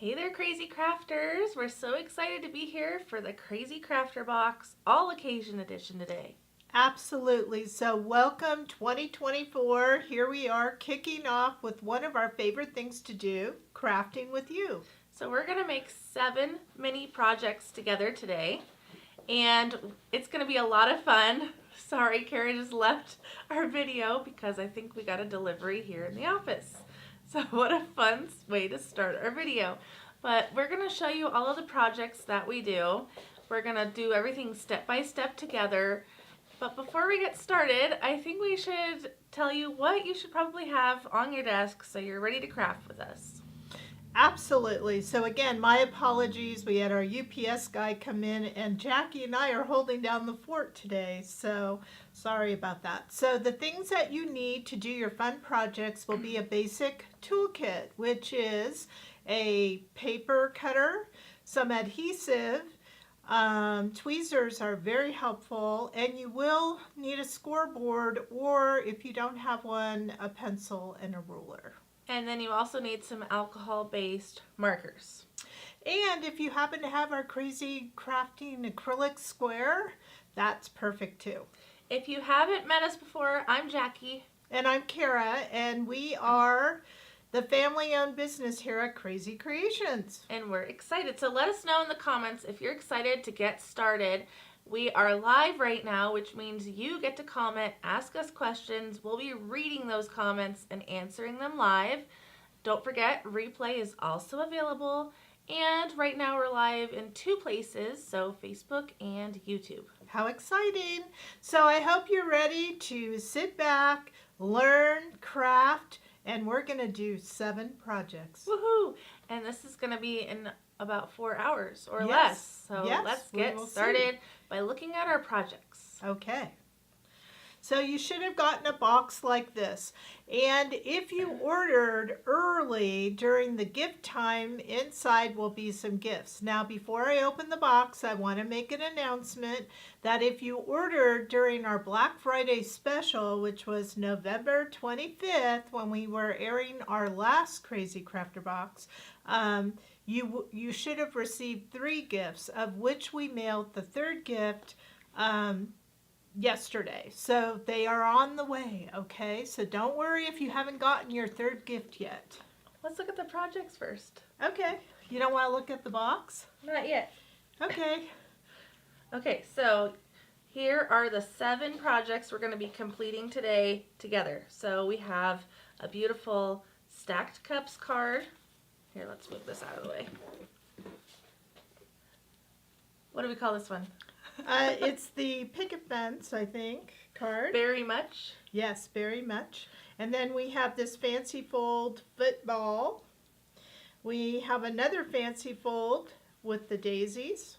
Hey there, Krazy Crafters! We're so excited to be here for the Krazy Krafter box all occasion edition today. Absolutely. So welcome 2024. Here we are kicking off with one of our favorite things to do, crafting with you. So we're going to make 7 mini projects together today, and it's going to be a lot of fun. Sorry, Karen just left our video because I think we got a delivery here in the office. So what a fun way to start our video. But we're going to show you all of the projects that we do. We're going to do everything step by step together. But before we get started, I think we should tell you what you should probably have on your desk so you're ready to craft with us. Absolutely. So again, my apologies. We had our UPS guy come in and Jackie and I are holding down the fort today. So sorry about that. So the things that you need to do your fun projects will be a basic toolkit, which is a paper cutter, some adhesive, tweezers are very helpful, and you will need a scoreboard, or if you don't have one, a pencil and a ruler. And then you also need some alcohol-based markers. And if you happen to have our Krazy Crafting acrylic square, that's perfect too. If you haven't met us before, I'm Jackie. And I'm Kara, and we are the family-owned business here at Krazy Creations. And we're excited. So let us know in the comments if you're excited to get started. We are live right now, which means you get to comment, ask us questions. We'll be reading those comments and answering them live. Don't forget, replay is also available. And right now we're live in 2 places, so Facebook and YouTube. How exciting! So I hope you're ready to sit back, learn, craft, and we're going to do 7 projects. Woohoo! And this is going to be in about 4 hours or Yes. less. So Yes, let's we get will started by looking at our projects. Okay. So you should have gotten a box like this. And if you ordered early during the gift time, inside will be some gifts. Now, before I open the box, I want to make an announcement that if you ordered during our Black Friday special, which was November 25th, when we were airing our last Krazy Krafter box, you should have received 3 gifts, of which we mailed the 3rd gift yesterday. So they are on the way, okay? So don't worry if you haven't gotten your 3rd gift yet. Let's look at the projects first. Okay. You don't want to look at the box? Not yet. Okay. Okay, so here are the 7 projects we're going to be completing today together. So we have a beautiful stacked cups card. Here, let's move this out of the way. What do we call this one? It's the picket fence, I think, card. Very much. Yes, very much. And then we have this fancy fold football. We have another fancy fold with the daisies.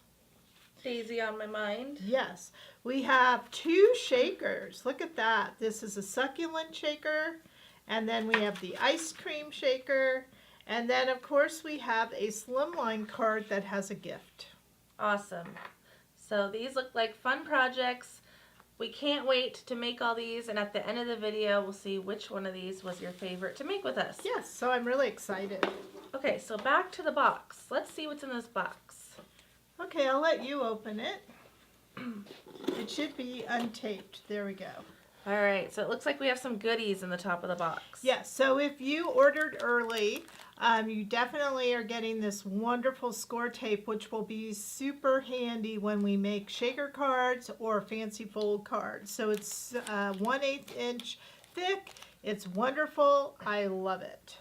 Daisy on my mind. Yes. We have 2 shakers. Look at that. This is a succulent shaker. And then we have the ice cream shaker. And then, of course, we have a slimline card that has a gift. Awesome. So these look like fun projects. We can't wait to make all these, and at the end of the video, we'll see which one of these was your favorite to make with us. Yes, so I'm really excited. Okay, so back to the box. Let's see what's in this box. Okay, I'll let you open it. It should be untaped. There we go. All right, so it looks like we have some goodies in the top of the box. Yes, so if you ordered early, you definitely are getting this wonderful score tape, which will be super handy when we make shaker cards or fancy fold cards. So it's 1/8 inch thick. It's wonderful. I love it.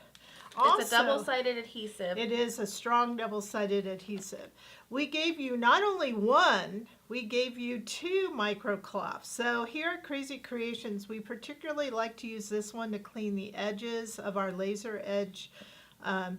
It's a double-sided adhesive. It is a strong double-sided adhesive. We gave you not only 1, we gave you 2 micro cloths. So here at Krazy Creations, we particularly like to use this one to clean the edges of our laser edge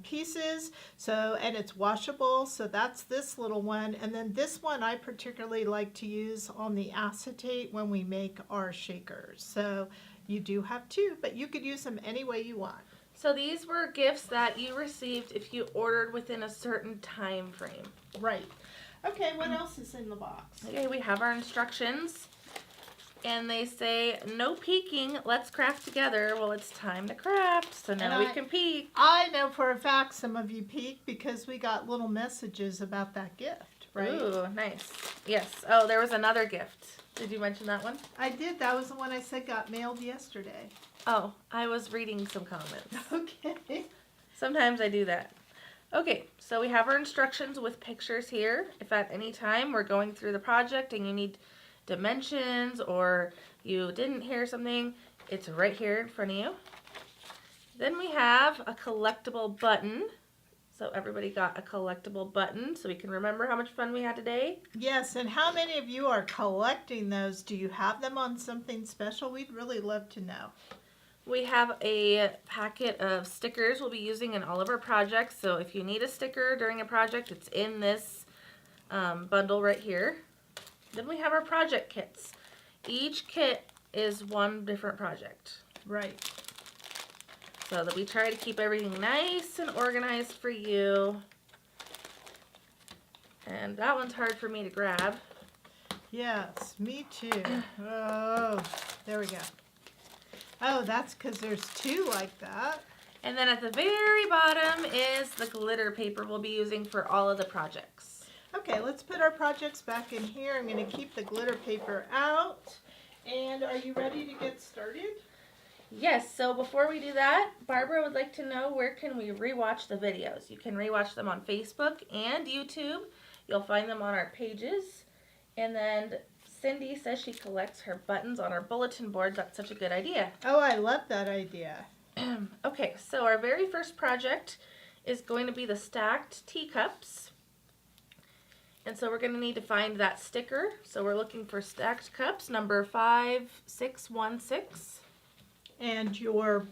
pieces. And it's washable, so that's this little one. And then this one I particularly like to use on the acetate when we make our shakers. So you do have 2, but you could use them any way you want. So these were gifts that you received if you ordered within a certain time frame. Right. Okay, what else is in the box? Okay, we have our instructions. and they say, no peeking, let's craft together. Well, it's time to craft, so now we can peek. I know for a fact some of you peeked because we got little messages about that gift, right? Ooh, nice. Yes. Oh, there was another gift. Did you mention that one? I did. That was the one I said got mailed yesterday. Oh, I was reading some comments. Okay. Sometimes I do that. Okay, so we have our instructions with pictures here. If at any time we're going through the project and you need dimensions or you didn't hear something, it's right here in front of you. Then we have a collectible button. So everybody got a collectible button so we can remember how much fun we had today. Yes, and how many of you are collecting those? Do you have them on something special? We'd really love to know. We have a packet of stickers we'll be using in all of our projects. So if you need a sticker during a project, it's in this bundle right here. Then we have our project kits. Each kit is one different project. Right. So that we try to keep everything nice and organized for you. And that one's hard for me to grab. Yes, me too. Oh, there we go. Oh, that's because there's two like that. And then at the very bottom is the glitter paper we'll be using for all of the projects. Okay, let's put our projects back in here. I'm going to keep the glitter paper out. And are you ready to get started? Yes, so before we do that, Barbara would like to know where can we rewatch the videos. You can rewatch them on Facebook and YouTube. You'll find them on our pages. And then Cindy says she collects her buttons on our bulletin board. That's such a good idea. Oh, I love that idea. Okay, so our very first project is going to be the stacked teacups. And so we're going to need to find that sticker. So we're looking for stacked cups, number 5616. And your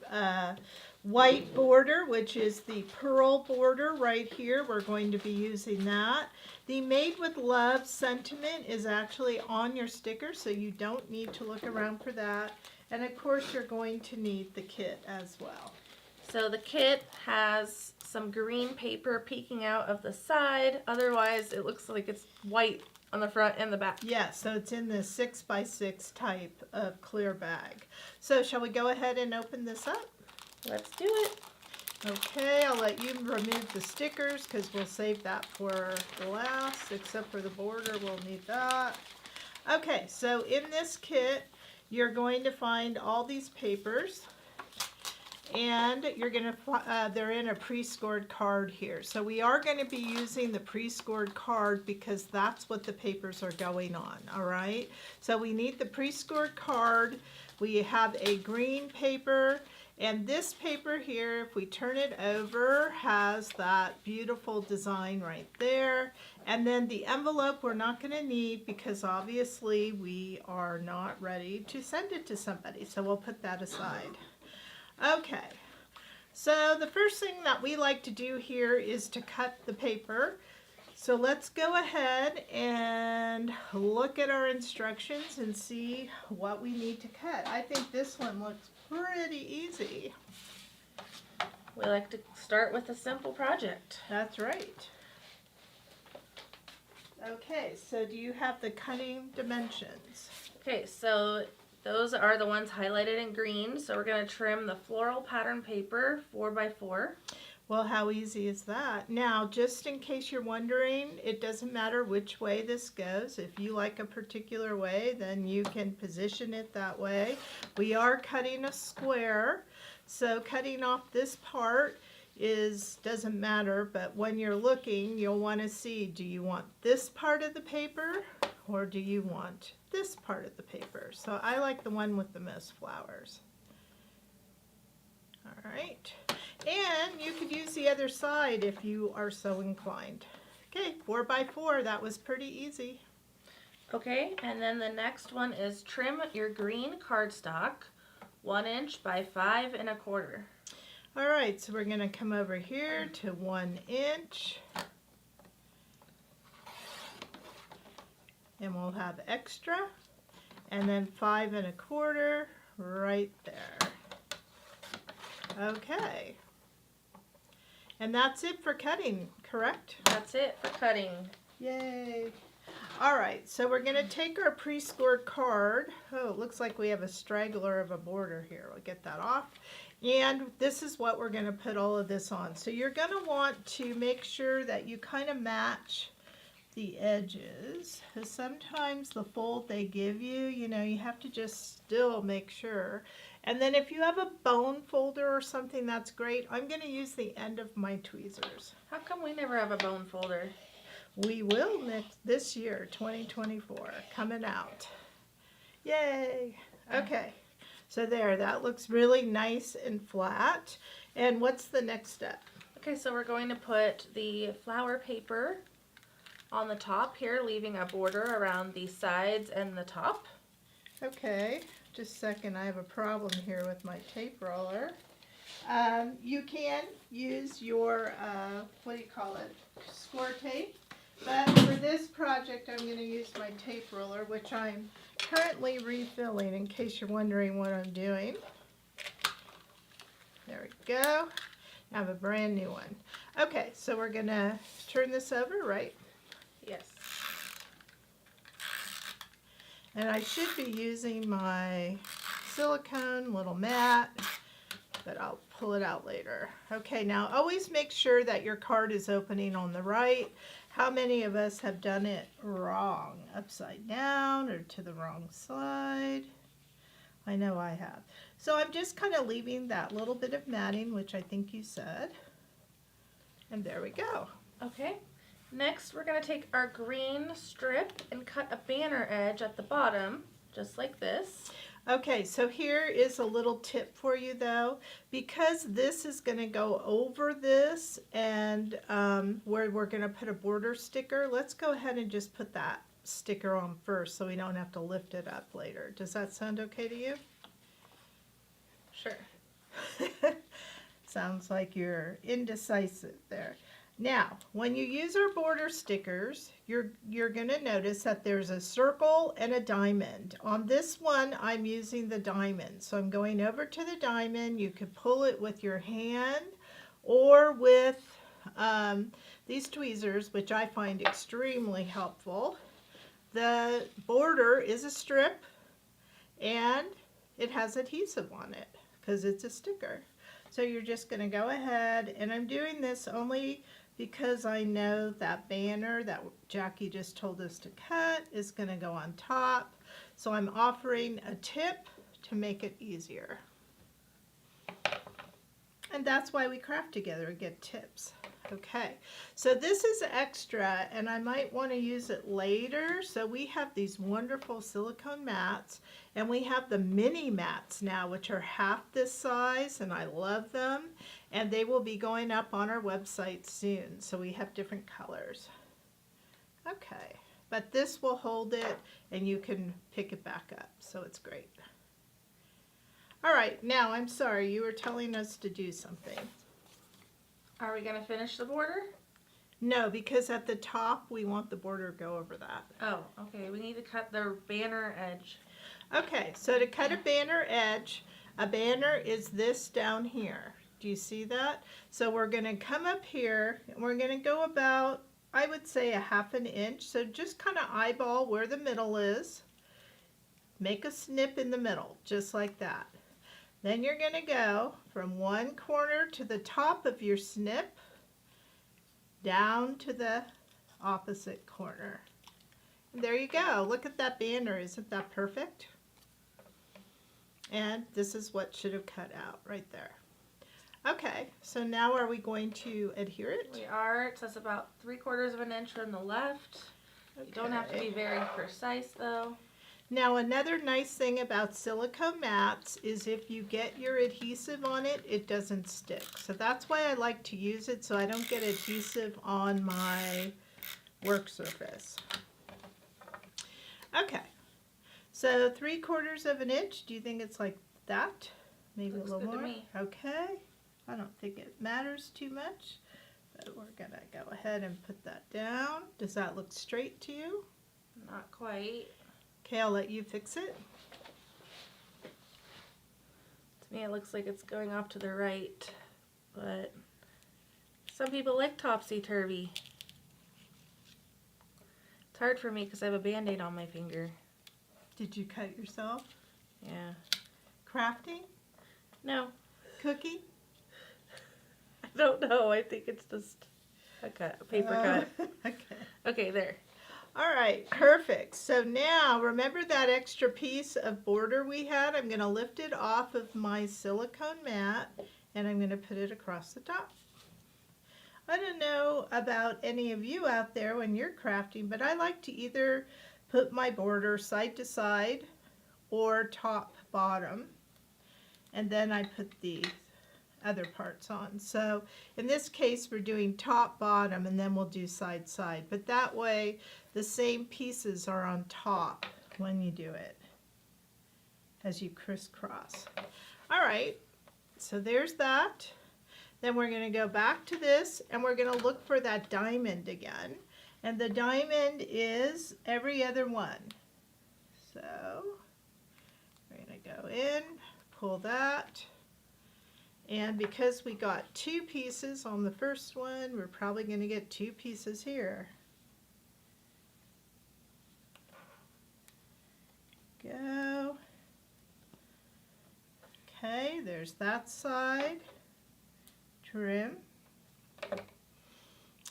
white border, which is the pearl border right here, we're going to be using that. The Made with Love sentiment is actually on your sticker, so you don't need to look around for that. And of course, you're going to need the kit as well. So the kit has some green paper peeking out of the side. Otherwise, it looks like it's white on the front and the back. Yeah, so it's in this 6x6 type of clear bag. So shall we go ahead and open this up? Let's do it. Okay, I'll let you remove the stickers because we'll save that for the last, except for the border, we'll need that. Okay, so in this kit, you're going to find all these papers. And you're going to, they're in a pre-scored card here. So we are going to be using the pre-scored card because that's what the papers are going on, all right? So we need the pre-scored card. We have a green paper, and this paper here, if we turn it over, has that beautiful design right there. And then the envelope we're not going to need because obviously we are not ready to send it to somebody. So we'll put that aside. Okay, so the first thing that we like to do here is to cut the paper. So let's go ahead and look at our instructions and see what we need to cut. I think this one looks pretty easy. We like to start with a simple project. That's right. Okay, so do you have the cutting dimensions? Okay, so those are the ones highlighted in green. So we're going to trim the floral pattern paper 4x4. Well, how easy is that? Now, just in case you're wondering, it doesn't matter which way this goes. If you like a particular way, then you can position it that way. We are cutting a square, so cutting off this part doesn't matter, but when you're looking, you'll want to see, do you want this part of the paper or do you want this part of the paper? So I like the one with the most flowers. All right, and you could use the other side if you are so inclined. Okay, 4x4, that was pretty easy. Okay, and then the next one is trim your green cardstock 1 inch by 5 1/4. All right, so we're going to come over here to 1 inch. And we'll have extra. And then 5 1/4 right there. Okay. And that's it for cutting, correct? That's it for cutting. Yay. All right, so we're going to take our pre-scored card. Oh, it looks like we have a straggler of a border here. We'll get that off. And this is what we're going to put all of this on. So you're going to want to make sure that you kind of match the edges, because sometimes the fold they give you, you know, you have to just still make sure. And then if you have a bone folder or something, that's great. I'm going to use the end of my tweezers. How come we never have a bone folder? We will this year, 2024, coming out. Yay! Okay, so there, that looks really nice and flat. And what's the next step? Okay, so we're going to put the flower paper on the top here, leaving a border around the sides and the top. Okay, just a second, I have a problem here with my tape roller. You can use your, what do you call it, score tape. But for this project, I'm going to use my tape roller, which I'm currently refilling, in case you're wondering what I'm doing. There we go. I have a brand new one. Okay, so we're going to turn this over, right? Yes. And I should be using my silicone little mat, but I'll pull it out later. Okay, now always make sure that your card is opening on the right. How many of us have done it wrong? Upside down or to the wrong side? I know I have. So I'm just kind of leaving that little bit of matting, which I think you said. And there we go. Okay. Next, we're going to take our green strip and cut a banner edge at the bottom, just like this. Okay, so here is a little tip for you though. Because this is going to go over this and where we're going to put a border sticker, let's go ahead and just put that sticker on first so we don't have to lift it up later. Does that sound okay to you? Sure. Sounds like you're indecisive there. Now, when you use our border stickers, you're going to notice that there's a circle and a diamond. On this one, I'm using the diamond. So I'm going over to the diamond. You could pull it with your hand or with these tweezers, which I find extremely helpful. The border is a strip and it has adhesive on it because it's a sticker. So you're just going to go ahead, and I'm doing this only because I know that banner that Jackie just told us to cut is going to go on top. So I'm offering a tip to make it easier. And that's why we craft together and get tips. Okay, so this is extra and I might want to use it later. So we have these wonderful silicone mats and we have the mini mats now, which are half this size, and I love them. And they will be going up on our website soon. So we have different colors. Okay, but this will hold it and you can pick it back up. So it's great. All right, now I'm sorry, you were telling us to do something. Are we going to finish the border? No, because at the top we want the border to go over that. Oh, okay. We need to cut the banner edge. Okay, so to cut a banner edge, a banner is this down here. Do you see that? So we're going to come up here and we're going to go about, I would say, a ½ inch. So just kind of eyeball where the middle is. Make a snip in the middle, just like that. Then you're going to go from one corner to the top of your snip down to the opposite corner. And there you go. Look at that banner. Isn't that perfect? And this is what should have cut out right there. Okay, so now are we going to adhere it? We are. It says about 3/4 of an inch from the left. Okay. You don't have to be very precise though. Now another nice thing about silicone mats is if you get your adhesive on it, it doesn't stick. So that's why I like to use it, so I don't get adhesive on my work surface. Okay, so 3/4 of an inch. Do you think it's like that? Maybe Looks a little good more? to me. Okay, I don't think it matters too much, but we're gonna go ahead and put that down. Does that look straight to you? Not quite. Okay, I'll let you fix it. To me it looks like it's going off to the right, but some people like topsy-turvy. hard for me because I have a Band-Aid on my finger. Did you cut yourself? Yeah. Crafting? No. Cookie? I don't know. I think it's just a paper cut. Okay. Okay, there. All right, perfect. So now, remember that extra piece of border we had? I'm going to lift it off of my silicone mat, and I'm going to put it across the top. I don't know about any of you out there when you're crafting, but I like to either put my border side to side or top bottom, and then I put the other parts on. So in this case we're doing top bottom, and then we'll do side side, but that way the same pieces are on top when you do it as you crisscross. All right, so there's that. Then we're going to go back to this, and we're going to look for that diamond again, and the diamond is every other one. So we're going to go in, pull that, and because we got 2 pieces on the first one, we're probably going to get 2 pieces here. Go. Okay, there's that side. Trim.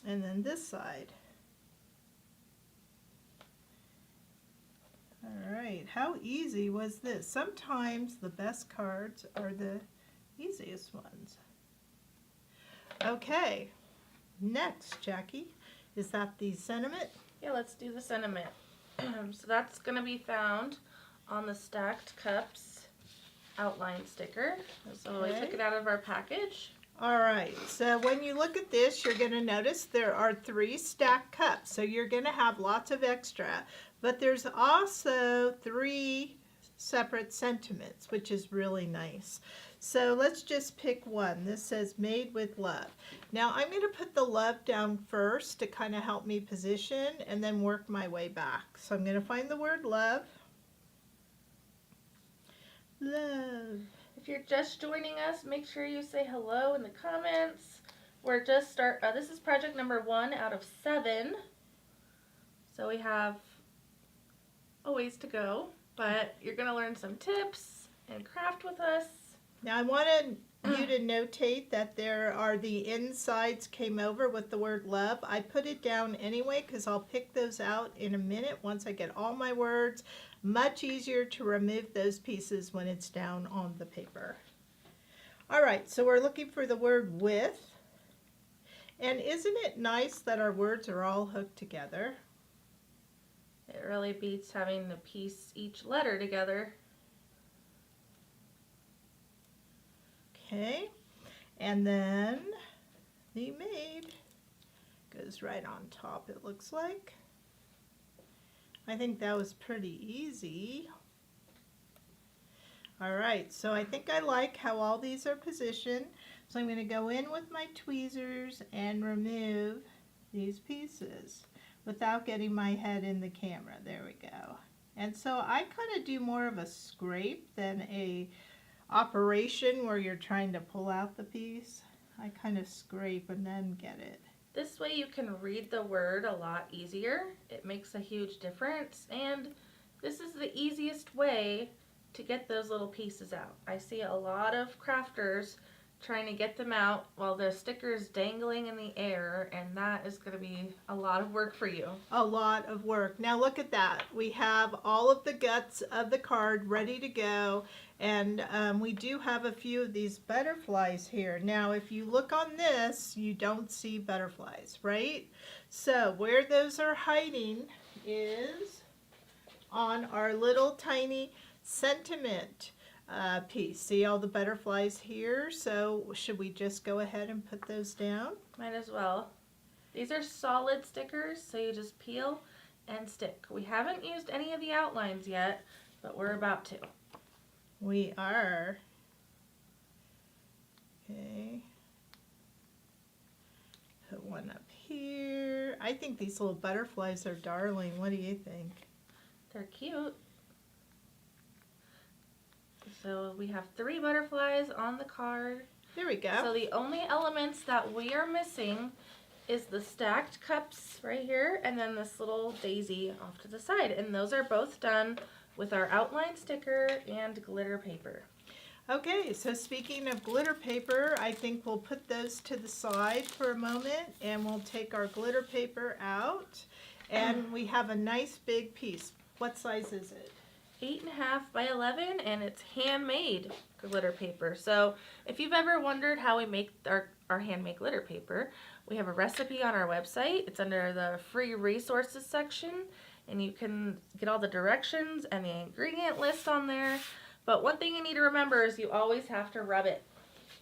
And then this side. All right, how easy was this? Sometimes the best cards are the easiest ones. Okay, next, Jackie, is that the sentiment? Yeah, let's do the sentiment. So that's going to be found on the Stacked Cups outline sticker. So we took it out of our package. All right, so when you look at this, you're going to notice there are 3 stacked cups. So you're going to have lots of extra, but there's also 3 separate sentiments, which is really nice. So let's just pick one. This says made with love. Now I'm going to put the love down first to kind of help me position and then work my way back. So I'm going to find the word love. Love. If you're just joining us, make sure you say hello in the comments. We're just this is project number 1 out of 7. So we have a ways to go, but you're going to learn some tips and craft with us. Now I wanted you to notate that there are the insides came over with the word love. I put it down anyway because I'll pick those out in a minute once I get all my words. Much easier to remove those pieces when it's down on the paper. All right, so we're looking for the word with. And isn't it nice that our words are all hooked together? It really beats having to piece each letter together. Okay, and then the made goes right on top, it looks like. I think that was pretty easy. All right, so I think I like how all these are positioned. So I'm going to go in with my tweezers and remove these pieces without getting my head in the camera. There we go. And so I kind of do more of a scrape than a operation where you're trying to pull out the piece. I kind of scrape and then get it. This way you can read the word a lot easier. It makes a huge difference, and this is the easiest way to get those little pieces out. I see a lot of crafters trying to get them out while the sticker's dangling in the air, and that is going to be a lot of work for you. A lot of work. Now look at that. We have all of the guts of the card ready to go, and we do have a few of these butterflies here. Now if you look on this, you don't see butterflies, right? So where those are hiding is on our little tiny sentiment piece. See all the butterflies here? So should we just go ahead and put those down? Might as well. These are solid stickers, so you just peel and stick. We haven't used any of the outlines yet, but we're about to. We are. Okay. Put one up here. I think these little butterflies are darling. What do you think? They're cute. So we have 3 butterflies on the card. There we go. So the only elements that we are missing is the stacked cups right here, and then this little daisy off to the side. And those are both done with our outline sticker and glitter paper. Okay, so speaking of glitter paper, I think we'll put those to the side for a moment, and we'll take our glitter paper out. And we have a nice big piece. What size is it? 8.5 by 11, and it's handmade glitter paper. So if you've ever wondered how we make our handmade glitter paper, we have a recipe on our website. It's under the free resources section, and you can get all the directions and the ingredient list on there. But one thing you need to remember is you always have to rub it.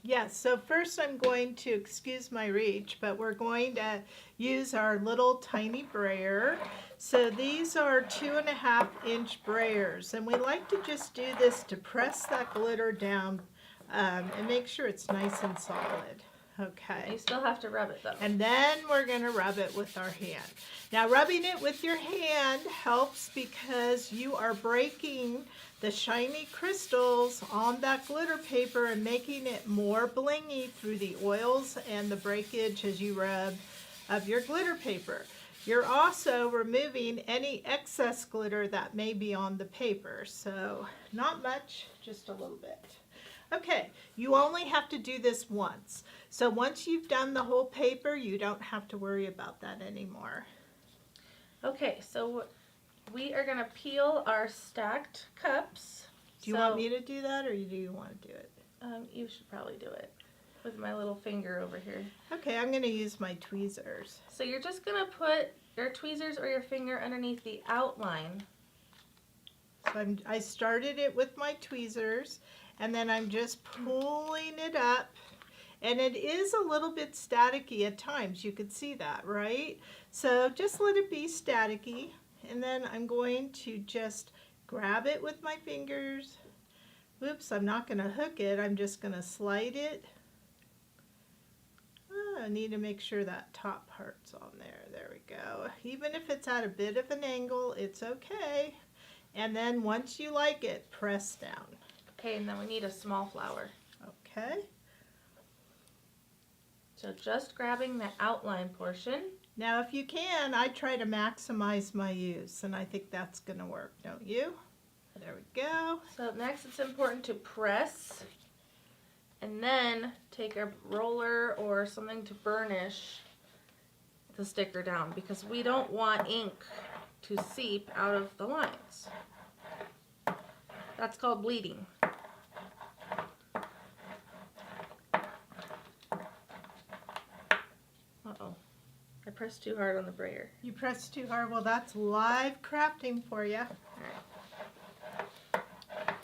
Yes, so first I'm going to, excuse my reach, but we're going to use our little tiny brayer. So these are 2.5-inch brayers, and we like to just do this to press that glitter down and make sure it's nice and solid. Okay. You still have to rub it though. And then we're going to rub it with our hand. Now rubbing it with your hand helps because you are breaking the shiny crystals on that glitter paper and making it more blingy through the oils and the breakage as you rub of your glitter paper. You're also removing any excess glitter that may be on the paper. So not much, just a little bit. Okay, you only have to do this once. So once you've done the whole paper, you don't have to worry about that anymore. Okay, so we are going to peel our stacked cups. Do you want me to do that, or do you want to do it? You should probably do it with my little finger over here. Okay, I'm going to use my tweezers. So you're just going to put your tweezers or your finger underneath the outline. So I started it with my tweezers, and then I'm just pulling it up. And it is a little bit staticky at times. You could see that, right? So just let it be staticky. And then I'm going to just grab it with my fingers. Whoops, I'm not going to hook it. I'm just going to slide it. Oh, I need to make sure that top part's on there. There we go. Even if it's at a bit of an angle, it's okay. And then once you like it, press down. Okay, and then we need a small flower. Okay. So just grabbing the outline portion. Now if you can, I try to maximize my use, and I think that's going to work, don't you? There we go. So next it's important to press and then take a roller or something to burnish the sticker down because we don't want ink to seep out of the lines. That's called bleeding. Uh-oh. I pressed too hard on the brayer. You pressed too hard. Well, that's live crafting for you.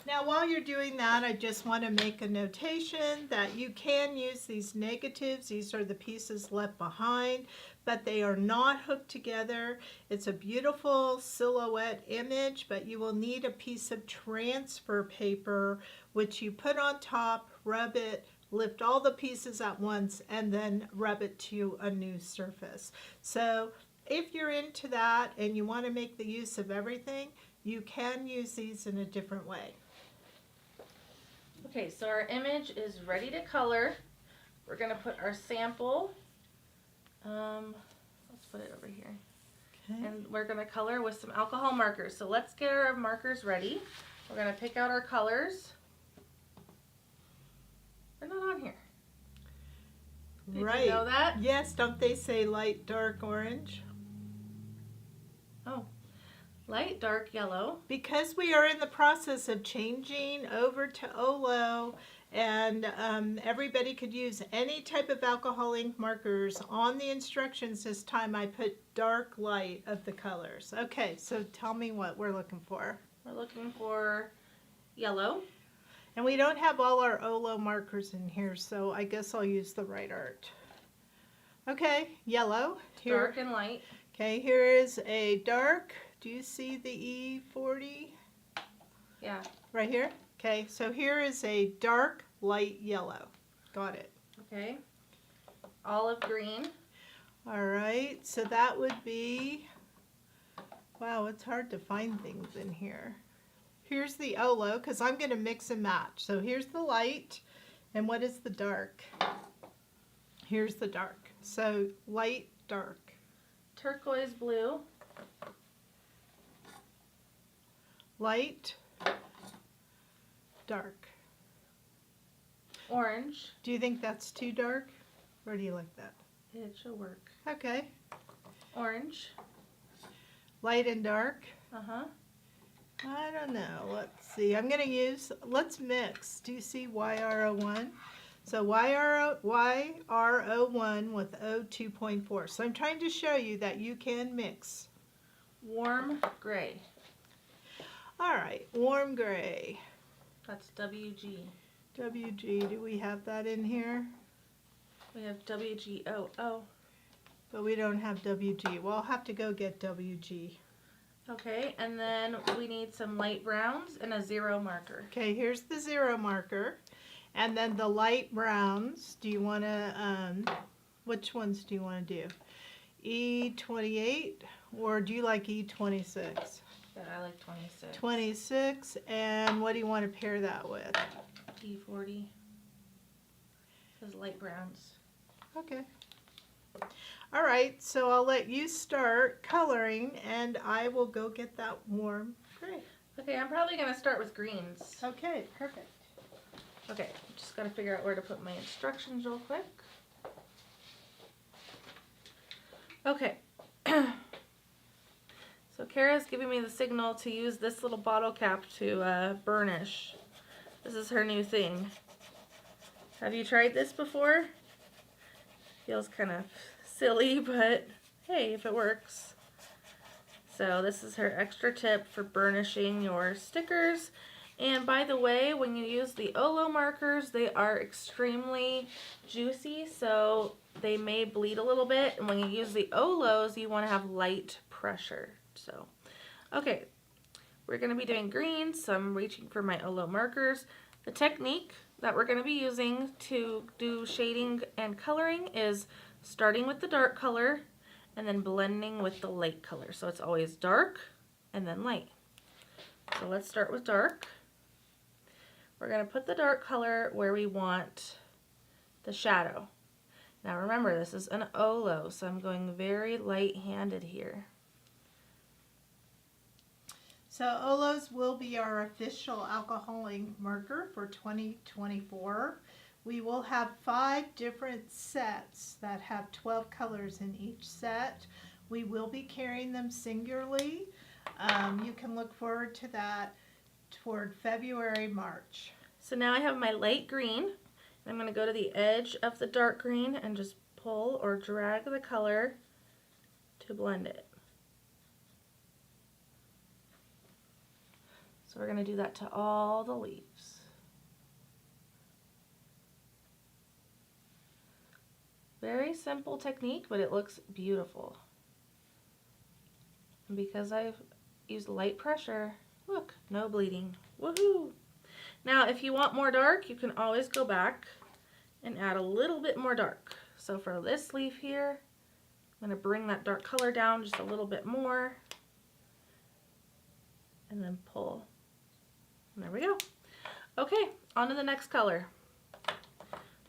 Now, while you're doing that, I just want to make a notation that you can use these negatives. These are the pieces left behind, but they are not hooked together. It's a beautiful silhouette image, but you will need a piece of transfer paper, which you put on top, rub it, lift all the pieces at once, and then rub it to a new surface. So if you're into that and you want to make the use of everything, you can use these in a different way. Okay, so our image is ready to color. We're going to put our sample. Let's put it over here. Okay. And we're going to color with some alcohol markers. So let's get our markers ready. We're going to pick out our colors. They're not on here. Did Right. you know that? Yes, don't they say light, dark, orange? Oh, light, dark, yellow. Because we are in the process of changing over to Olo, and everybody could use any type of alcohol ink markers, on the instructions this time I put dark, light of the colors. Okay, so tell me what we're looking for. We're looking for yellow. And we don't have all our Olo markers in here, so I guess I'll use the right art. Okay, yellow. Here. Dark and light. Okay, here is a dark. Do you see the E40? Yeah. Right here? Okay, so here is a dark, light yellow. Got it. Okay. Olive green. All right, so that would be, wow, it's hard to find things in here. Here's the Olo, because I'm going to mix and match. So here's the light, and what is the dark? Here's the dark. So light, dark. Turquoise blue. Light, dark. Orange. Do you think that's too dark? Or do you like that? It should work. Okay. Orange. Light and dark. Uh-huh. I don't know. Let's see. I'm going to use, let's mix. Do you see YR01? So YR01 with O2.4. So I'm trying to show you that you can mix. Warm gray. All right. Warm gray. That's WG. WG. Do we have that in here? We have WGOO. But we don't have WG. Well, I'll have to go get WG. Okay, and then we need some light browns and a 0 marker. Okay, here's the 0 marker. And then the light browns. Do you want to, which ones do you want to do? E28 or do you like E26? Yeah, I like 26. 26, and what do you want to pair that with? E40. Those light browns. Okay. All right, so I'll let you start coloring, and I will go get that warm gray. Okay, I'm probably going to start with greens. Okay, perfect. Okay, just got to figure out where to put my instructions real quick. Okay. So Kara's giving me the signal to use this little bottle cap to burnish. This is her new thing. Have you tried this before? Feels kind of silly, but hey, if it works. So this is her extra tip for burnishing your stickers. And by the way, when you use the Olo markers, they are extremely juicy, so they may bleed a little bit. And when you use the Olos, you want to have light pressure. So, okay, we're going to be doing greens, so I'm reaching for my Olo markers. The technique that we're going to be using to do shading and coloring is starting with the dark color and then blending with the light color. So it's always dark and then light. So let's start with dark. We're going to put the dark color where we want the shadow. Now remember, this is an Olo, so I'm going very light-handed here. So Olos will be our official alcohol ink marker for 2024. We will have 5 different sets that have 12 colors in each set. We will be carrying them singularly. You can look forward to that toward February, March. So now I have my light green. I'm going to go to the edge of the dark green and just pull or drag the color to blend it. So we're going to do that to all the leaves. Very simple technique, but it looks beautiful. And because I've used light pressure, look, no bleeding. Woohoo! Now, if you want more dark, you can always go back and add a little bit more dark. So for this leaf here, I'm going to bring that dark color down just a little bit more. And then pull. And there we go. Okay, on to the next color.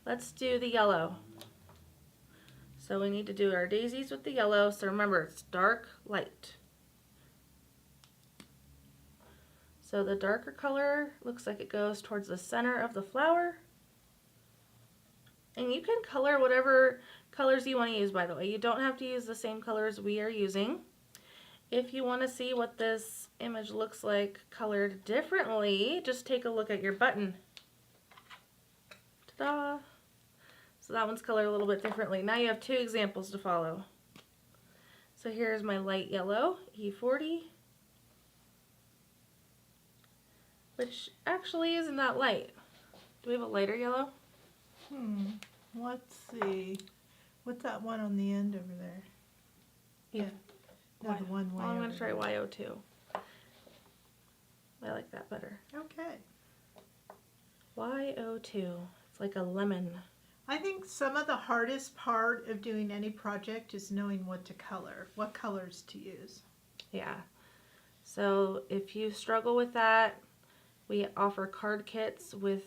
Let's do the yellow. So we need to do our daisies with the yellow. So remember, it's dark, light. So the darker color looks like it goes towards the center of the flower. And you can color whatever colors you want to use, by the way. You don't have to use the same colors we are using. If you want to see what this image looks like colored differently, just take a look at your button. Ta-da! So that one's colored a little bit differently. Now you have 2 examples to follow. So here's my light yellow, E40, which actually isn't that light. Do we have a lighter yellow? Let's see. What's that one on the end over there? Yeah. No, the one way I'm going over to try there. YO2. I like that better. Okay. YO2. It's like a lemon. I think some of the hardest part of doing any project is knowing what to color, what colors to use. Yeah. So if you struggle with that, we offer card kits with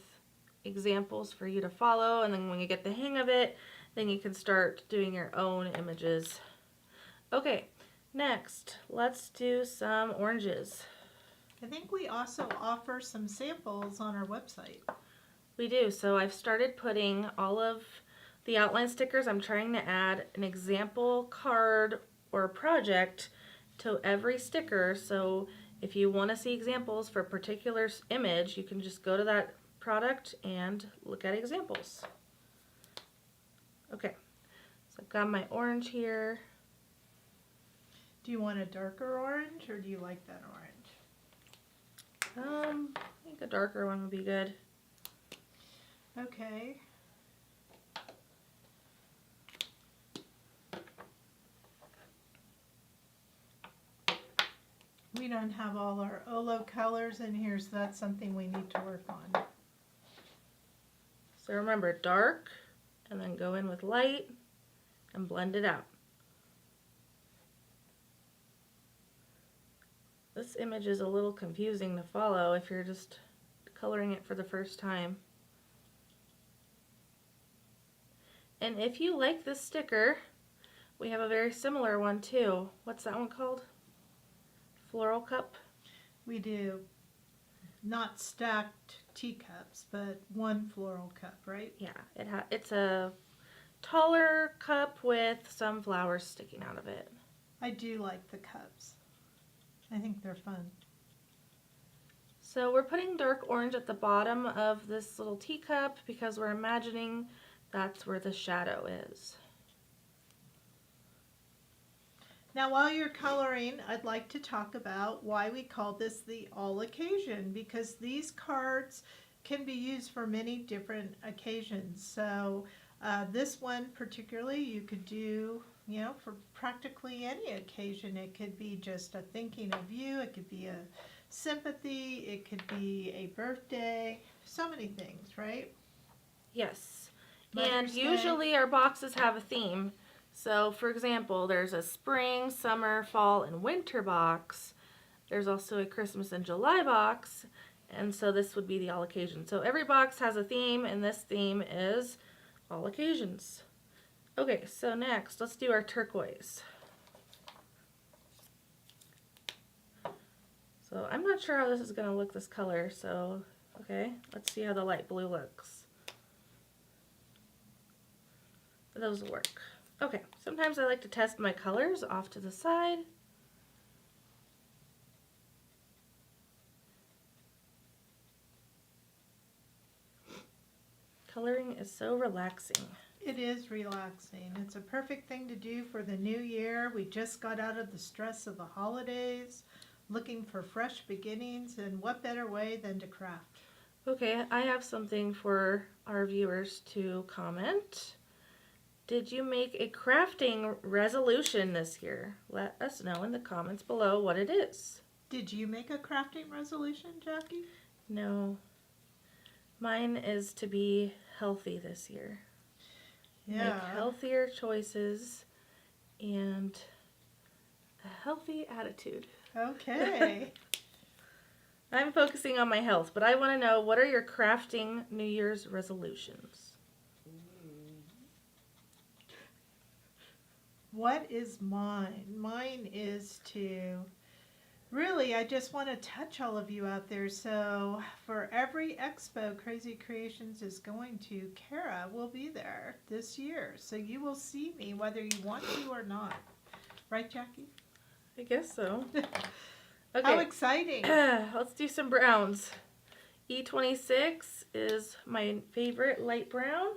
examples for you to follow, and then when you get the hang of it, Then you can start doing your own images. Okay, next, let's do some oranges. I think we also offer some samples on our website. We do. So I've started putting all of the outline stickers. I'm trying to add an example card or project to every sticker. So if you want to see examples for a particular image, you can just go to that product and look at examples. Okay, so I've got my orange here. Do you want a darker orange or do you like that orange? I think a darker one would be good. Okay. We don't have all our Olo colors in here, so that's something we need to work on. So remember, dark, and then go in with light and blend it out. This image is a little confusing to follow if you're just coloring it for the first time. And if you like this sticker, we have a very similar one too. What's that one called? Floral cup? We do not stacked teacups, but one floral cup, right? Yeah, it's a taller cup with some flowers sticking out of it. I do like the cups. I think they're fun. So we're putting dark orange at the bottom of this little teacup because we're imagining that's where the shadow is. Now while you're coloring, I'd like to talk about why we call this the all occasion, because these cards can be used for many different occasions. So this one particularly you could do, for practically any occasion. It could be just a thinking of you, it could be a sympathy, it could be a birthday, so many things, right? Yes. Mother's And Day. usually our boxes have a theme. So for example, there's a spring, summer, fall, and winter box. There's also a Christmas and July box. And so this would be the all occasion. So every box has a theme, and this theme is all occasions. Okay, so next, let's do our turquoise. So I'm not sure how this is going to look, this color. So, okay, let's see how the light blue looks. Those will work. Okay, sometimes I like to test my colors off to the side. Coloring is so relaxing. It is relaxing. It's a perfect thing to do for the new year. We just got out of the stress of the holidays, looking for fresh beginnings, and what better way than to craft? Okay, I have something for our viewers to comment. Did you make a crafting resolution this year? Let us know in the comments below what it is. Did you make a crafting resolution, Jackie? No. Mine is to be healthy this year. Yeah. Make healthier choices and a healthy attitude. Okay. I'm focusing on my health, but I want to know, what are your crafting New Year's resolutions? What is mine? Mine is to, really, I just want to touch all of you out there. So for every expo, Krazy Creations is going to, Kara will be there this year. So you will see me whether you want to or not. Right, Jackie? I guess so. How Okay, exciting. let's do some browns. E26 is my favorite light brown.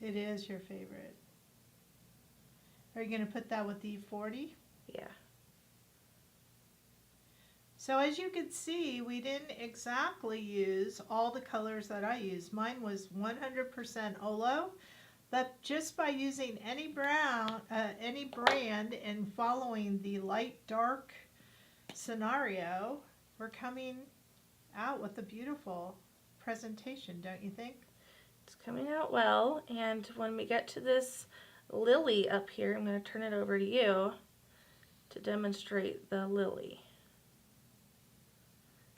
It is your favorite. Are you going to put that with E40? Yeah. So as you can see, we didn't exactly use all the colors that I used. Mine was 100% Olo, but just by using any brown, any brand and following the light dark scenario, we're coming out with a beautiful presentation, don't you think? It's coming out well, and when we get to this lily up here, I'm going to turn it over to you to demonstrate the lily.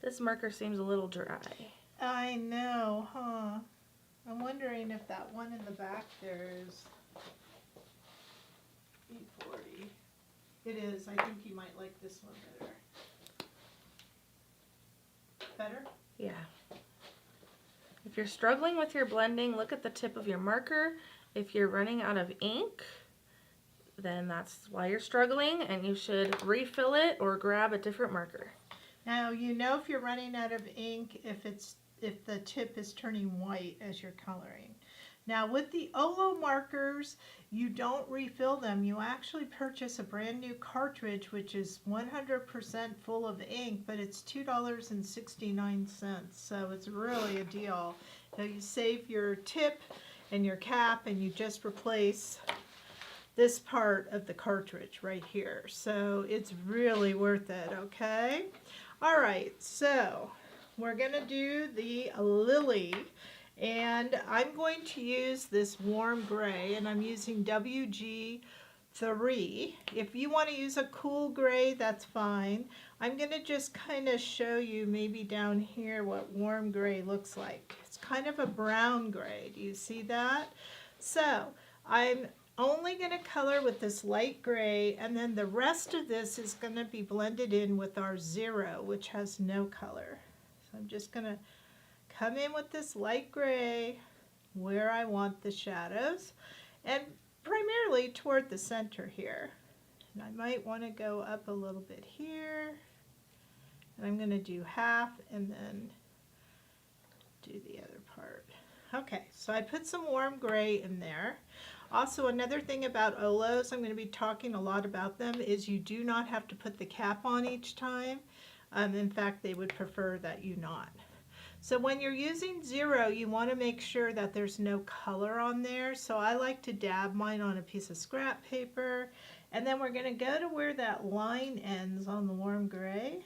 This marker seems a little dry. I know, huh? I'm wondering if that one in the back there is E40. It is. I think you might like this one better. Better? Yeah. If you're struggling with your blending, look at the tip of your marker. If you're running out of ink, then that's why you're struggling, and you should refill it or grab a different marker. Now you know if you're running out of ink if the tip is turning white as you're coloring. Now with the Olo markers, you don't refill them. You actually purchase a brand new cartridge which is 100% full of ink, but it's $2.69, so it's really a deal. So you save your tip and your cap and you just replace this part of the cartridge right here. So it's really worth it, okay? All right, so we're gonna do the lily, and I'm going to use this warm gray, and I'm using WG3. If you want to use a cool gray, that's fine. I'm gonna just kind of show you maybe down here what warm gray looks like. It's kind of a brown gray. Do you see that? So I'm only going to color with this light gray, and then the rest of this is going to be blended in with our 0, which has no color. So I'm just going to come in with this light gray where I want the shadows, and primarily toward the center here. And I might want to go up a little bit here, and I'm going to do half and then do the other part. Okay, so I put some warm gray in there. Also, another thing about Olos, I'm going to be talking a lot about them, is you do not have to put the cap on each time. In fact, they would prefer that you not. So when you're using 0, you want to make sure that there's no color on there. So I like to dab mine on a piece of scrap paper. And then we're going to go to where that line ends on the warm gray.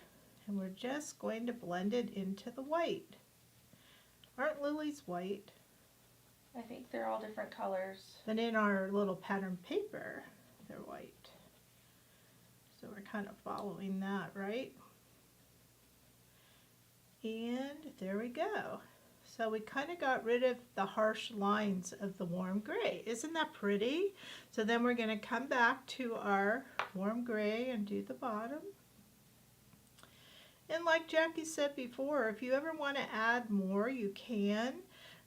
And we're just going to blend it into the white. Aren't lilies white? I think they're all different colors. But in our little pattern paper, they're white. So we're kind of following that, right? And there we go. So we kind of got rid of the harsh lines of the warm gray. Isn't that pretty? So then we're going to come back to our warm gray and do the bottom. And like Jackie said before, if you ever want to add more, you can.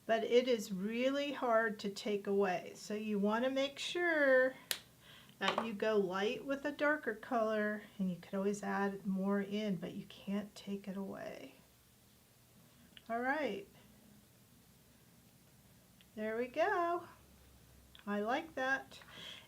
But it is really hard to take away. So you want to make sure that you go light with a darker color, and you could always add more in, but you can't take it away. All right. There we go. I like that.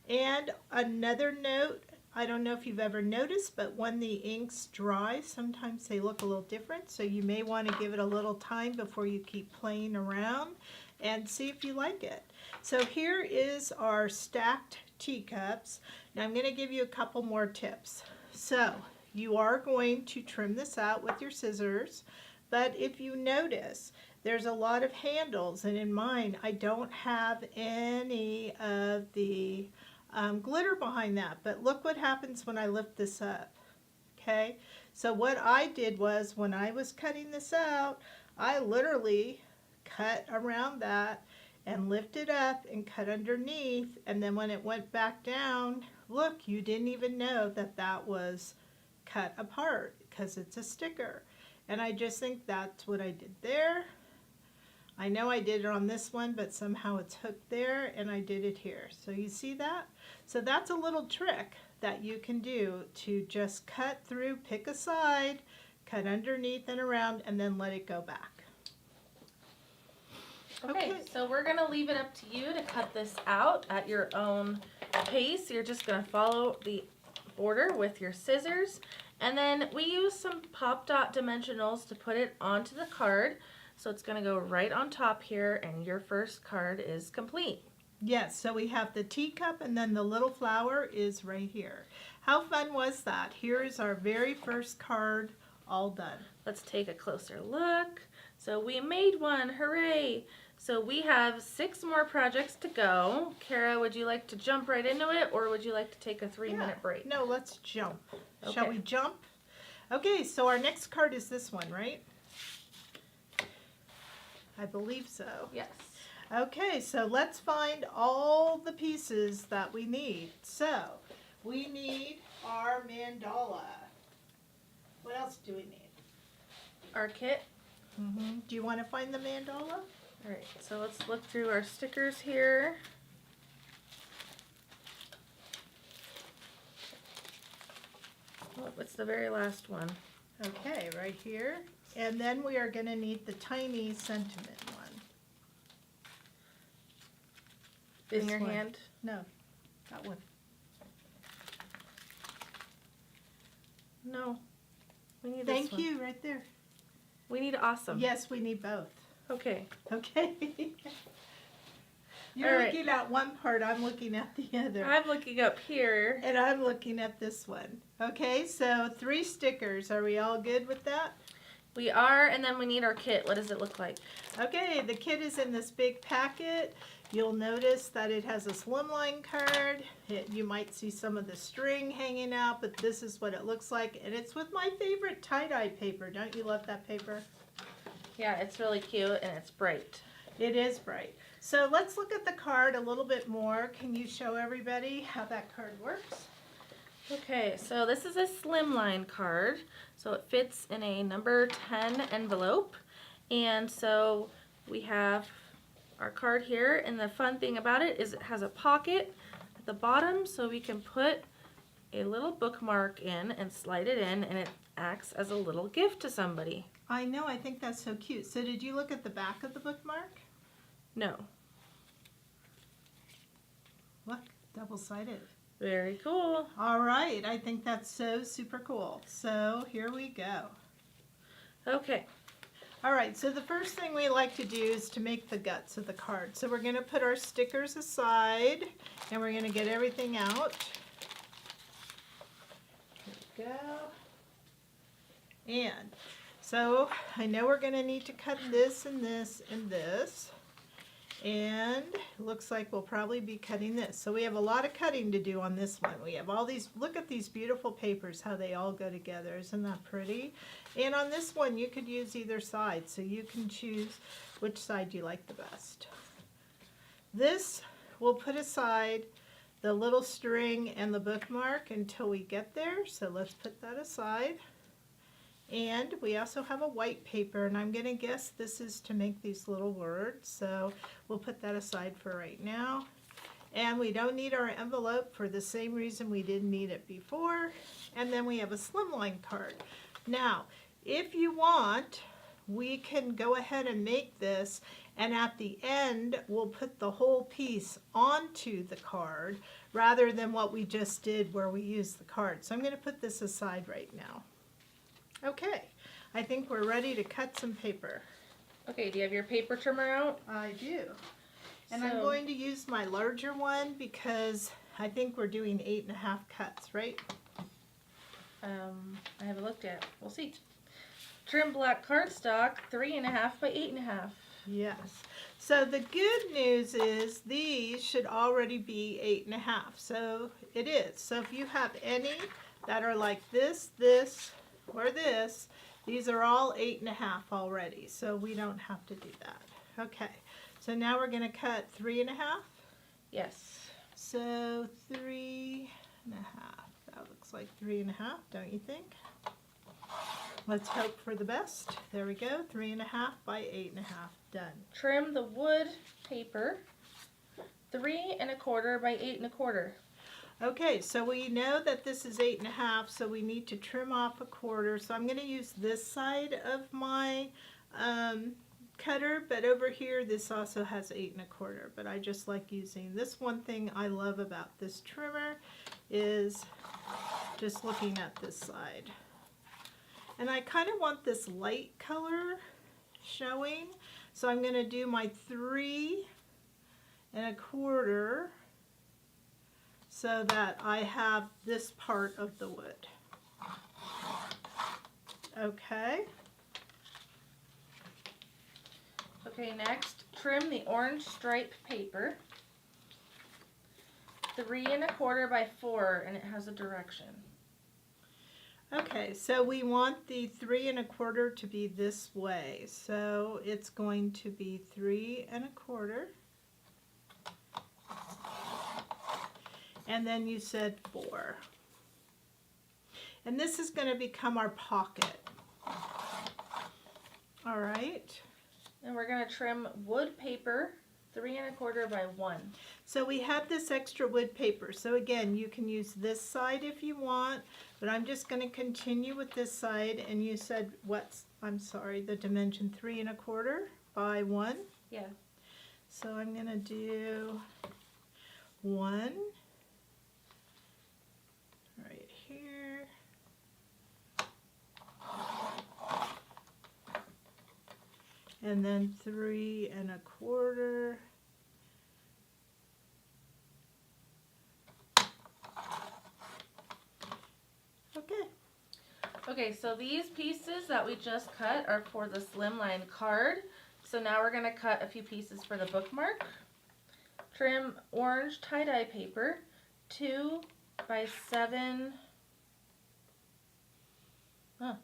And another note, I don't know if you've ever noticed, but when the inks dry, sometimes they look a little different. So you may want to give it a little time before you keep playing around and see if you like it. So here is our stacked teacups. Now I'm going to give you a couple more tips. So you are going to trim this out with your scissors, but if you notice, there's a lot of handles, and in mine I don't have any of the glitter behind that, but look what happens when I lift this up. Okay, so what I did was when I was cutting this out, I literally cut around that and lifted up and cut underneath, and then when it went back down, look, you didn't even know that that was cut apart because it's a sticker. And I just think that's what I did there. I know I did it on this one, but somehow it's hooked there, and I did it here. So you see that? So that's a little trick that you can do to just cut through, pick a side, cut underneath and around, and then let it go back. Okay, so we're going to leave it up to you to cut this out at your own pace. You're just going to follow the border with your scissors, and then we use some Pop Dot dimensionals to put it onto the card. So it's going to go right on top here, and your first card is complete. Yes, so we have the teacup, and then the little flower is right here. How fun was that? Here is our very first card all done. Let's take a closer look. So we made one, hooray! So we have 6 more projects to go. Kara, would you like to jump right into it, or would you like to take a 3-minute break? No, let's jump. Okay. Shall we jump? Okay, so our next card is this one, right? I believe so. Yes. Okay, so let's find all the pieces that we need. So, we need our mandala. What else do we need? Our kit. Do you want to find the mandala? All right, so let's look through our stickers here. Oh, it's the very last one. Okay, right here. And then we are going to need the tiny sentiment one. In your one. hand? No, that one. No. We need this Thank one. you, right there. We need awesome. Yes, we need both. Okay. Okay. You're All right. looking at one part, I'm looking at the other. I'm looking up here. And I'm looking at this one. Okay, so 3 stickers. Are we all good with that? We are, and then we need our kit. What does it look like? Okay, the kit is in this big packet. You'll notice that it has a slimline card. You might see some of the string hanging out, but this is what it looks like. And it's with my favorite tie-dye paper. Don't you love that paper? Yeah, it's really cute and it's bright. It is bright. So let's look at the card a little bit more. Can you show everybody how that card works? Okay, so this is a slimline card. So it fits in a number 10 envelope. And so we have our card here, and the fun thing about it is it has a pocket at the bottom so we can put a little bookmark in and slide it in, and it acts as a little gift to somebody. I know, I think that's so cute. So did you look at the back of the bookmark? No. Look, double-sided. Very cool. All right, I think that's so super cool. So here we go. Okay. All right, so the first thing we like to do is to make the guts of the card. So we're going to put our stickers aside, and we're going to get everything out. Here we go. And so I know we're going to need to cut this and this and this. And it looks like we'll probably be cutting this. So we have a lot of cutting to do on this one. We have all these, look at these beautiful papers, how they all go together. Isn't that pretty? And on this one, you could use either side. So you can choose which side you like the best. This, we'll put aside the little string and the bookmark until we get there. So let's put that aside. And we also have a white paper, and I'm going to guess this is to make these little words, so we'll put that aside for right now. And we don't need our envelope for the same reason we didn't need it before. And then we have a slimline card. Now, if you want, we can go ahead and make this, and at the end, we'll put the whole piece onto the card, rather than what we just did where we used the card. So I'm going to put this aside right now. Okay, I think we're ready to cut some paper. Okay, do you have your paper trimmer out? I do. And I'm going to use my larger one because I think we're doing 8.5 cuts, right? I haven't looked at it. We'll see. Trim black cardstock, 3.5 by 8.5. Yes. So the good news is these should already be 8.5. So it is. So if you have any that are like this, this, or this, these are all 8.5 already, so we don't have to do that. Okay, so now we're going to cut 3.5. Yes. So 3.5. That looks like 3.5, don't you think? Let's hope for the best. There we go, 3.5 by 8.5. Done. Trim the wood paper, 3.25 by 8.25. Okay, so we know that this is 8.5, so we need to trim off 1/4. So I'm going to use this side of my cutter, but over here this also has 8.25. But I just like using this. One thing I love about this trimmer is just looking at this side. And I kind of want this light color showing, so I'm going to do my 3.25. So that I have this part of the wood. Okay. Okay, next, trim the orange stripe paper, 3.25 by 4, and it has a direction. Okay, so we want the 3 1/4 to be this way. So it's going to be 3 1/4. And then you said 4. And this is going to become our pocket. All right. And we're going to trim wood paper 3 1/4 by 1. So we have this extra wood paper. So again, you can use this side if you want, but I'm just going to continue with this side. And you said what's, I'm sorry, the dimension 3 1/4 by 1? Yeah. So I'm going to do 1 right here. And then 3 1/4. Okay. Okay, so these pieces that we just cut are for the slimline card. So now we're going to cut a few pieces for the bookmark. Trim orange tie-dye paper 2 by 7. Huh.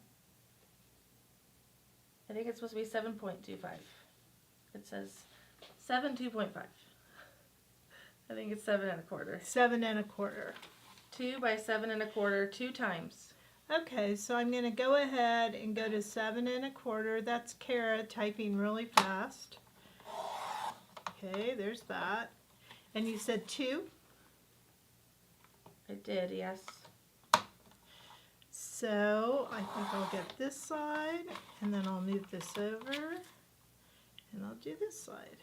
I think it's supposed to be 7.25. It says 7.2.5. I think it's 7 1/4. 7 1/4. 2 by 7 1/4 2 times. Okay, so I'm going to go ahead and go to 7 1/4. That's Kara typing really fast. Okay, there's that. And you said 2? I did, yes. So I think I'll get this side, and then I'll move this over, and I'll do this side.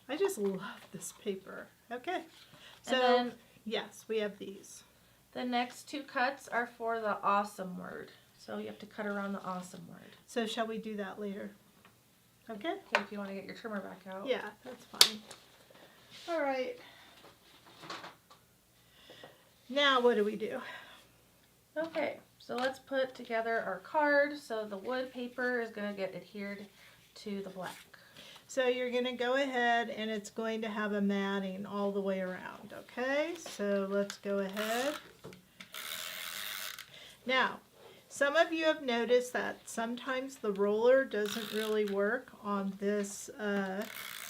I just love this paper. Okay, so And then yes, we have these. the next 2 cuts are for the awesome word. So you have to cut around the awesome word. So shall we do that later? Okay? Okay, if you want to get your trimmer back out. Yeah, that's fine. All right. Now what do we do? Okay, so let's put together our card. So the wood paper is going to get adhered to the black. So you're going to go ahead and it's going to have a matting all the way around, okay? So let's go ahead. Now, some of you have noticed that sometimes the roller doesn't really work on this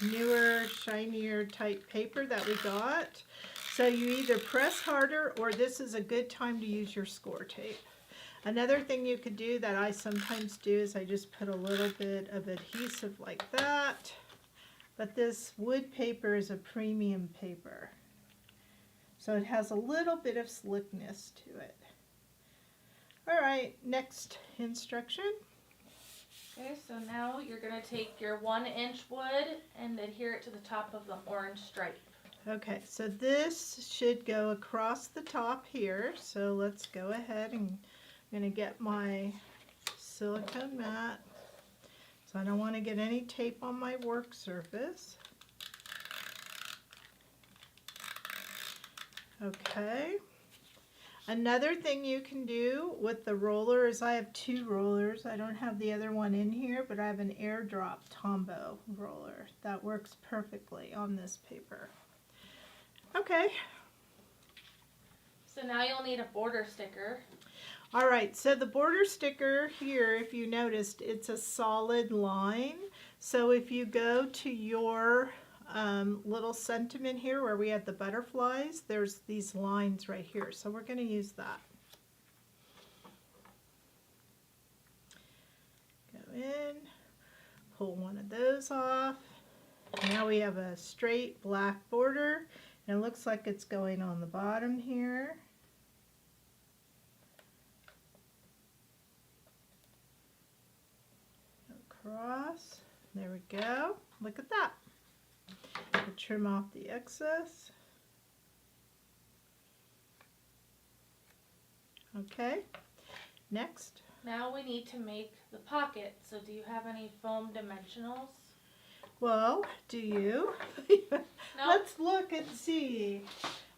newer, shinier type paper that we got. So you either press harder or this is a good time to use your score tape. Another thing you could do that I sometimes do is I just put a little bit of adhesive like that. But this wood paper is a premium paper. So it has a little bit of slickness to it. All right, next instruction. Okay, so now you're going to take your 1-inch wood and adhere it to the top of the orange stripe. Okay, so this should go across the top here. So let's go ahead and I'm going to get my silicone mat. So I don't want to get any tape on my work surface. Okay. Another thing you can do with the roller is I have 2 rollers. I don't have the other one in here, but I have an airdrop Tombow roller. That works perfectly on this paper. Okay. So now you'll need a border sticker. All right, so the border sticker here, if you noticed, it's a solid line. So if you go to your little sentiment here where we have the butterflies, there's these lines right here. So we're going to use that. Go in, pull one of those off. Now we have a straight black border, and it looks like it's going on the bottom here. Across. There we go. Look at that. We'll trim off the excess. Okay. Next. Now we need to make the pocket. So do you have any foam dimensionals? Well, do you? No. Let's look and see.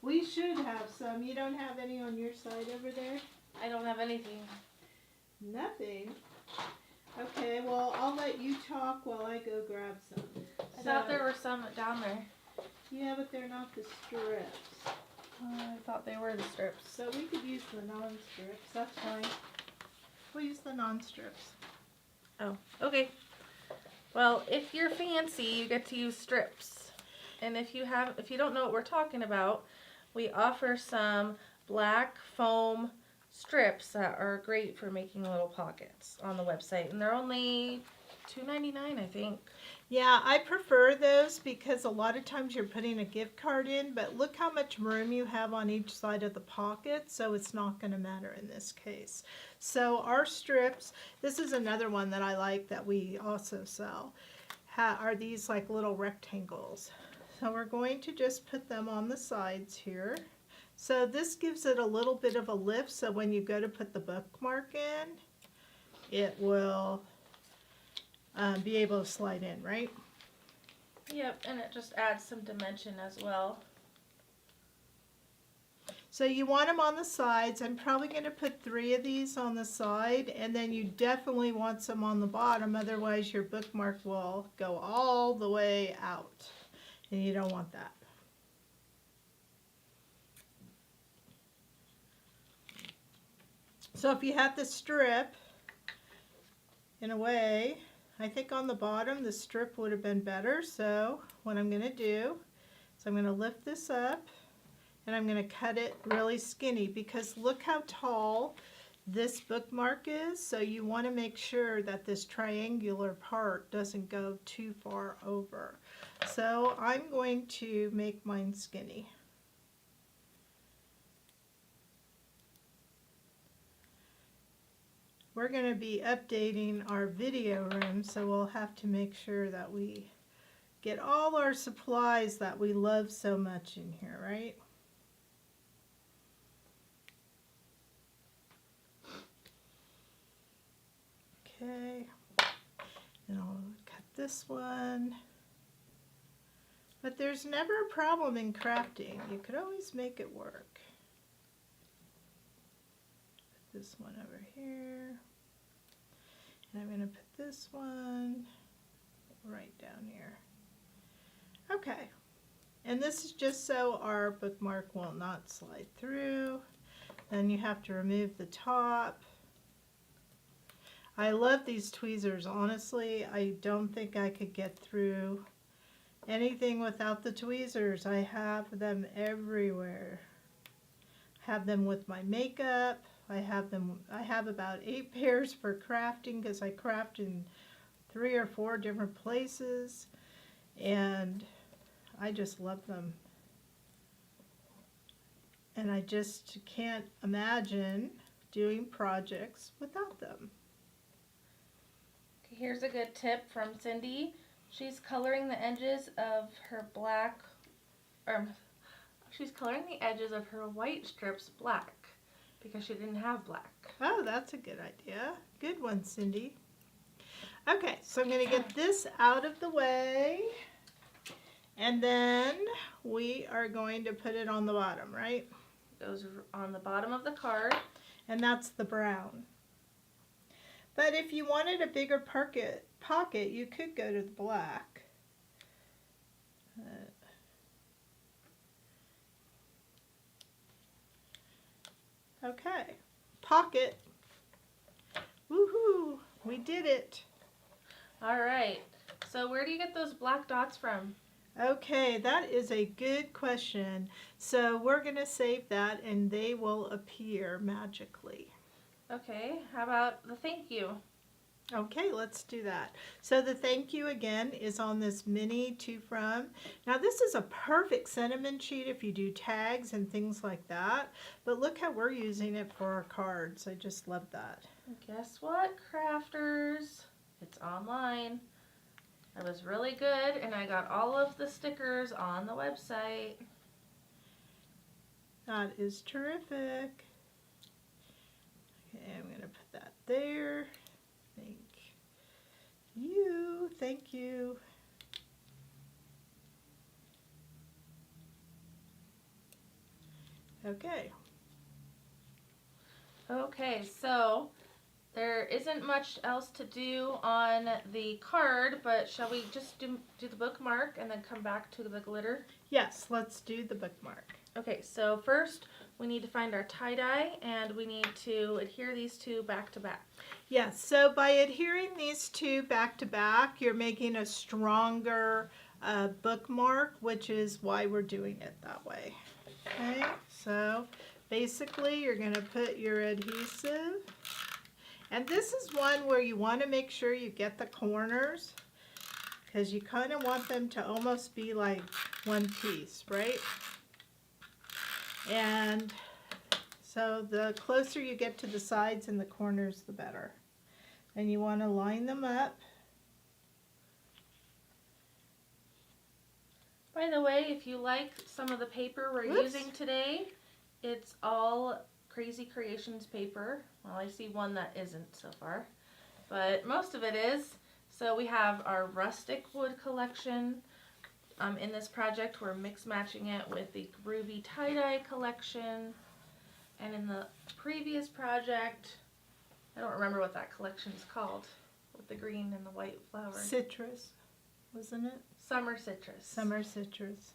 We should have some. You don't have any on your side over there? I don't have anything. Nothing. Okay, well, I'll let you talk while I go grab some. I thought there were some down there. Yeah, but they're not the strips. I thought they were the strips. So we could use the non-strips, that's fine. We'll use the non-strips. Oh, okay. Well, if you're fancy, you get to use strips. And if you don't know what we're talking about, we offer some black foam strips that are great for making little pockets on the website. And they're only $2.99, I think. Yeah, I prefer those because a lot of times you're putting a gift card in, but look how much room you have on each side of the pocket, so it's not going to matter in this case. So our strips, this is another one that I like that we also sell, are these like little rectangles. So we're going to just put them on the sides here. So this gives it a little bit of a lift, so when you go to put the bookmark in, it will be able to slide in, right? Yep, and it just adds some dimension as well. So you want them on the sides. I'm probably going to put 3 of these on the side, and then you definitely want some on the bottom, otherwise your bookmark will go all the way out, and you don't want that. So if you had the strip, in a way, I think on the bottom the strip would have been better. So what I'm going to do is I'm going to lift this up and I'm going to cut it really skinny because look how tall this bookmark is. So you want to make sure that this triangular part doesn't go too far over. So I'm going to make mine skinny. We're going to be updating our video room, so we'll have to make sure that we get all our supplies that we love so much in here, right? Okay, and I'll cut this one. But there's never a problem in crafting. You could always make it work. This one over here, and I'm going to put this one right down here. Okay, and this is just so our bookmark will not slide through. Then you have to remove the top. I love these tweezers, honestly. I don't think I could get through anything without the tweezers. I have them everywhere. I have them with my makeup. I have about 8 pairs for crafting because I craft in 3 or 4 different places, and I just love them. And I just can't imagine doing projects without them. Okay, here's a good tip from Cindy. She's coloring the edges of her she's coloring the edges of her white strips black, because she didn't have black. Oh, that's a good idea. Good one, Cindy. Okay, so I'm going to get this out of the way, and then we are going to put it on the bottom, right? It goes on the bottom of the card. And that's the brown. But if you wanted a bigger pocket, you could go to the black. Okay, pocket. Woohoo! We did it. All right. So where do you get those black dots from? Okay, that is a good question. So we're going to save that and they will appear magically. Okay, how about the thank you? Okay, let's do that. So the thank you again is on this mini to from. Now this is a perfect sentiment sheet if you do tags and things like that. But look how we're using it for our cards. I just love that. Guess what, crafters? It's online. I was really good and I got all of the stickers on the website. That is terrific. Okay, I'm going to put that there. Thank you. Okay. Okay, so there isn't much else to do on the card, but shall we just do the bookmark and then come back to the glitter? Yes, let's do the bookmark. Okay, so first we need to find our tie-dye and we need to adhere these two back to back. Yes, so by adhering these two back to back, you're making a stronger bookmark, which is why we're doing it that way. Okay, so basically you're going to put your adhesive, and this is one where you want to make sure you get the corners, because you kind of want them to almost be like one piece, right? And so the closer you get to the sides and the corners, the better. And you want to line them up. By the way, if you like some of the paper we're using today, it's all Krazy Creations paper. Well, I see one that isn't so far, but most of it is. So we have our rustic wood collection. In this project, we're mix matching it with the groovy tie-dye collection. And in the previous project, I don't remember what that collection is called, with the green and the white flowers. Citrus, wasn't it? Summer citrus. Summer citrus.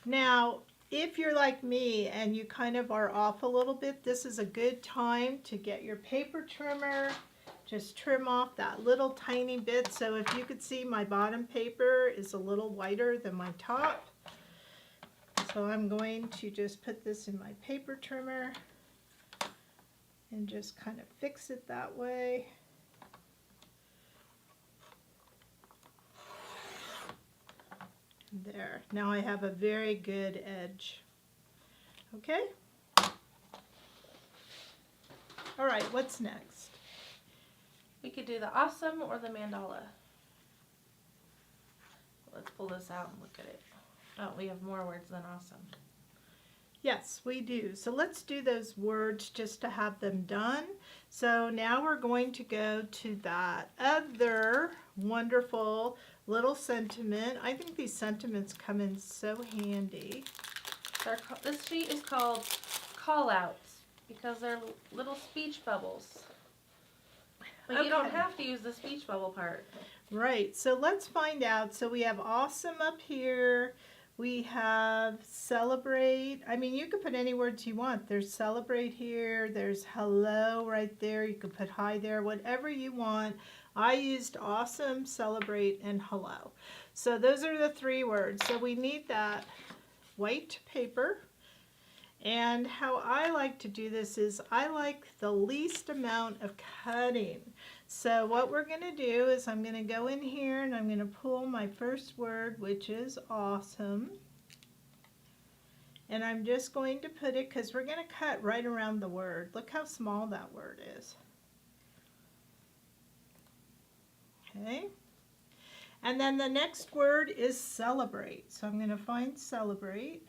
Now, if you're like me and you kind of are off a little bit, this is a good time to get your paper trimmer. Just trim off that little tiny bit. So if you could see, my bottom paper is a little whiter than my top. So I'm going to just put this in my paper trimmer and just kind of fix it that way. There. Now I have a very good edge. Okay? All right, what's next? We could do the awesome or the mandala. Let's pull this out and look at it. Oh, we have more words than awesome. Yes, we do. So let's do those words just to have them done. So now we're going to go to that other wonderful little sentiment. I think these sentiments come in so handy. This sheet is called call-outs because they're little speech bubbles. But you don't have to use the speech bubble part. Right, so let's find out. So we have awesome up here. We have celebrate. I mean, you could put any words you want. There's celebrate here. There's hello right there. You could put hi there, whatever you want. I used awesome, celebrate, and hello. So those are the three words. So we need that white paper. And how I like to do this is I like the least amount of cutting. So what we're going to do is I'm going to go in here and I'm going to pull my first word, which is awesome. And I'm just going to put it, because we're going to cut right around the word. Look how small that word is. Okay. And then the next word is celebrate. So I'm going to find celebrate.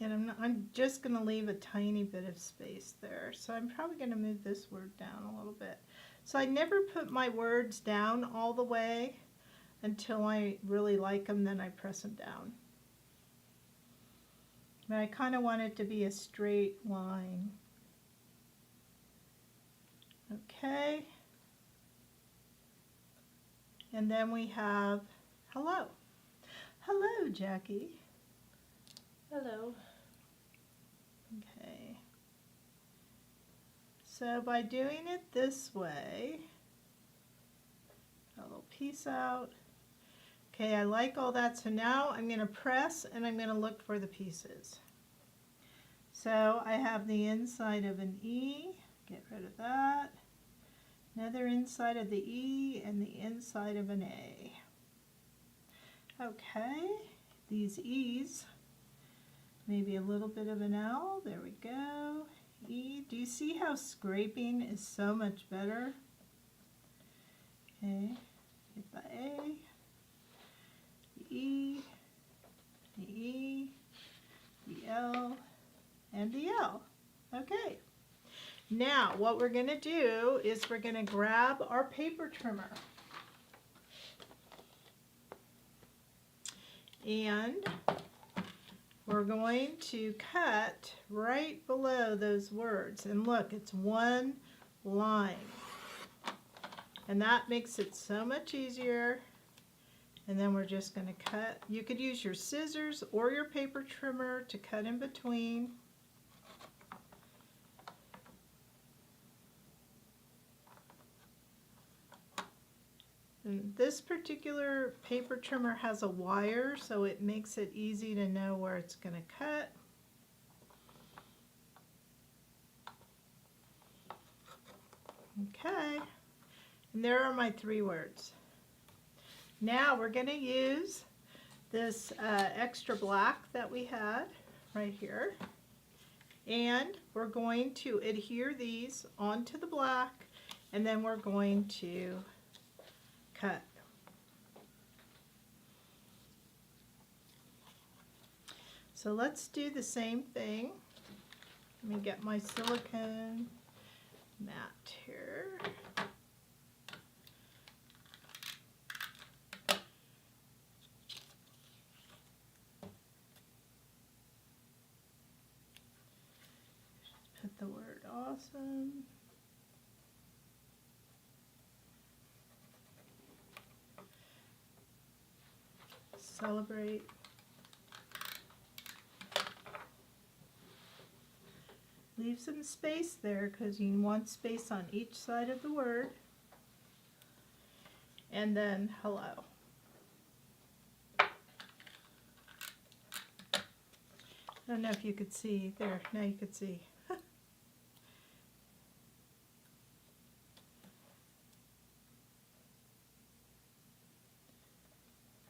And I'm just going to leave a tiny bit of space there. So I'm probably going to move this word down a little bit. So I never put my words down all the way until I really like them, then I press them down. But I kind of want it to be a straight line. Okay. And then we have hello. Hello, Jackie. Hello. Okay. So by doing it this way, a little piece out. Okay, I like all that. So now I'm going to press and I'm going to look for the pieces. So I have the inside of an E. Get rid of that. Another inside of the E and the inside of an A. Okay, these E's. Maybe a little bit of an L. There we go. E. Do you see how scraping is so much better? Okay. Get the A, the E, the E, the L, and the L. Okay. Now what we're going to do is we're going to grab our paper trimmer. And we're going to cut right below those words. And look, it's one line. And that makes it so much easier. And then we're just going to cut. You could use your scissors or your paper trimmer to cut in between. And this particular paper trimmer has a wire, so it makes it easy to know where it's going to cut. Okay, and there are my 3 words. Now we're going to use this extra black that we had right here, and we're going to adhere these onto the black, and then we're going to cut. So let's do the same thing. Let me get my silicone mat here. Put the word awesome. Celebrate. Leave some space there because you want space on each side of the word. And then hello. I don't know if you could see there. Now you could see.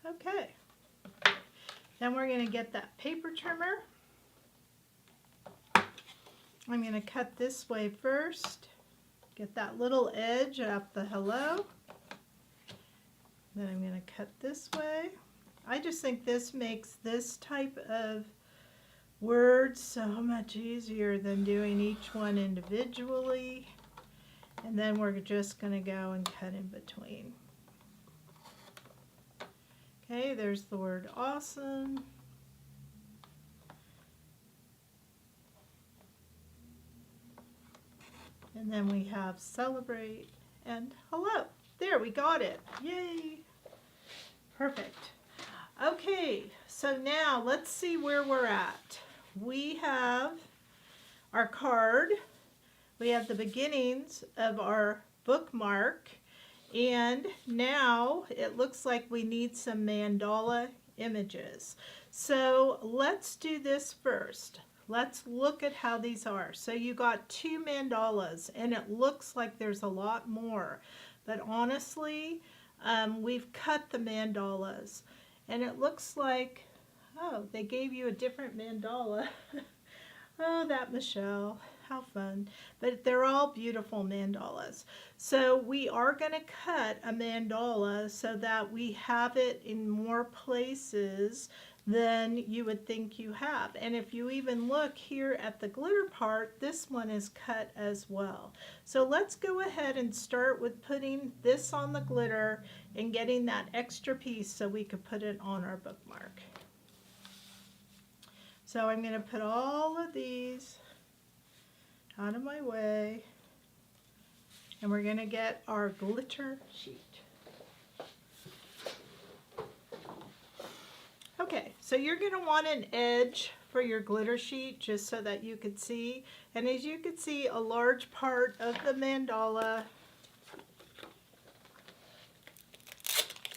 Okay. Then we're going to get that paper trimmer. I'm going to cut this way first. Get that little edge off the hello. Then I'm going to cut this way. I just think this makes this type of word so much easier than doing each one individually. And then we're just going to go and cut in between. Okay, there's the word awesome. And then we have celebrate and hello. There, we got it. Yay! Perfect. Okay, so now let's see where we're at. We have our card. We have the beginnings of our bookmark. And now it looks like we need some mandala images. So let's do this first. Let's look at how these are. So you got 2 mandalas, and it looks like there's a lot more. But honestly, we've cut the mandalas, and it looks like, oh, they gave you a different mandala. Oh, that Michelle, how fun. But they're all beautiful mandalas. So we are going to cut a mandala so that we have it in more places than you would think you have. And if you even look here at the glitter part, this one is cut as well. So let's go ahead and start with putting this on the glitter and getting that extra piece so we could put it on our bookmark. So I'm going to put all of these out of my way, and we're going to get our glitter sheet. Okay, so you're going to want an edge for your glitter sheet just so that you could see. And as you can see, a large part of the mandala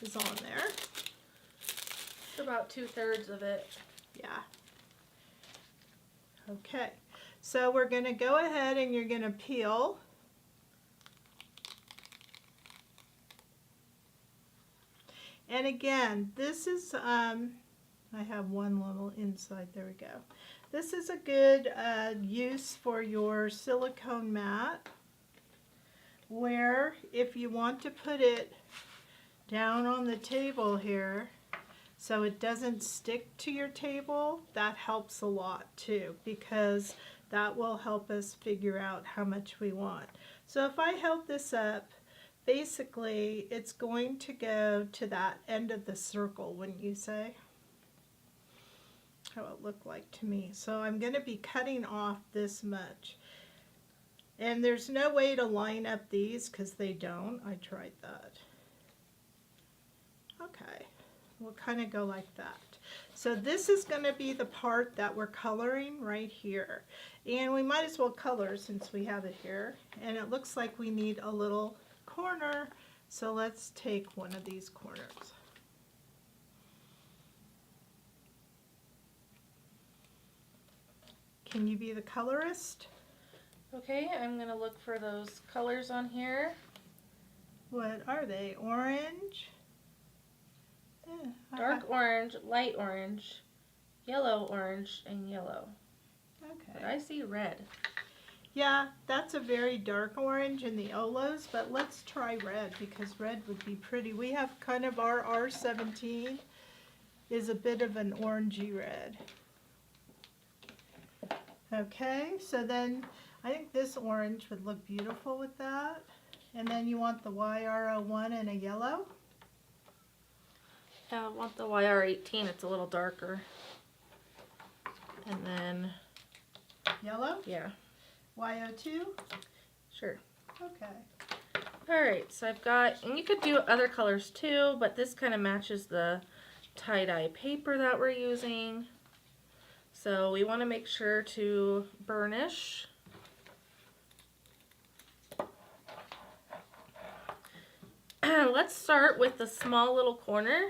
is on there. It's about 2/3 of it. Yeah. Okay, so we're going to go ahead and you're going to peel. And again, this is, I have one little inside, there we go. This is a good use for your silicone mat, where if you want to put it down on the table here, so it doesn't stick to your table, that helps a lot too, because that will help us figure out how much we want. So if I held this up, basically it's going to go to that end of the circle, wouldn't you say? How it looked like to me. So I'm going to be cutting off this much. And there's no way to line up these because they don't. I tried that. Okay, we'll kind of go like that. So this is going to be the part that we're coloring right here. And we might as well color since we have it here. And it looks like we need a little corner. So let's take one of these corners. Can you be the colorist? Okay, I'm going to look for those colors on here. What are they? Orange? Dark orange, light orange, yellow orange, and yellow. Okay. But I see red. Yeah, that's a very dark orange in the Olos, but let's try red because red would be pretty. We have kind of our R17 is a bit of an orangey red. Okay, so then I think this orange would look beautiful with that. And then you want the YR01 in a yellow? Yeah, I want the YR18, it's a little darker. And then, Yellow? yeah, YO2? sure. Okay. Alright, so I've got, and you could do other colors too, but this kind of matches the tie-dye paper that we're using. So we want to make sure to burnish. Let's start with the small little corner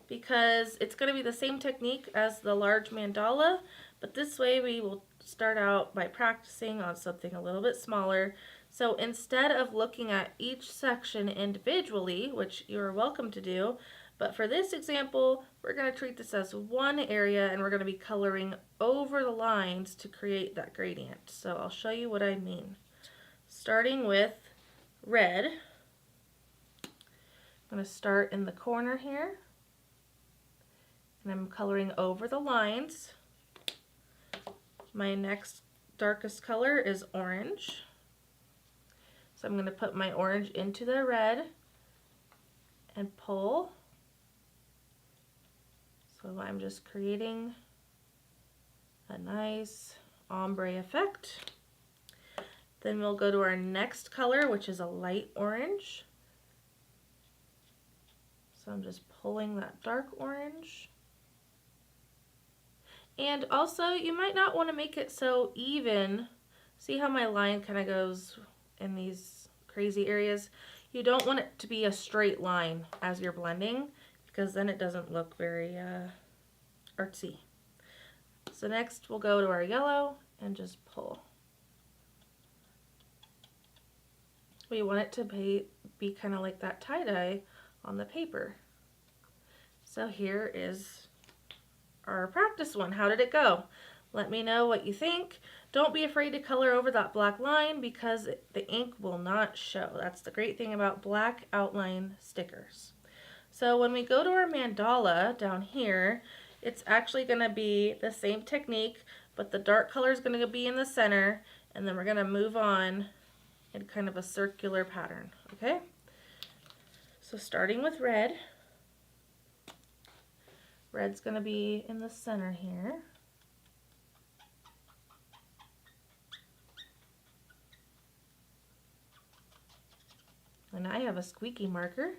because it's going to be the same technique as the large mandala, but this way we will start out by practicing on something a little bit smaller. So instead of looking at each section individually, which you're welcome to do, but for this example, we're going to treat this as one area and we're going to be coloring over the lines to create that gradient. So I'll show you what I mean. Starting with red, I'm going to start in the corner here and I'm coloring over the lines. My next darkest color is orange. So I'm going to put my orange into the red and pull. So I'm just creating a nice ombre effect. Then we'll go to our next color, which is a light orange. So I'm just pulling that dark orange. And also, you might not want to make it so even. See how my line kind of goes in these crazy areas? You don't want it to be a straight line as you're blending, because then it doesn't look very artsy. So next we'll go to our yellow and just pull. We want it to be kind of like that tie-dye on the paper. So here is our practice one. How did it go? Let me know what you think. Don't be afraid to color over that black line because the ink will not show. That's the great thing about black outline stickers. So when we go to our mandala down here, it's actually going to be the same technique, but the dark color is going to be in the center, and then we're going to move on in kind of a circular pattern, okay? So starting with red, red's going to be in the center here. And I have a squeaky marker.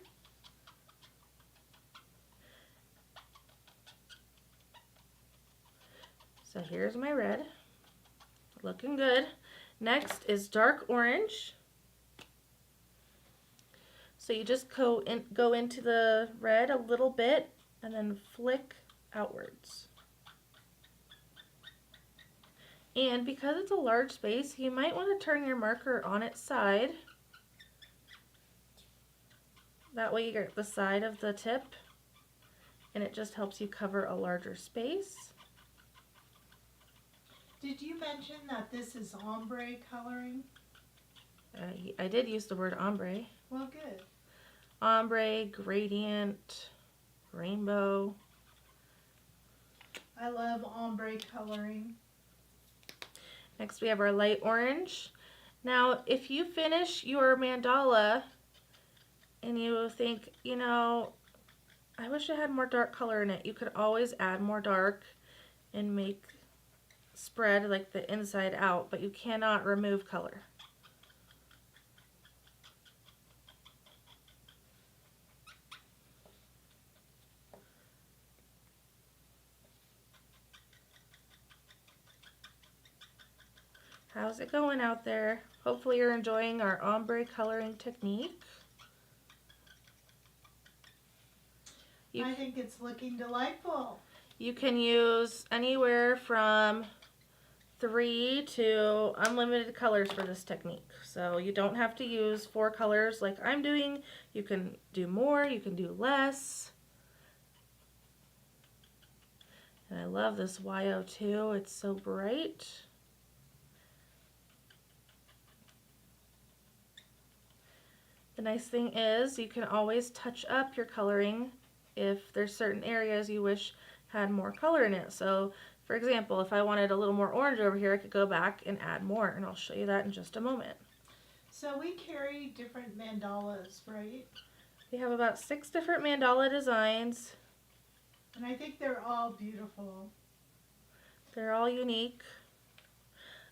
So here's my red, looking good. Next is dark orange. So you just go into the red a little bit and then flick outwards. And because it's a large space, you might want to turn your marker on its side. That way you get the side of the tip and it just helps you cover a larger space. Did you mention that this is ombre coloring? I did use the word ombre. Well, good. Ombre, gradient, rainbow. I love ombre coloring. Next we have our light orange. Now if you finish your mandala and you think, you know, I wish I had more dark color in it, you could always add more dark and make spread like the inside out, but you cannot remove color. How's it going out there? Hopefully you're enjoying our ombre coloring technique. I think it's looking delightful. You can use anywhere from 3 to unlimited colors for this technique. So you don't have to use 4 colors like I'm doing. You can do more, you can do less. And I love this YO2, it's so bright. The nice thing is you can always touch up your coloring if there's certain areas you wish had more color in it. So for example, if I wanted a little more orange over here, I could go back and add more, and I'll show you that in just a moment. So we carry different mandalas, right? We have about 6 different mandala designs. And I think they're all beautiful. They're all unique.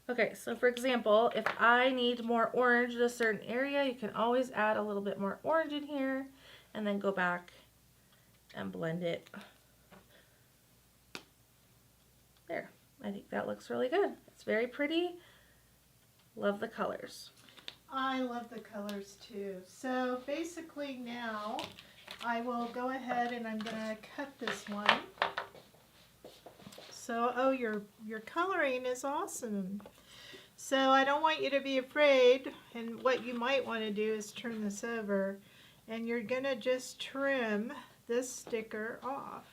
Okay, so for example, if I need more orange in a certain area, you can always add a little bit more orange in here and then go back and blend it. There, I think that looks really good. It's very pretty. Love the colors. I love the colors too. So basically now I will go ahead and I'm going to cut this one. So, oh, your coloring is awesome. So I don't want you to be afraid, and what you might want to do is turn this over, and you're going to just trim this sticker off.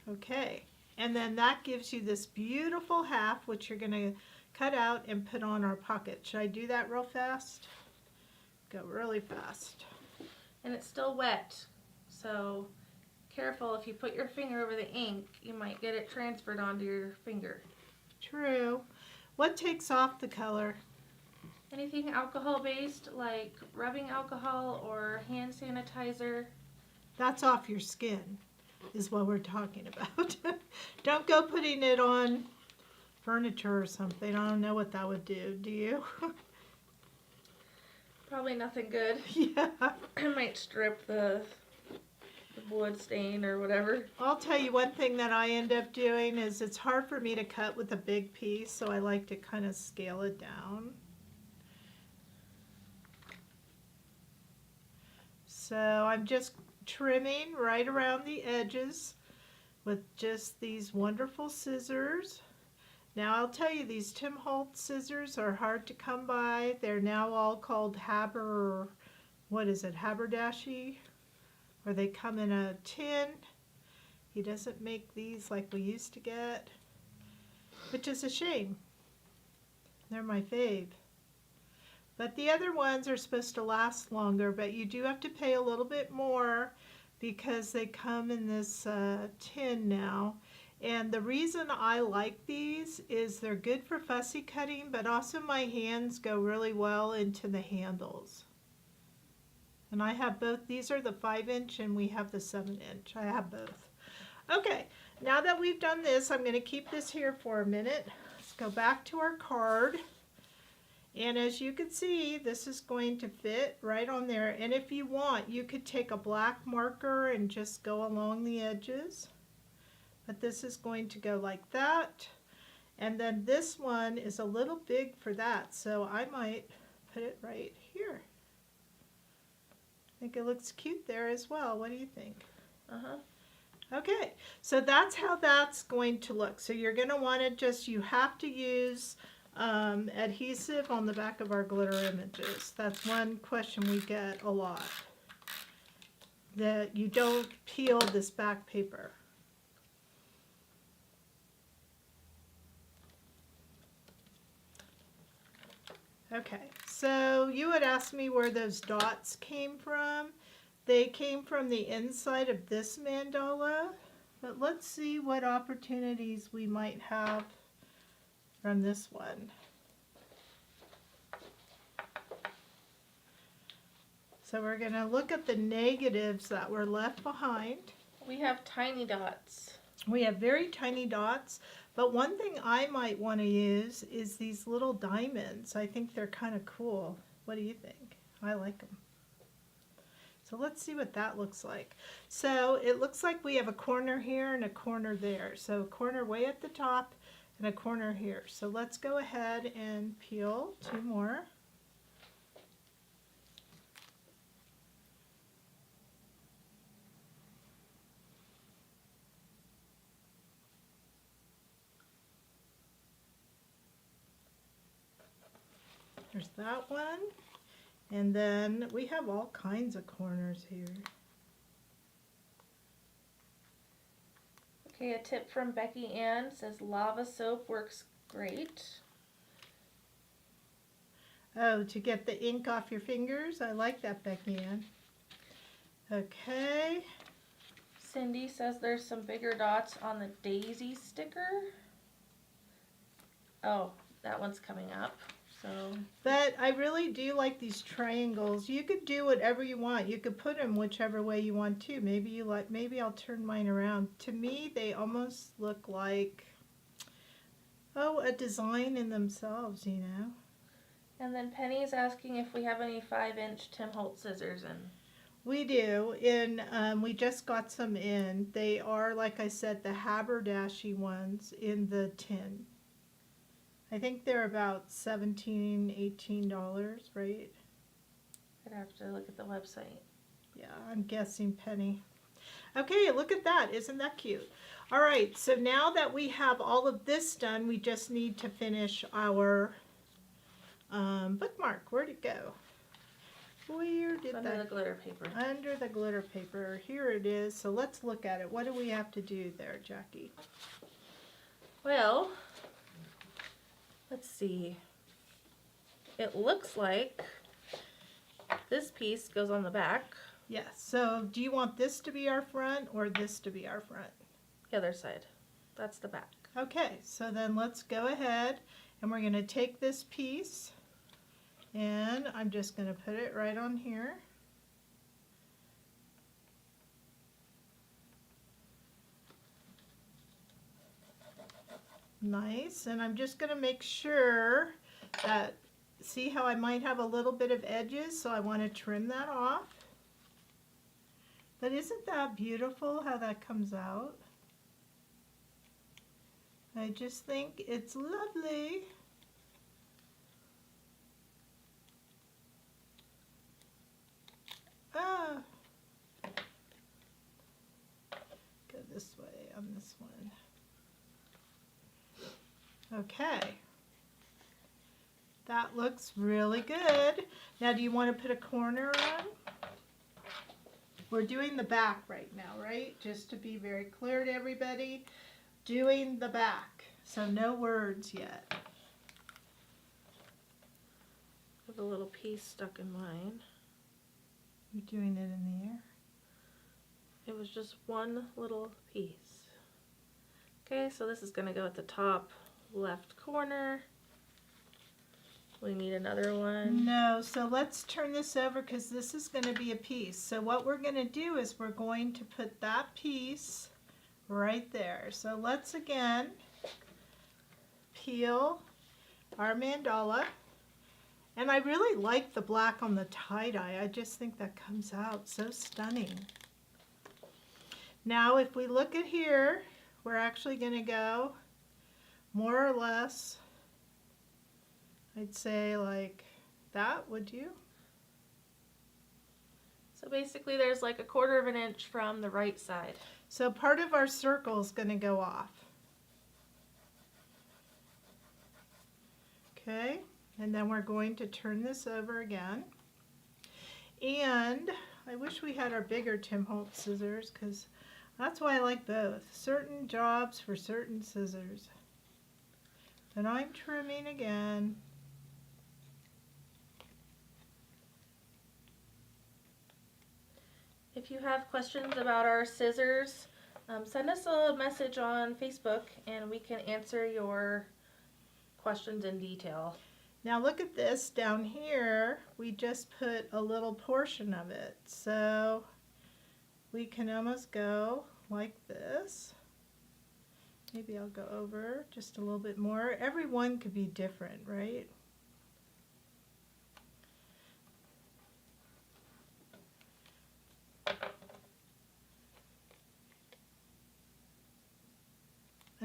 Okay, and then that gives you this beautiful half, which you're going to cut out and put on our pocket. Should I do that real fast? Go really fast. And it's still wet, so careful, if you put your finger over the ink, you might get it transferred onto your finger. True. What takes off the color? Anything alcohol based, like rubbing alcohol or hand sanitizer. That's off your skin, is what we're talking about. Don't go putting it on furniture or something. I don't know what that would do. Do you? Probably nothing good. Yeah. I might strip the wood stain or whatever. I'll tell you one thing that I end up doing is it's hard for me to cut with a big piece, so I like to kind of scale it down. So I'm just trimming right around the edges with just these wonderful scissors. Now I'll tell you, these Tim Holtz scissors are hard to come by. They're now all called haberdashy, or they come in a tin. He doesn't make these like we used to get, which is a shame. They're my fave. But the other ones are supposed to last longer, but you do have to pay a little bit more because they come in this tin now. And the reason I like these is they're good for fussy cutting, but also my hands go really well into the handles. And I have both. These are the 5-inch and we have the 7-inch. I have both. Okay, now that we've done this, I'm going to keep this here for a minute. Let's go back to our card. And as you can see, this is going to fit right on there. And if you want, you could take a black marker and just go along the edges. But this is going to go like that. And then this one is a little big for that, so I might put it right here. I think it looks cute there as well. What do you think? Okay, so that's how that's going to look. So you're going to want to you have to use adhesive on the back of our glitter images. That's one question we get a lot. That you don't peel this back paper. Okay, so you had asked me where those dots came from. They came from the inside of this mandala, but let's see what opportunities we might have from this one. So we're going to look at the negatives that were left behind. We have tiny dots. We have very tiny dots, but one thing I might want to use is these little diamonds. I think they're kind of cool. What do you think? I like them. So let's see what that looks like. So it looks like we have a corner here and a corner there. So a corner way at the top and a corner here. So let's go ahead and peel 2 more. There's that one. And then we have all kinds of corners here. Okay, a tip from Becky Ann says lava soap works great. Oh, to get the ink off your fingers? I like that, Becky Ann. Okay. Cindy says there's some bigger dots on the daisy sticker. Oh, that one's coming up. So, but I really do like these triangles. You could do whatever you want. You could put them whichever way you want to. Maybe I'll turn mine around. To me, they almost look like, oh, a design in themselves, you know. And then Penny's asking if we have any 5-inch Tim Holtz scissors in. We do, and we just got some in. They are, like I said, the haberdashy ones in the tin. I think they're about $17, $18, right? I'd have to look at the website. Yeah, I'm guessing Penny. Okay, look at that. Isn't that cute? All right, so now that we have all of this done, we just need to finish our bookmark. Where'd it go? Where did Under the glitter paper. Under the glitter paper. Here it is. So let's look at it. What do we have to do there, Jackie? Well, let's see. It looks like this piece goes on the back. Yes. So do you want this to be our front or this to be our front? The other side. That's the back. Okay. So then let's go ahead and we're going to take this piece and I'm just going to put it right on here. Nice. And I'm just going to make sure that, see how I might have a little bit of edges, so I want to trim that off. But isn't that beautiful how that comes out? I just think it's lovely. Ah. Go this way on this one. Okay. That looks really good. Now, do you want to put a corner on? We're doing the back right now, right? Just to be very clear to everybody, doing the back. So no words yet. I have a little piece stuck in mine. You're doing it in the air? It was just one little piece. Okay, so this is going to go at the top left corner. We need another one. No, so let's turn this over because this is going to be a piece. So what we're going to do is we're going to put that piece right there. So let's again peel our mandala. And I really like the black on the tie-dye. I just think that comes out so stunning. Now if we look at here, we're actually going to go more or less, I'd say like that, would you? So basically there's like 1/4 of an inch from the right side. So part of our circle is going to go off. Okay, and then we're going to turn this over again. And I wish we had our bigger Tim Holtz scissors because that's why I like both. Certain jobs for certain scissors. And I'm trimming again. If you have questions about our scissors, send us a message on Facebook and we can answer your questions in detail. Now look at this down here. We just put a little portion of it. So we can almost go like this. Maybe I'll go over just a little bit more. Every one could be different, right?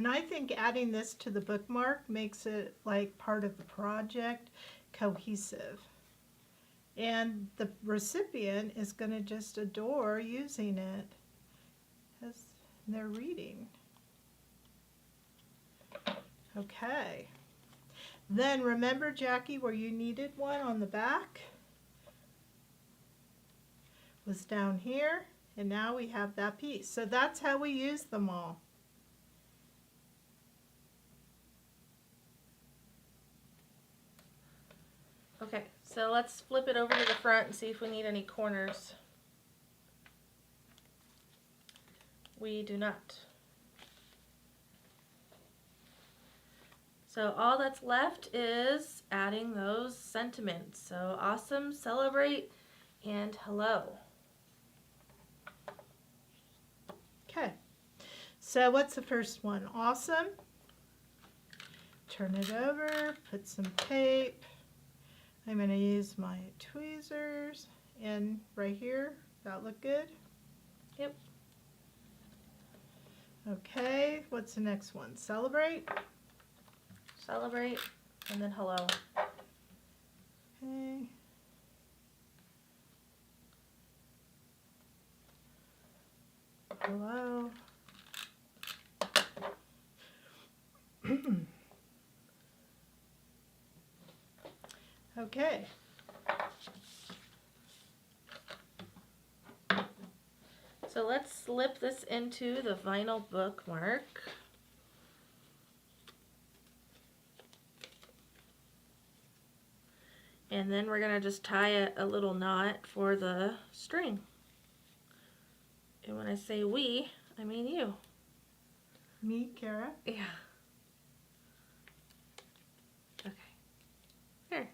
And I think adding this to the bookmark makes it like part of the project, cohesive. And the recipient is going to just adore using it as they're reading. Okay. Then remember, Jackie, where you needed one on the back was down here, and now we have that piece. So that's how we use them all. Okay, so let's flip it over to the front and see if we need any corners. We do not. So all that's left is adding those sentiments. So awesome, celebrate, and hello. Okay, so what's the first one? Awesome. Turn it over, put some tape. I'm going to use my tweezers, and right here, that look good? Yep. Okay, what's the next one? Celebrate. Celebrate, and then hello. Okay. Hello. Okay. So let's slip this into the vinyl bookmark. And then we're going to just tie a little knot for the string. And when I say we, I mean you. Me, Kara. Yeah. Okay. There.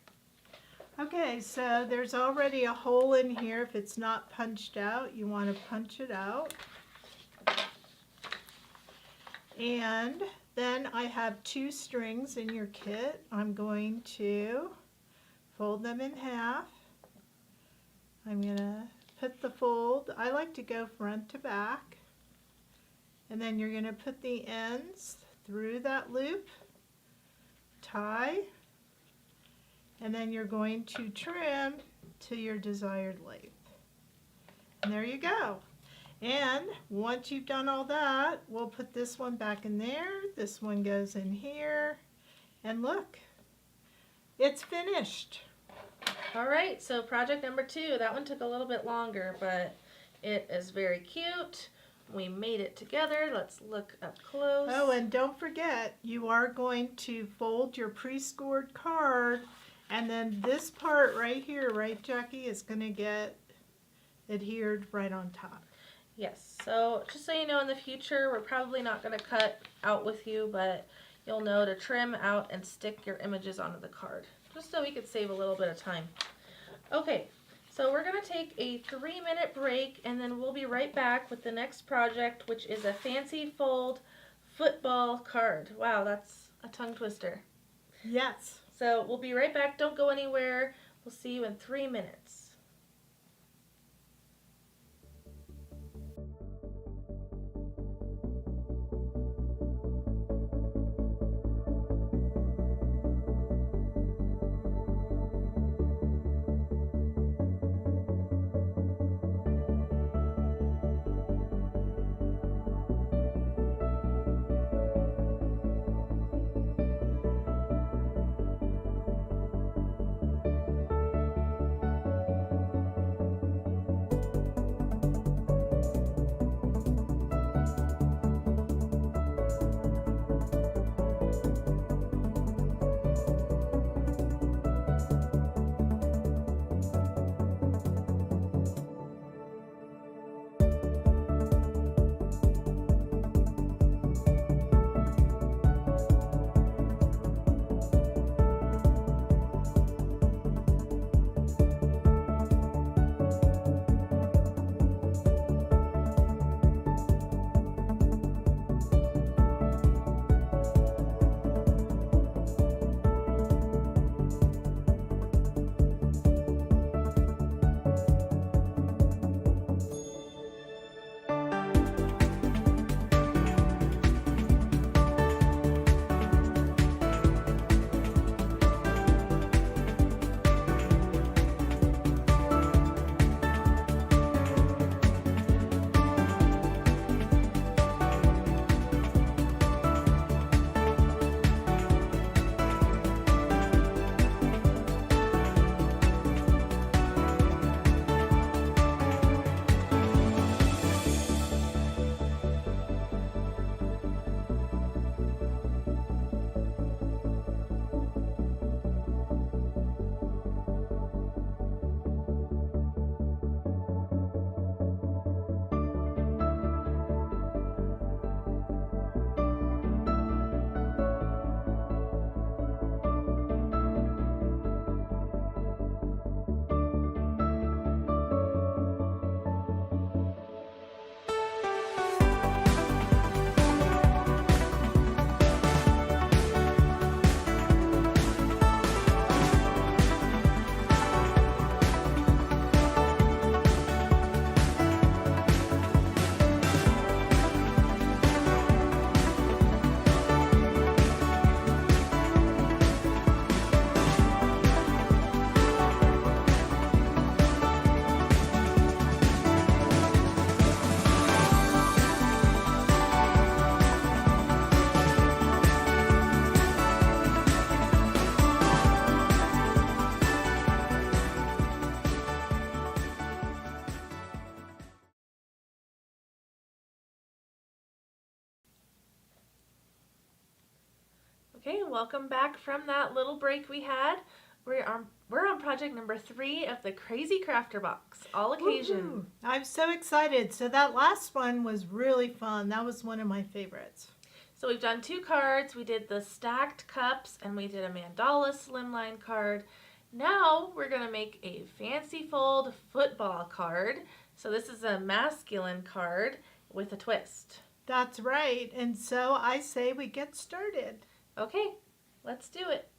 Okay, so there's already a hole in here. If it's not punched out, you want to punch it out. And then I have 2 strings in your kit. I'm going to fold them in half. I'm going to put the fold, I like to go front to back. And then you're going to put the ends through that loop, tie, and then you're going to trim to your desired length. And there you go. And once you've done all that, we'll put this one back in there. This one goes in here. And look, it's finished. All right, so project number 2. That one took a little bit longer, but it is very cute. We made it together. Let's look up close. Oh, and don't forget, you are going to fold your pre-scored card, and then this part right here, right, Jackie, is going to get adhered right on top. Yes, so just so you know, in the future, we're probably not going to cut out with you, but you'll know to trim out and stick your images onto the card, just so we could save a little bit of time. Okay, so we're going to take a 3-minute break, and then we'll be right back with the next project, which is a fancy fold football card. Wow, that's a tongue twister. Yes. So we'll be right back. Don't go anywhere. We'll see you in 3 minutes. Okay, welcome back from that little break we had. We're on project number 3 of the Krazy Krafter box, all occasion. Woo-hoo. I'm so excited. So that last one was really fun. That was one of my favorites. So we've done 2 cards. We did the stacked cups and we did a mandala slimline card. Now we're going to make a fancy fold football card. So this is a masculine card with a twist. That's right. And so I say we get started. Okay, let's do it.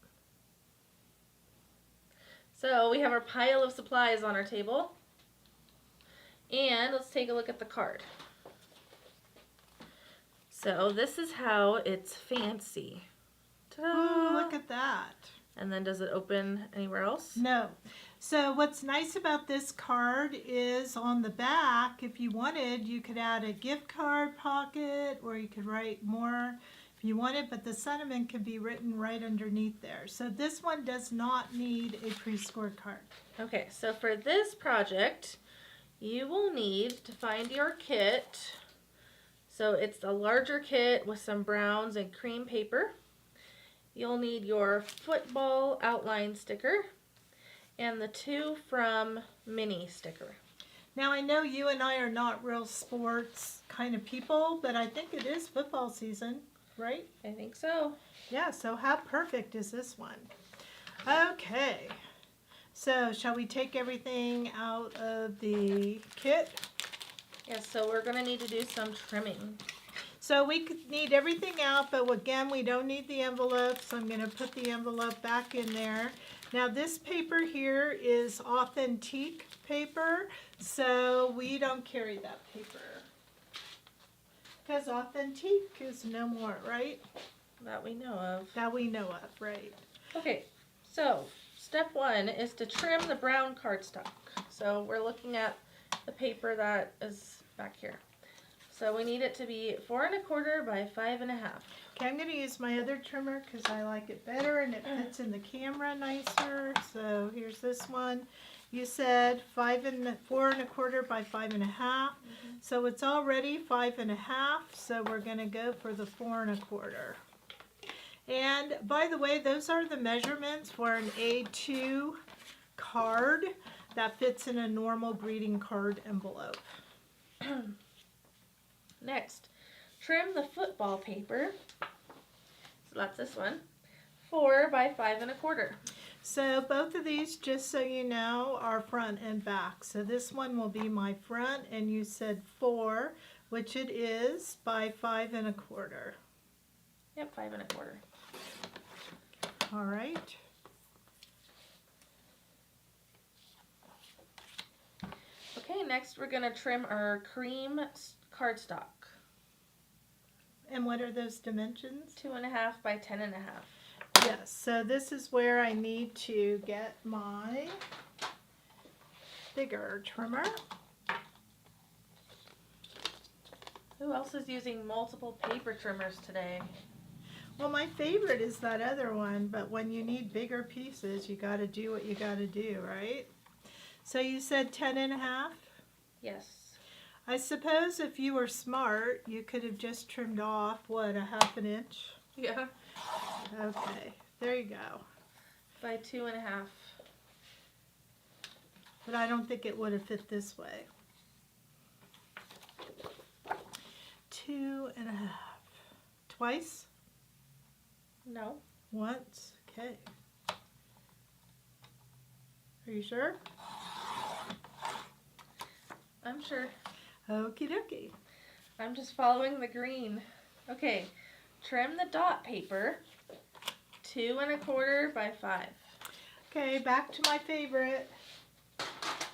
So we have our pile of supplies on our table. And let's take a look at the card. So this is how it's fancy. Ta-da! Ooh, look at that. And then does it open anywhere else? No. So what's nice about this card is on the back, if you wanted, you could add a gift card pocket or you could write more if you wanted, but the sentiment can be written right underneath there. So this one does not need a pre-scored card. Okay, so for this project, you will need to find your kit. So it's a larger kit with some browns and cream paper. You'll need your football outline sticker and the 2 from Mini sticker. Now I know you and I are not real sports kind of people, but I think it is football season, right? I think so. Yeah, so how perfect is this one? Okay, so shall we take everything out of the kit? Yes, so we're going to need to do some trimming. So we could need everything out, but again, we don't need the envelope, so I'm going to put the envelope back in there. Now this paper here is authentique paper, so we don't carry that paper. Because authentique is no more, right? That we know of. That we know of, right. Okay, so step 1 is to trim the brown cardstock. So we're looking at the paper that is back here. So we need it to be 4 1/4 by 5 1/2. Okay, I'm going to use my other trimmer because I like it better and it fits in the camera nicer. So here's this one. You said 4 1/4 by 5 1/2. So it's already 5 1/2. So we're going to go for the 4 1/4. And by the way, those are the measurements for an A2 card that fits in a normal greeting card envelope. Next, trim the football paper. So that's this one. 4 by 5 1/4. So both of these, just so you know, are front and back. So this one will be my front, and you said 4, which it is, by 5 1/4. Yep, 5 1/4. All right. Okay, next we're going to trim our cream cardstock. And what are those dimensions? 2 1/2 by 10 1/2. Yes, so this is where I need to get my bigger trimmer. Who else is using multiple paper trimmers today? Well, my favorite is that other one, but when you need bigger pieces, you got to do what you got to do, right? So you said 10 1/2? Yes. I suppose if you were smart, you could have just trimmed off, what, 1/2 inch? Yeah. Okay, there you go. By 2 1/2. But I don't think it would have fit this way. 2 1/2. Twice? No. Once? Okay. Are you sure? I'm sure. Okie dokie. I'm just following the green. Okay. Trim the dot paper. 2 1/4 by 5. Okay, back to my favorite.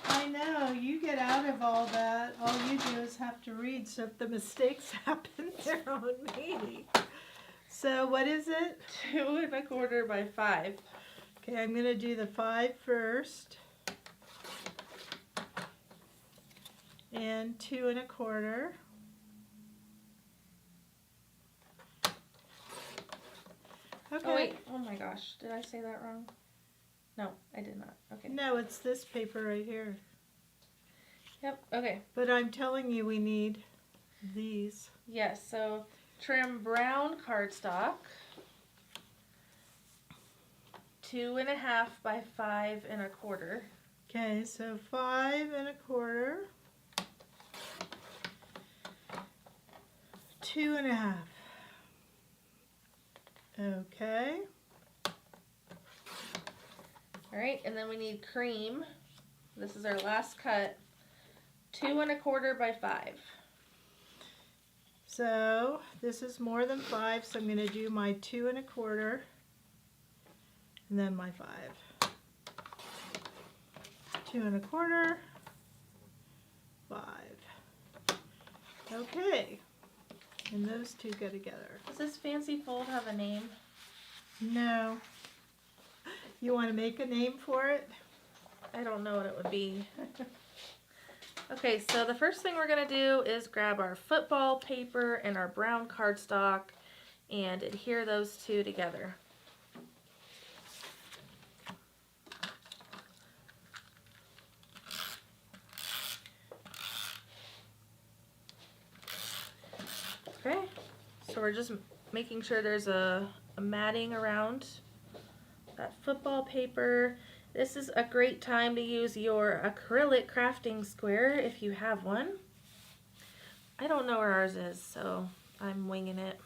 I know, you get out of all that. All you do is have to read, so if the mistakes happen, they're on me. So what is it? 2 1/4 by 5. Okay, I'm going to do the 5 first. And 2 1/4. Okay. Oh wait, oh my gosh, did I say that wrong? No, I did not. Okay. No, it's this paper right here. Yep, okay. But I'm telling you we need these. Yes, so trim brown cardstock. 2.5 by 5.25. Okay, so 5.25. 2.5. Okay. All right, and then we need cream. This is our last cut. 2.25 by 5. So this is more than 5, so I'm going to do my 2.25 and then my 5. 2.25, 5. Okay, and those two go together. Does this fancy fold have a name? No. You want to make a name for it? I don't know what it would be. Okay, so the first thing we're going to do is grab our football paper and our brown cardstock and adhere those two together. Okay, so we're just making sure there's a matting around that football paper. This is a great time to use your acrylic crafting square if you have one. I don't know where ours is, so I'm winging it.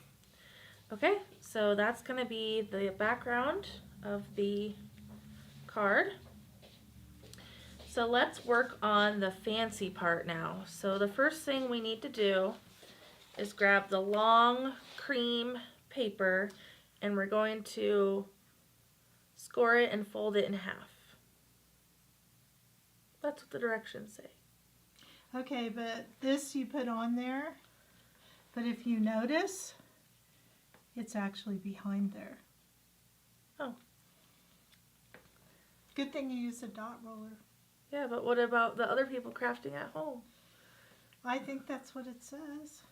Okay, so that's going to be the background of the card. So let's work on the fancy part now. So the first thing we need to do is grab the long cream paper and we're going to score it and fold it in half. That's what the directions say. Okay, but this you put on there, but if you notice, it's actually behind there. Oh. Good thing you use a dot roller. Yeah, but what about the other people crafting at home? I think that's what it says.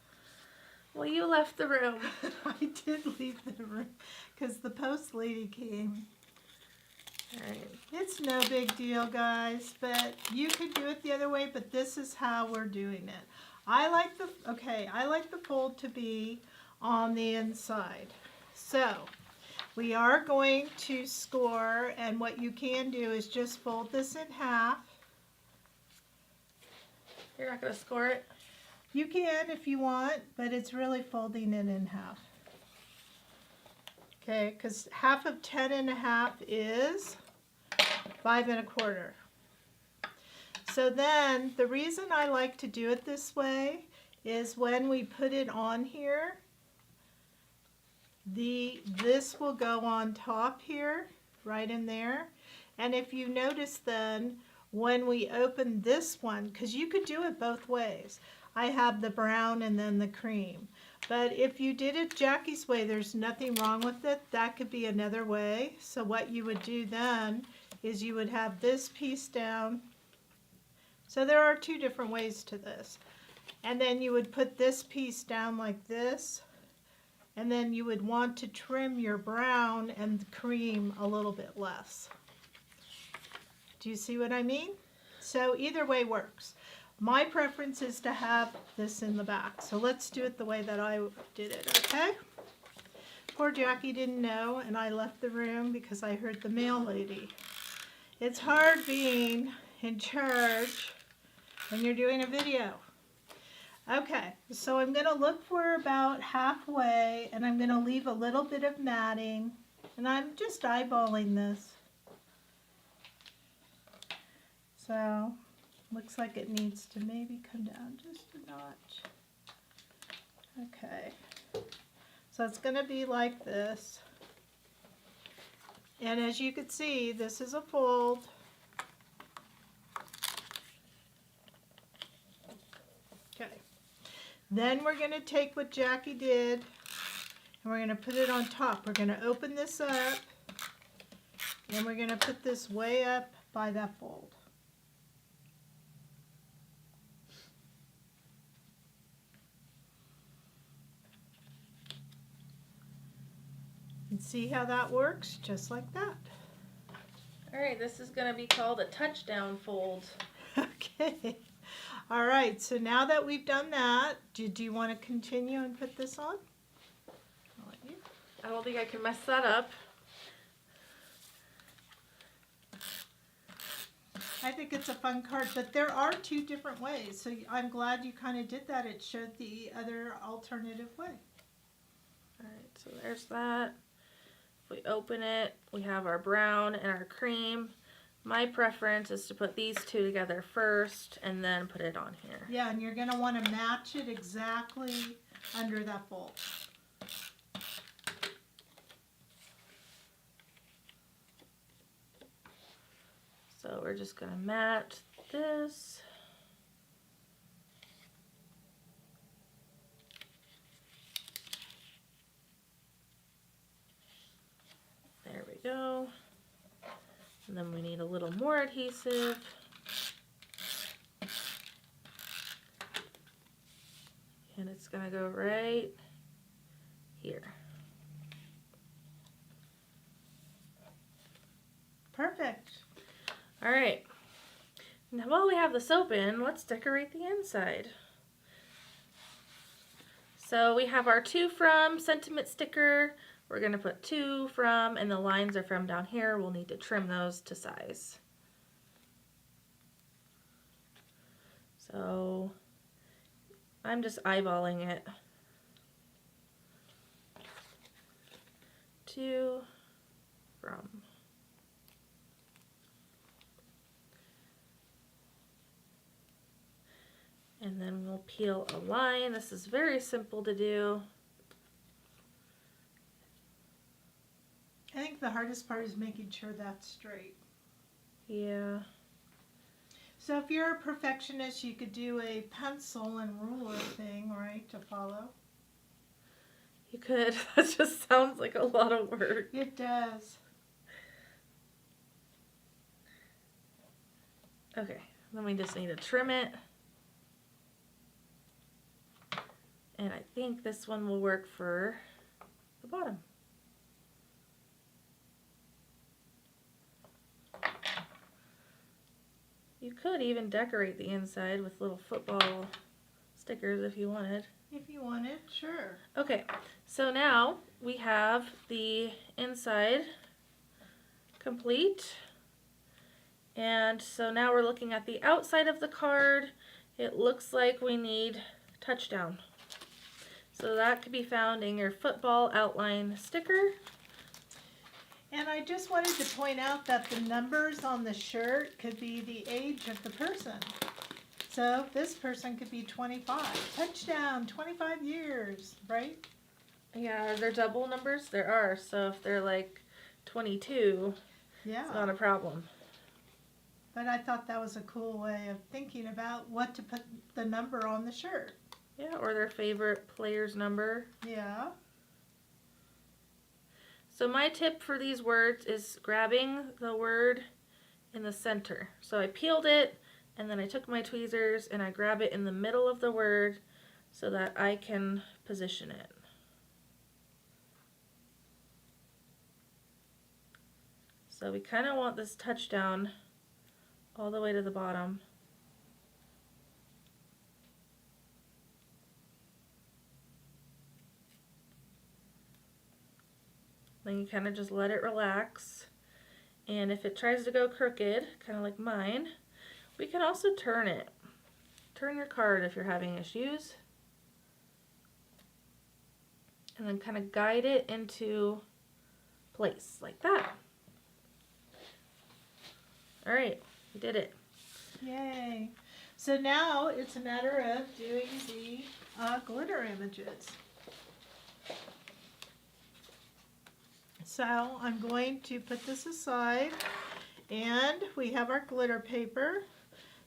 Well, you left the room. I did leave the room because the post lady came. Alright. It's no big deal, guys, but you could do it the other way, but this is how we're doing it. I like the fold to be on the inside. So we are going to score, and what you can do is just fold this in half. You're not going to score it? You can if you want, but it's really folding it in half. Okay, because half of 10.5 is 5.25. So then the reason I like to do it this way is when we put it on here, this will go on top here, right in there. And if you notice then, when we open this one, because you could do it both ways. I have the brown and then the cream. But if you did it Jackie's way, there's nothing wrong with it. That could be another way. So what you would do then is you would have this piece down. So there are two different ways to this. And then you would put this piece down like this. And then you would want to trim your brown and the cream a little bit less. Do you see what I mean? So either way works. My preference is to have this in the back. So let's do it the way that I did it, okay? Poor Jackie didn't know, and I left the room because I heard the mail lady. It's hard being in charge when you're doing a video. Okay, so I'm going to look for about halfway, and I'm going to leave a little bit of matting, and I'm just eyeballing this. So, looks like it needs to maybe come down just a notch. Okay, so it's going to be like this. And as you can see, this is a fold. Okay, then we're going to take what Jackie did and we're going to put it on top. We're going to open this up and we're going to put this way up by that fold. And see how that works? Just like that. Alright, this is going to be called a touchdown fold. Okay. All right, so now that we've done that, do you want to continue and put this on? I'll let you. I don't think I can mess that up. I think it's a fun card, but there are two different ways. So I'm glad you kind of did that. It showed the other alternative way. Alright, so there's that. If we open it, we have our brown and our cream. My preference is to put these two together first and then put it on here. Yeah, and you're going to want to match it exactly under that bowl. So we're just going to match this. There we go. And then we need a little more adhesive. And it's going to go right here. Perfect. All right. Now while we have the soap in, let's decorate the inside. So we have our to from sentiment sticker. We're going to put to from, and the lines are from down here. We'll need to trim those to size. So I'm just eyeballing it. To from. And then we'll peel a line. This is very simple to do. I think the hardest part is making sure that's straight. Yeah. So if you're a perfectionist, you could do a pencil and ruler thing, right, to follow. You could. That just sounds like a lot of work. It does. Okay, then we just need to trim it. And I think this one will work for the bottom. You could even decorate the inside with little football stickers if you wanted. If you wanted, sure. Okay, so now we have the inside complete. And so now we're looking at the outside of the card. It looks like we need touchdown. So that could be found in your football outline sticker. And I just wanted to point out that the numbers on the shirt could be the age of the person. So this person could be 25. Touchdown, 25 years, right? Yeah, are there double numbers? There are. So if they're like 22, Yeah. it's not a problem. But I thought that was a cool way of thinking about what to put the number on the shirt. Yeah, or their favorite player's number. Yeah. So my tip for these words is grabbing the word in the center. So I peeled it, and then I took my tweezers and I grab it in the middle of the word so that I can position it. So we kind of want this touchdown all the way to the bottom. Then you kind of just let it relax. And if it tries to go crooked, kind of like mine, we can also turn it. Turn your card if you're having issues. And then kind of guide it into place like that. All right, we did it. Yay. So now it's a matter of doing the glitter images. So I'm going to put this aside, and we have our glitter paper.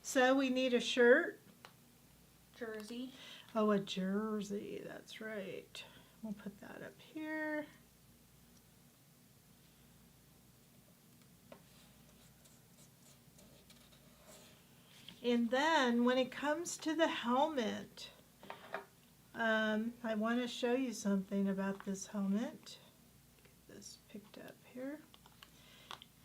So we need a shirt. Jersey. Oh, a jersey, that's right. We'll put that up here. And then when it comes to the helmet, I want to show you something about this helmet. Get this picked up here.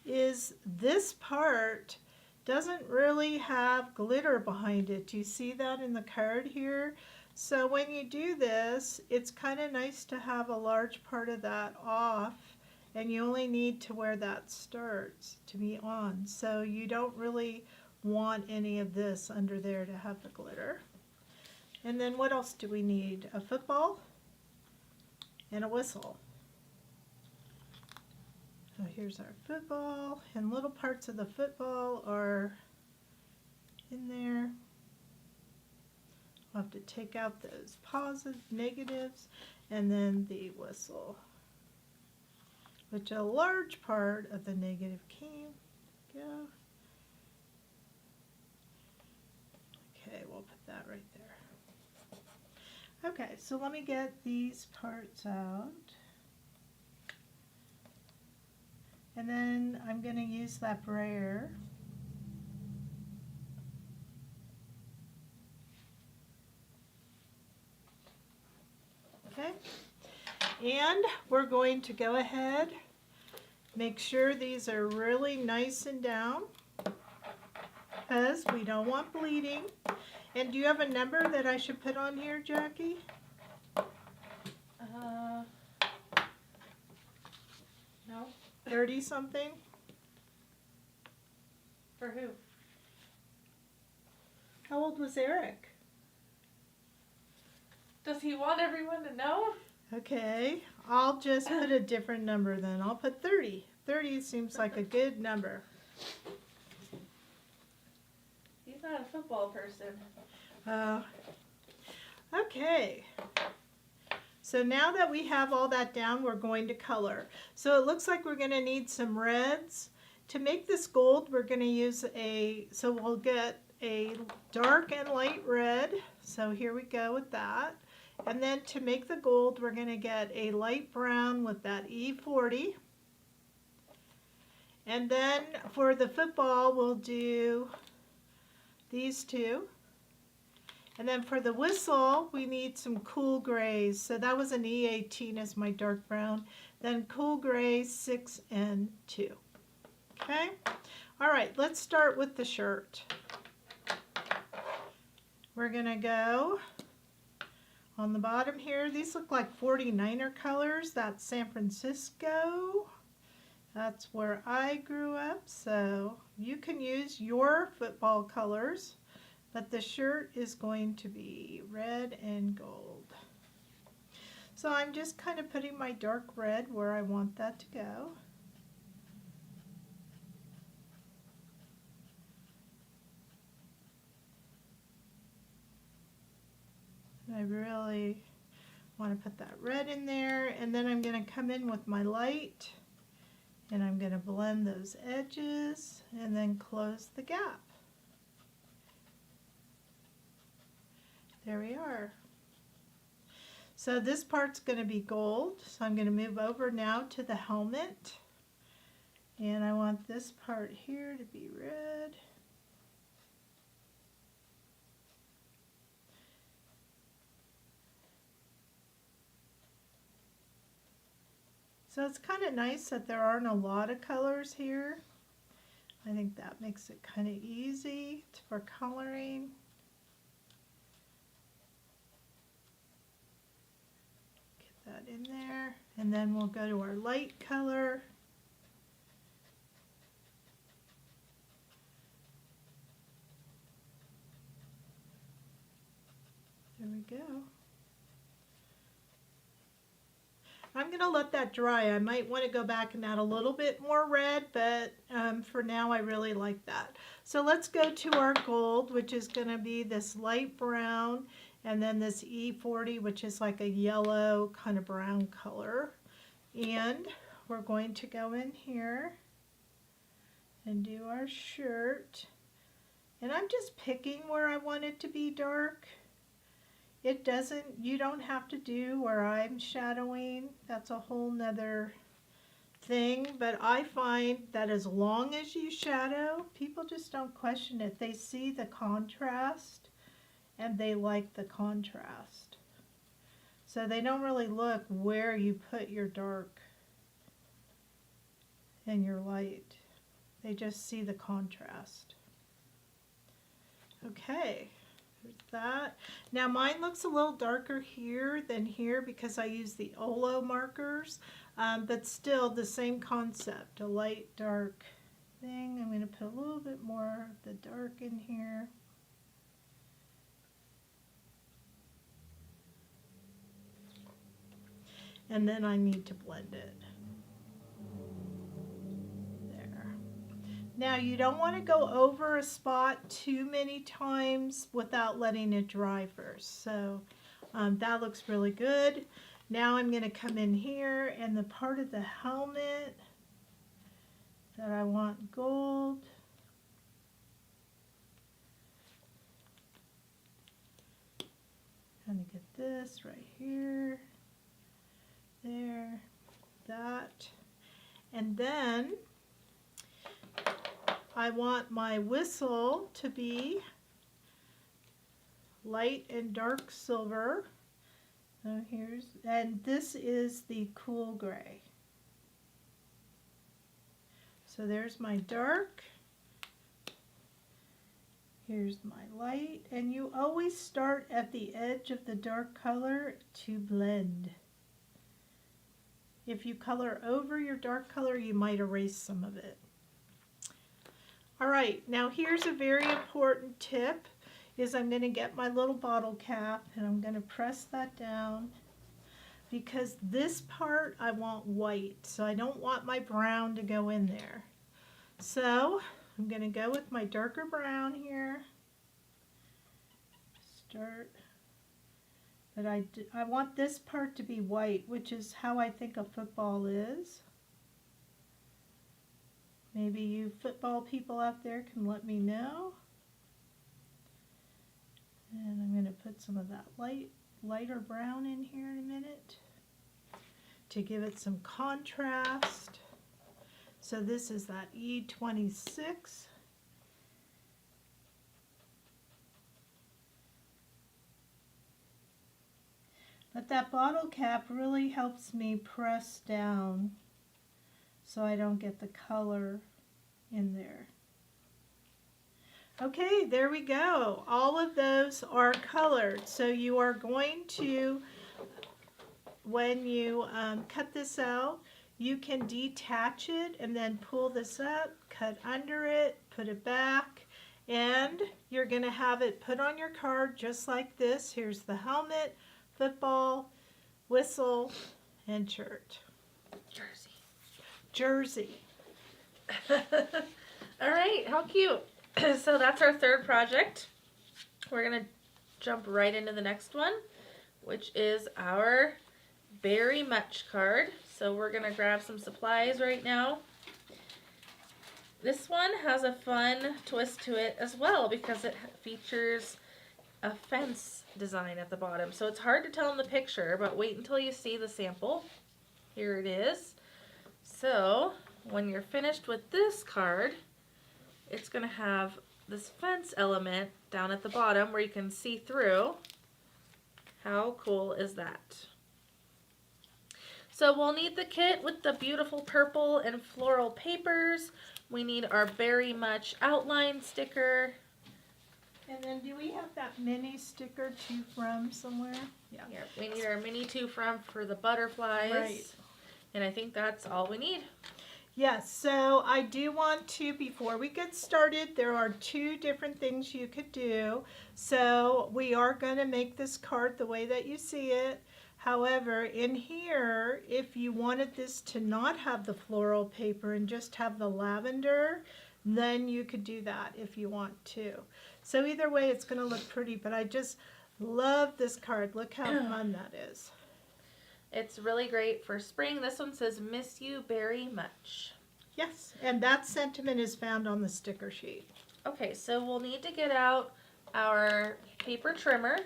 Is this part doesn't really have glitter behind it. Do you see that in the card here? So when you do this, it's kind of nice to have a large part of that off, and you only need to where that starts to be on. So you don't really want any of this under there to have the glitter. And then what else do we need? A football and a whistle. So here's our football, and little parts of the football are in there. We'll have to take out those positive negatives, and then the whistle, which a large part of the negative came. Go. Okay, we'll put that right there. Okay, so let me get these parts out. And then I'm going to use that brayer. Okay, and we're going to go ahead, make sure these are really nice and down, because we don't want bleeding. And do you have a number that I should put on here, Jackie? No. 30 something? For who? How old was Eric? Does he want everyone to know? Okay, I'll just put a different number then. I'll put 30. 30 seems like a good number. He's not a football person. Okay. So now that we have all that down, we're going to color. So it looks like we're going to need some reds. To make this gold, we're going to use so we'll get a dark and light red. So here we go with that. And then to make the gold, we're going to get a light brown with that E40. And then for the football, we'll do these two. And then for the whistle, we need some cool grays. So that was an E18 as my dark brown. Then cool gray 6 and 2. Okay? All right, let's start with the shirt. We're going to go on the bottom here. These look like 49er colors. That's San Francisco. That's where I grew up. So you can use your football colors. But the shirt is going to be red and gold. So I'm just kind of putting my dark red where I want that to go. And I really want to put that red in there. And then I'm going to come in with my light. And I'm going to blend those edges and then close the gap. There we are. So this part's going to be gold. So I'm going to move over now to the helmet. And I want this part here to be red. So it's kind of nice that there aren't a lot of colors here. I think that makes it kind of easy for coloring. That in there, and then we'll go to our light color. There we go. I'm going to let that dry. I might want to go back and add a little bit more red, but for now I really like that. So let's go to our gold, which is going to be this light brown, and then this E40, which is like a yellow kind of brown color. And we're going to go in here and do our shirt. And I'm just picking where I want it to be dark. You don't have to do where I'm shadowing. That's a whole nother thing. But I find that as long as you shadow, people just don't question it. They see the contrast and they like the contrast. So they don't really look where you put your dark and your light. They just see the contrast. Okay. There's that. Now mine looks a little darker here than here because I use the Olo markers, but still the same concept, a light, dark, thing. I'm going to put a little bit more of the dark in here. And then I need to blend it. There. Now you don't want to go over a spot too many times without letting it dry first. So that looks really good. Now I'm going to come in here and the part of the helmet that I want gold. Kind of get this right here, there, that. And then I want my whistle to be light and dark silver. So and this is the cool gray. So there's my dark. Here's my light, and you always start at the edge of the dark color to blend. If you color over your dark color, you might erase some of it. All right, now here's a very important tip, is I'm going to get my little bottle cap and I'm going to press that down, because this part I want white, so I don't want my brown to go in there. So I'm going to go with my darker brown here. But I want this part to be white, which is how I think a football is. Maybe you football people out there can let me know. And I'm going to put some of that lighter brown in here in a minute to give it some contrast. So this is that E26. But that bottle cap really helps me press down so I don't get the color in there. Okay, there we go. All of those are colored. So you are going to, when you cut this out, you can detach it and then pull this up, cut under it, put it back, and you're going to have it put on your card just like this. Here's the helmet, football, whistle, and shirt. Jersey. All right, how cute. So that's our third project. We're going to jump right into the next one, which is our Very Much card. So we're going to grab some supplies right now. This one has a fun twist to it as well because it features a fence design at the bottom. So it's hard to tell in the picture, but wait until you see the sample. Here it is. So when you're finished with this card, it's going to have this fence element down at the bottom where you can see through. How cool is that? So we'll need the kit with the beautiful purple and floral papers. We need our Very Much outline sticker. And then do we have that mini sticker to from somewhere? Yeah, we need our mini to from for the butterflies. Right. And I think that's all we need. Yes, so I do want to, before we get started, there are two different things you could do. So we are going to make this card the way that you see it. However, in here, if you wanted this to not have the floral paper and just have the lavender, then you could do that if you want to. So either way, it's going to look pretty, but I just love this card. Look how fun that is. It's really great for spring. This one says, "Miss you very much." Yes, and that sentiment is found on the sticker sheet. Okay, so we'll need to get out our paper trimmer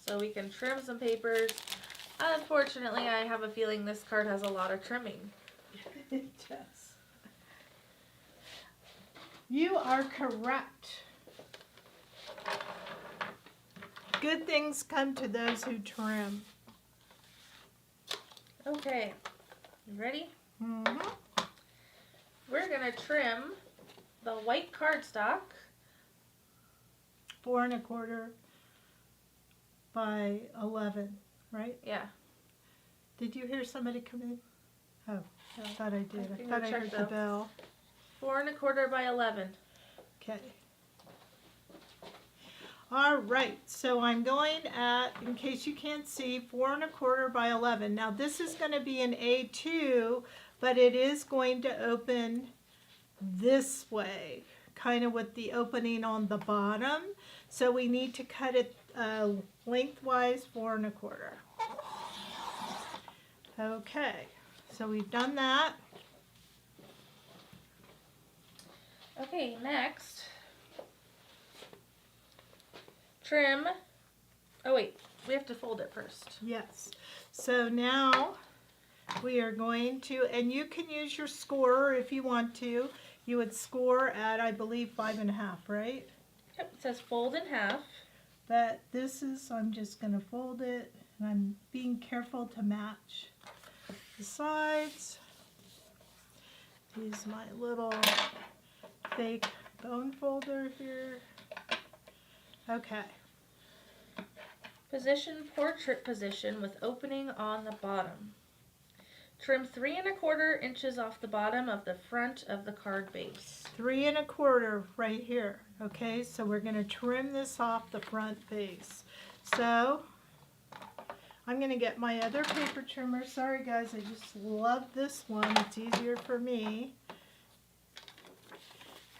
so we can trim some papers. Unfortunately, I have a feeling this card has a lot of trimming. It does. You are correct. Good things come to those who trim. Okay, you ready? Mm-hmm. We're going to trim the white cardstock. 4 1/4 by 11, right? Yeah. Did you hear somebody come in? Oh, I thought I did. I can thought go I check heard the though. bell. 4 1/4 by 11. Okay. All right, so I'm going at, in case you can't see, 4 1/4 by 11. Now this is going to be an A2, but it is going to open this way, kind of with the opening on the bottom. So we need to cut it lengthwise 4 1/4. Okay, so we've done that. Okay, next, trim. Oh wait, we have to fold it first. Yes. So now we are going to, and you can use your scorer if you want to. You would score at, I believe, 5 1/2, right? Yep, it says fold in half. But this is, I'm just going to fold it, and I'm being careful to match the sides. Use my little fake bone folder here. Okay. Position portrait position with opening on the bottom. Trim 3 1/4 inches off the bottom of the front of the card base. 3 1/4 right here. Okay, so we're going to trim this off the front base. So I'm going to get my other paper trimmer. Sorry guys, I just love this one. It's easier for me.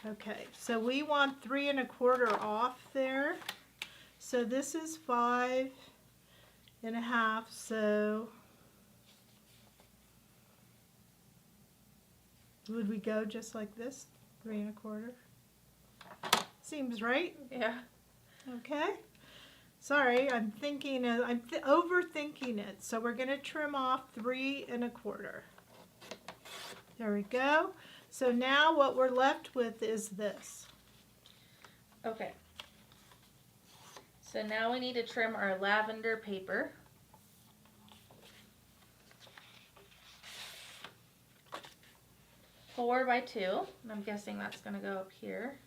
Okay, so we want 3 1/4 off there. So this is 5 1/2, so would we go just like this? 3 1/4? Seems right. Yeah. Okay. Sorry, I'm thinking, I'm overthinking it. So we're going to trim off 3 1/4. There we go. So now what we're left with is this. Okay. So now we need to trim our lavender paper. Four by 2, and I'm guessing that's going to go up here.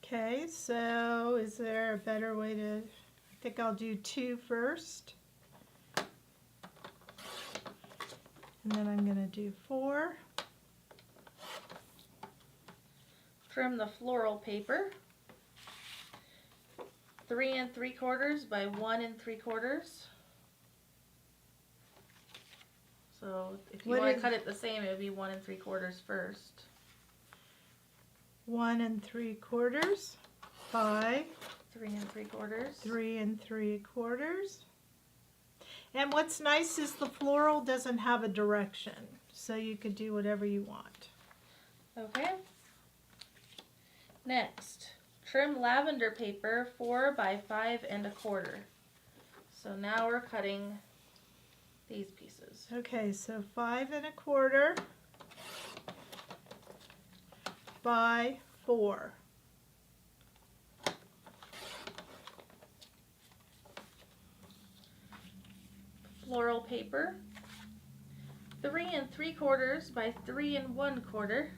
Okay, so is there a better way to, I think I'll do 2 first. And then I'm going to do 4. Trim the floral paper. 3 3/4 by 1 3/4. So if you want to cut it the same, it would be 1 3/4 first. 1 3/4 by 3 3/4. 3 3/4. And what's nice is the floral doesn't have a direction, so you could do whatever you want. Okay. Next, trim lavender paper 4 by 5 1/4. So now we're cutting these pieces. Okay, so 5 1/4 by 4. Floral paper 3 3/4 by 3 1/4.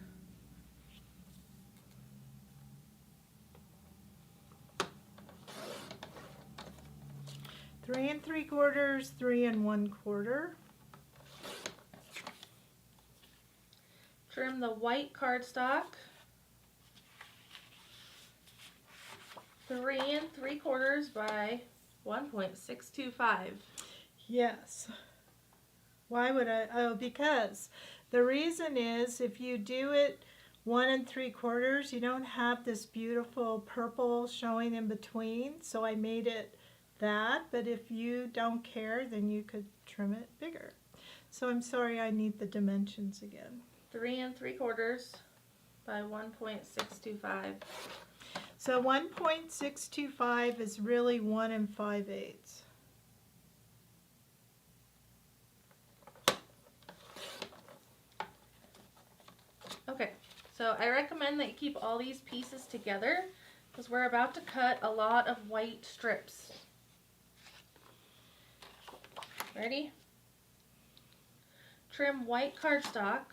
3 3/4, 3 1/4. Trim the white cardstock 3 3/4 by 1.625. Yes. Why would I? Oh, because the reason is if you do it 1 3/4, you don't have this beautiful purple showing in between. So I made it that, but if you don't care, then you could trim it bigger. So I'm sorry, I need the dimensions again. 3 3/4 by 1.625. So 1.625 is really 1 5/8. Okay, so I recommend that you keep all these pieces together because we're about to cut a lot of white strips. Ready? Trim white cardstock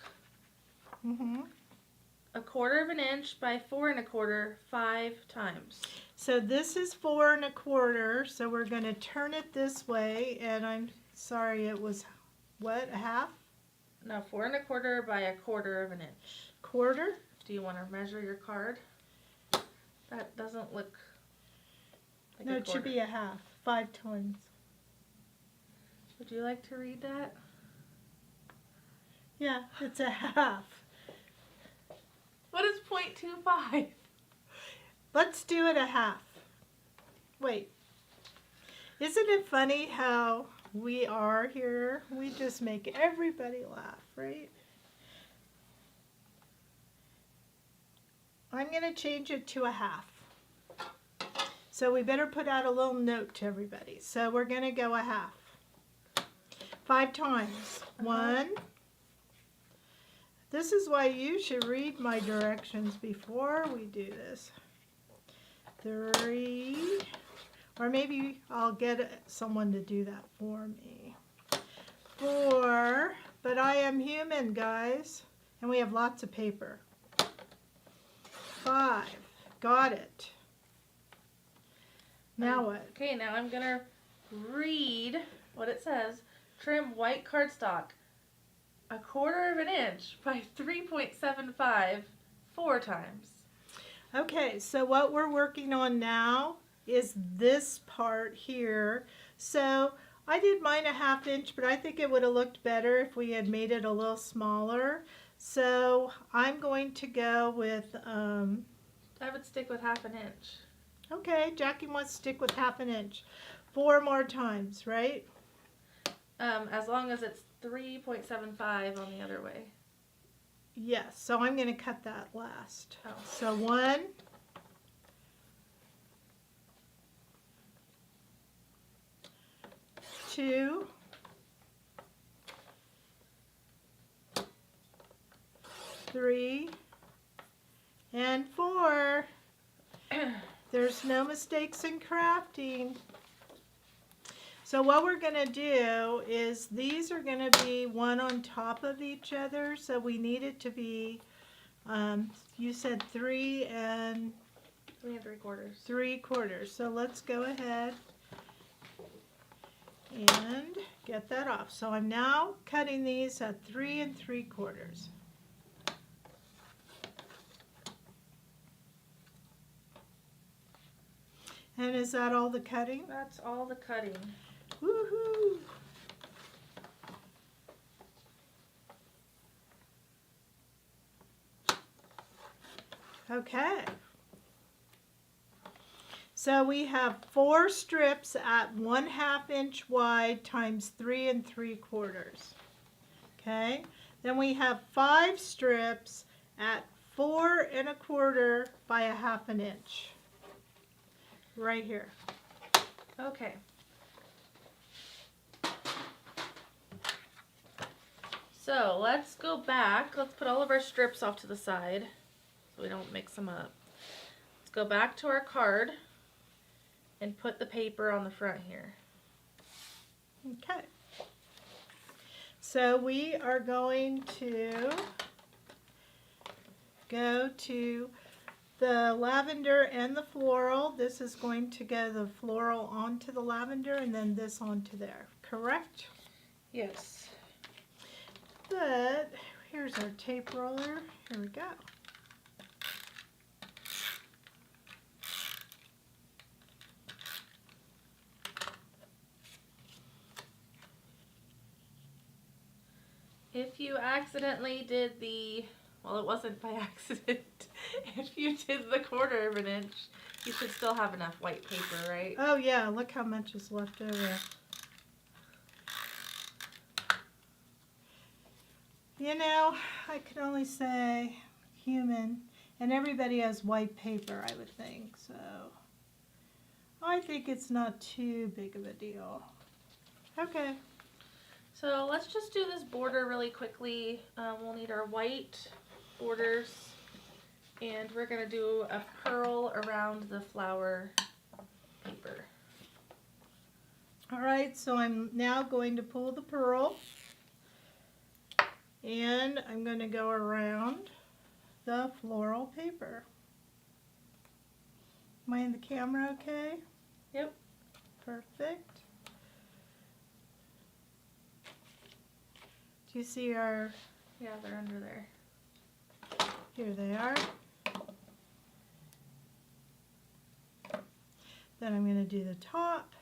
1/4 inch by 4 1/4 5 times. So this is 4 1/4, so we're going to turn it this way, and I'm sorry, it was what, a half? No, 4 1/4 by 1/4 of an inch. Quarter? Do you want to measure your card? That doesn't look like No, a it should quarter. be a half. 5 times. Would you like to read that? Yeah, it's a half. What is 0.25? Let's do it a half. Wait. Isn't it funny how we are here? We just make everybody laugh, right? I'm going to change it to a half. So we better put out a little note to everybody. So we're going to go a half. 5 times. 1. This is why you should read my directions before we do this. 3. Or maybe I'll get someone to do that for me. 4. But I am human, guys. And we have lots of paper. 5. Got it. Now what? Okay, now I'm going to read what it says. Trim white cardstock 1/4 of an inch by 3.75 4 times. Okay, so what we're working on now is this part here. So I did mine a 1/2 inch, but I think it would have looked better if we had made it a little smaller. So I'm going to go with, I would stick with 1/2 inch. okay, Jackie wants to stick with 1/2 inch. 4 more times, right? As long as it's 3.75 on the other way. Yes, so I'm going to cut that last. Oh. So 1, 2, 3, and 4. There's no mistakes in crafting. So what we're going to do is these are going to be one on top of each other. So we need it to be, you said 3 and 3 3/4. 3/4. So let's go ahead and get that off. So I'm now cutting these at 3 3/4. And is that all the cutting? That's all the cutting. Woohoo! Okay. So we have 4 strips at 1/2 inch wide times 3 3/4. Okay. Then we have 5 strips at 4 1/4 by 1/2 inch. Right here. Okay. So let's go back. Let's put all of our strips off to the side so we don't mix them up. Let's go back to our card and put the paper on the front here. Okay. So we are going to go to the lavender and the floral. This is going to go the floral onto the lavender and then this onto there, correct? Yes. But here's our tape roller. Here we go. If you accidentally did the, well, it wasn't by accident. If you did the 1/4 of an inch, you should still have enough white paper, right? Oh yeah, look how much is left over. You know, I can only say human, and everybody has white paper, I would think, so I think it's not too big of a deal. Okay. So let's just do this border really quickly. We'll need our white borders, and we're going to do a pearl around the flower paper. All right, so I'm now going to pull the pearl, and I'm going to go around the floral paper. Am I in the camera okay? Yep. Perfect. Do you see our, Yeah, they're under there. here they are. Then I'm going to do the top.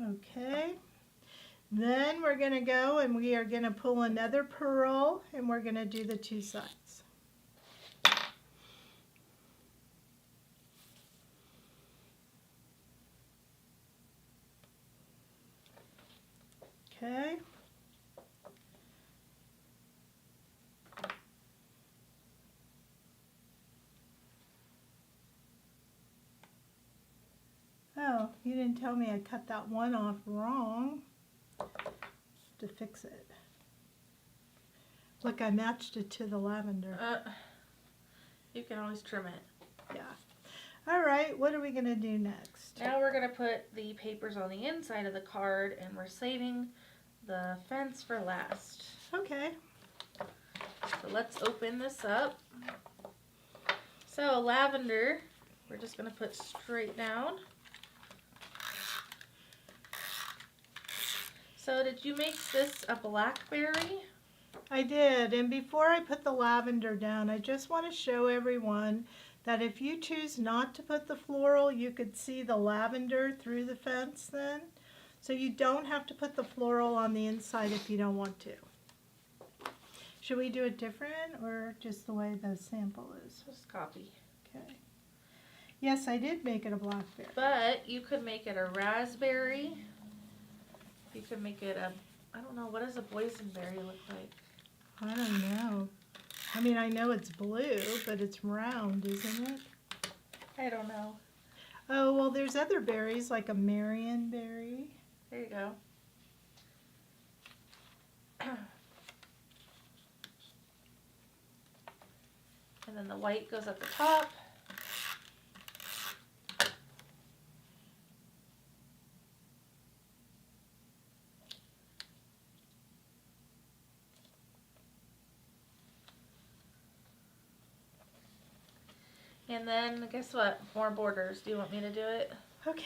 Okay. Then we're going to go and we are going to pull another purl and we're going to do the two sides. Okay. Oh, you didn't tell me I cut that one off wrong. To fix it. Look, I matched it to the lavender. You can always trim it. Yeah. All right, what are we going to do next? Now we're going to put the papers on the inside of the card, and we're saving the fence for last. Okay. So let's open this up. So lavender, we're just going to put straight down. So did you make this a blackberry? I did, and before I put the lavender down, I just want to show everyone that if you choose not to put the floral, you could see the lavender through the fence then. So you don't have to put the floral on the inside if you don't want to. Should we do it different or just the way the sample is? Just copy. Okay. Yes, I did make it a blackberry. But you could make it a raspberry. You could make it a, I don't know, what does a boysenberry look like? I don't know. I mean, I know it's blue, but it's round, isn't it? I don't know. Oh, well, there's other berries like a marionberry. There you go. And then the white goes at the top. And then, guess what? More borders. Do you want me to do it? Okay.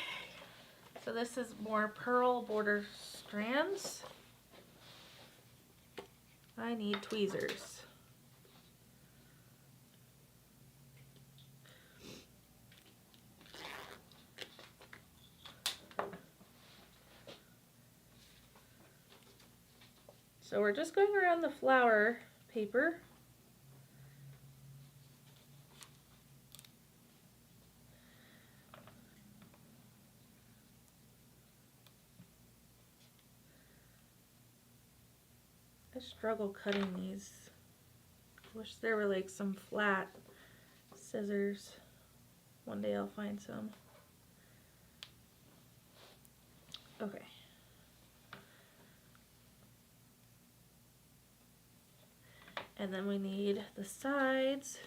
So this is more pearl border strands. I need tweezers. So we're just going around the flower paper. I struggle cutting these. Wish there were like some flat scissors. One day I'll find some. Okay. And then we need the sides.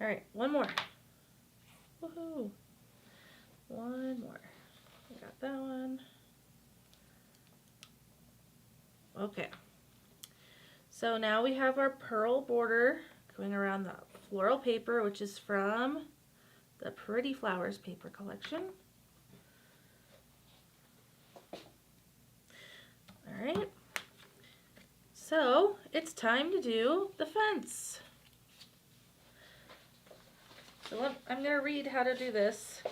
All right, one more. Woohoo! One more. I got that one. Okay. So now we have our pearl border going around the floral paper, which is from the Pretty Flowers paper collection. All right. So it's time to do the fence. So I'm going to read how to do this.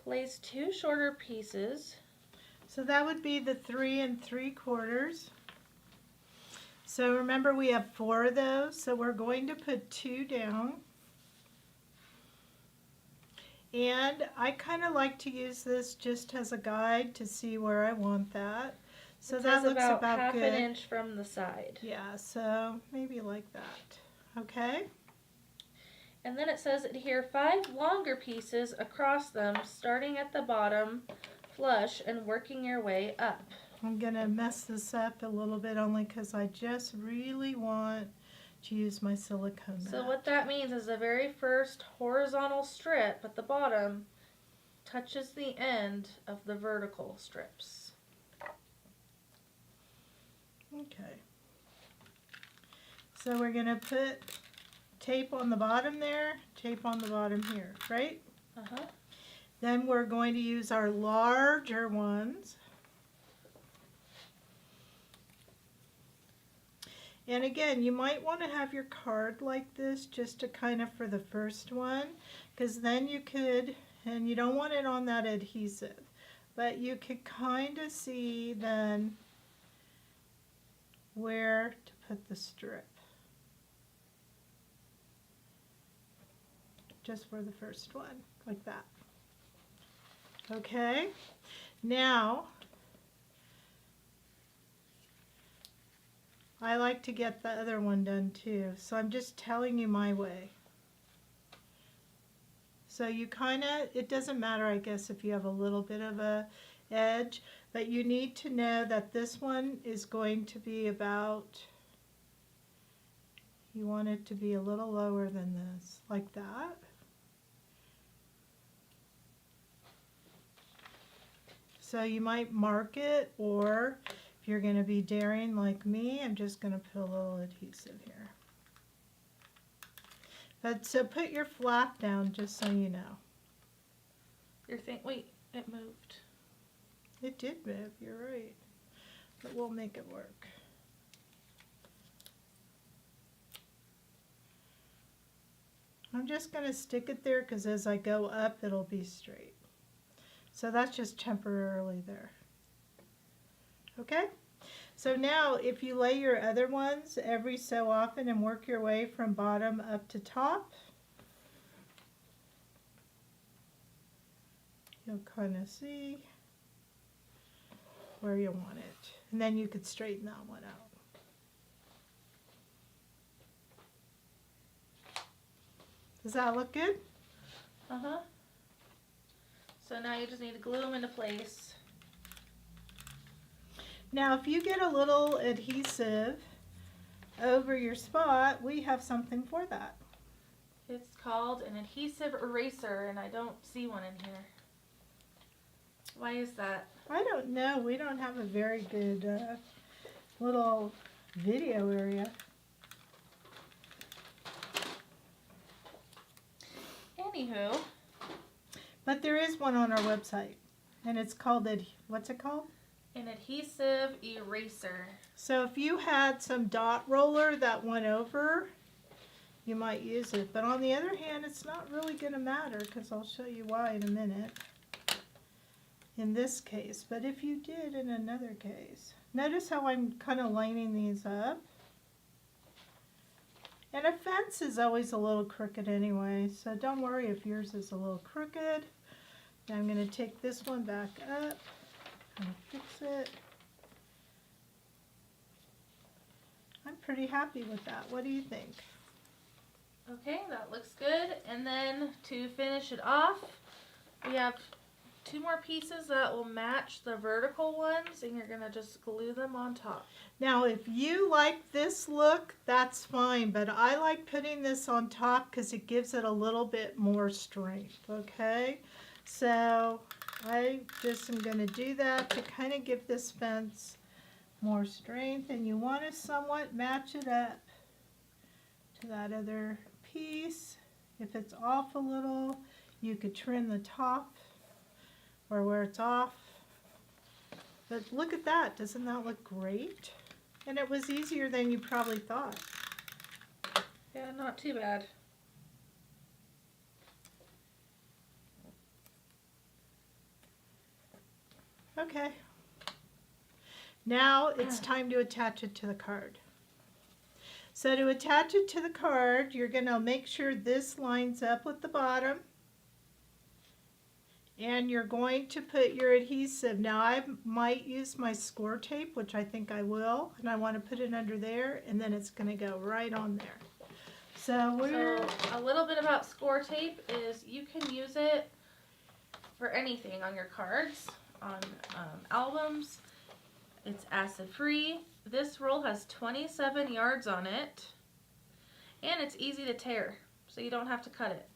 Place 2 shorter pieces. So that would be the 3 3/4. So remember we have 4 of those, so we're going to put 2 down. And I kind of like to use this just as a guide to see where I want that. So that looks about half good. an inch from the side. Yeah, so maybe like that. Okay. And then it says adhere 5 longer pieces across them, starting at the bottom flush and working your way up. I'm gonna mess this up a little bit only because I just really want to use my silicone mat. So what that means is the very first horizontal strip at the bottom touches the end of the vertical strips. Okay. So we're gonna put tape on the bottom there, tape on the bottom here, right? Uh-huh. Then we're going to use our larger ones. And again, you might want to have your card like this just to kind of for the first one, because then you could, and you don't want it on that adhesive, but you could kind of see then where to put the strip. Just for the first one, like that. Okay, now I like to get the other one done too, so I'm just telling you my way. So you kind of, it doesn't matter I guess if you have a little bit of a edge, but you need to know that this one is going to be about, you want it to be a little lower than this, like that. So you might mark it, or if you're going to be daring like me, I'm just going to put a little adhesive here. But so put your flap down just so you know. Wait, it moved. It did move, you're right. But we'll make it work. I'm just going to stick it there because as I go up, it'll be straight. So that's just temporarily there. Okay? So now if you lay your other ones every so often and work your way from bottom up to top, you'll kind of see where you want it. And then you could straighten that one out. Does that look good? Uh-huh. So now you just need to glue them into place. Now if you get a little adhesive over your spot, we have something for that. It's called an adhesive eraser, and I don't see one in here. Why is that? I don't know. We don't have a very good little video area. Anywho. But there is one on our website, and it's called, what's it called? An adhesive eraser. So if you had some dot roller that went over, you might use it. But on the other hand, it's not really going to matter because I'll show you why in a minute in this case. But if you did in another case, notice how I'm kind of lining these up. And a fence is always a little crooked anyway, so don't worry if yours is a little crooked. Now I'm going to take this one back up and fix it. I'm pretty happy with that. What do you think? Okay, that looks good. And then to finish it off, we have 2 more pieces that will match the vertical ones, and you're going to just glue them on top. Now if you like this look, that's fine, but I like putting this on top because it gives it a little bit more strength, okay? So I just am going to do that to kind of give this fence more strength, and you want to somewhat match it up to that other piece. If it's off a little, you could trim the top or where it's off. But look at that, doesn't that look great? And it was easier than you probably thought. Yeah, not too bad. Okay. Now it's time to attach it to the card. So to attach it to the card, you're going to make sure this lines up with the bottom. And you're going to put your adhesive. Now I might use my score tape, which I think I will. And I want to put it under there, and then it's going to go right on there. So a little bit about score tape is you can use it for anything on your cards, on albums. It's acid free. This roll has 27 yards on it, and it's easy to tear, so you don't have to cut it.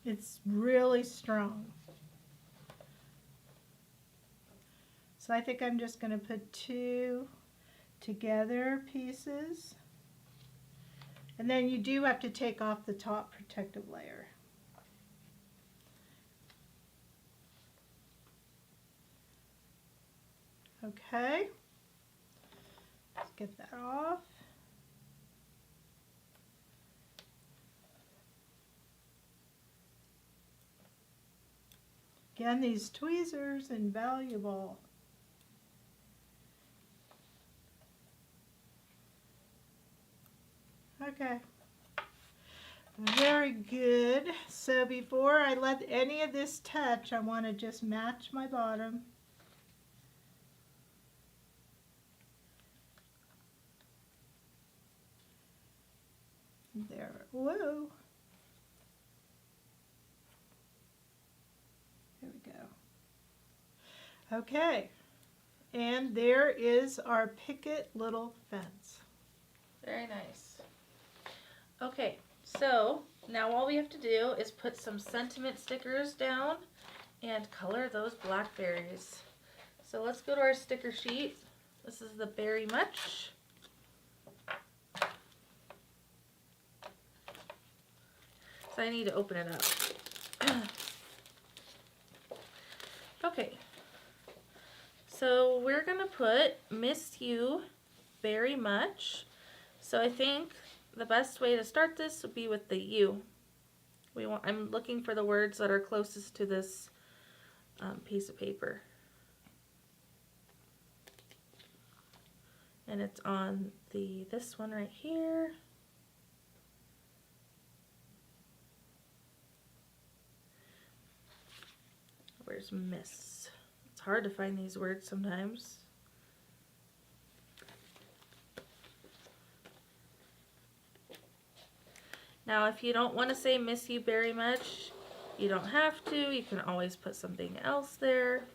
It's really strong. So I think I'm just going to put 2 together pieces. And then you do have to take off the top protective layer. Okay. Let's get that off. Again, these tweezers, invaluable. Okay. Very good. So before I let any of this touch, I want to just match my bottom. There. Whoa. There we go. Okay. And there is our picket little fence. Very nice. Okay, so now all we have to do is put some sentiment stickers down and color those blackberries. So let's go to our sticker sheet. This is the Berry Much. So I need to open it up. Okay, so we're gonna put Miss You Very Much. So I think the best way to start this would be with the U. I'm looking for the words that are closest to this piece of paper. And it's on this one right here. Where's Miss? It's hard to find these words sometimes. Now, if you don't want to say Miss You Very Much, you don't have to. You can always put something else there.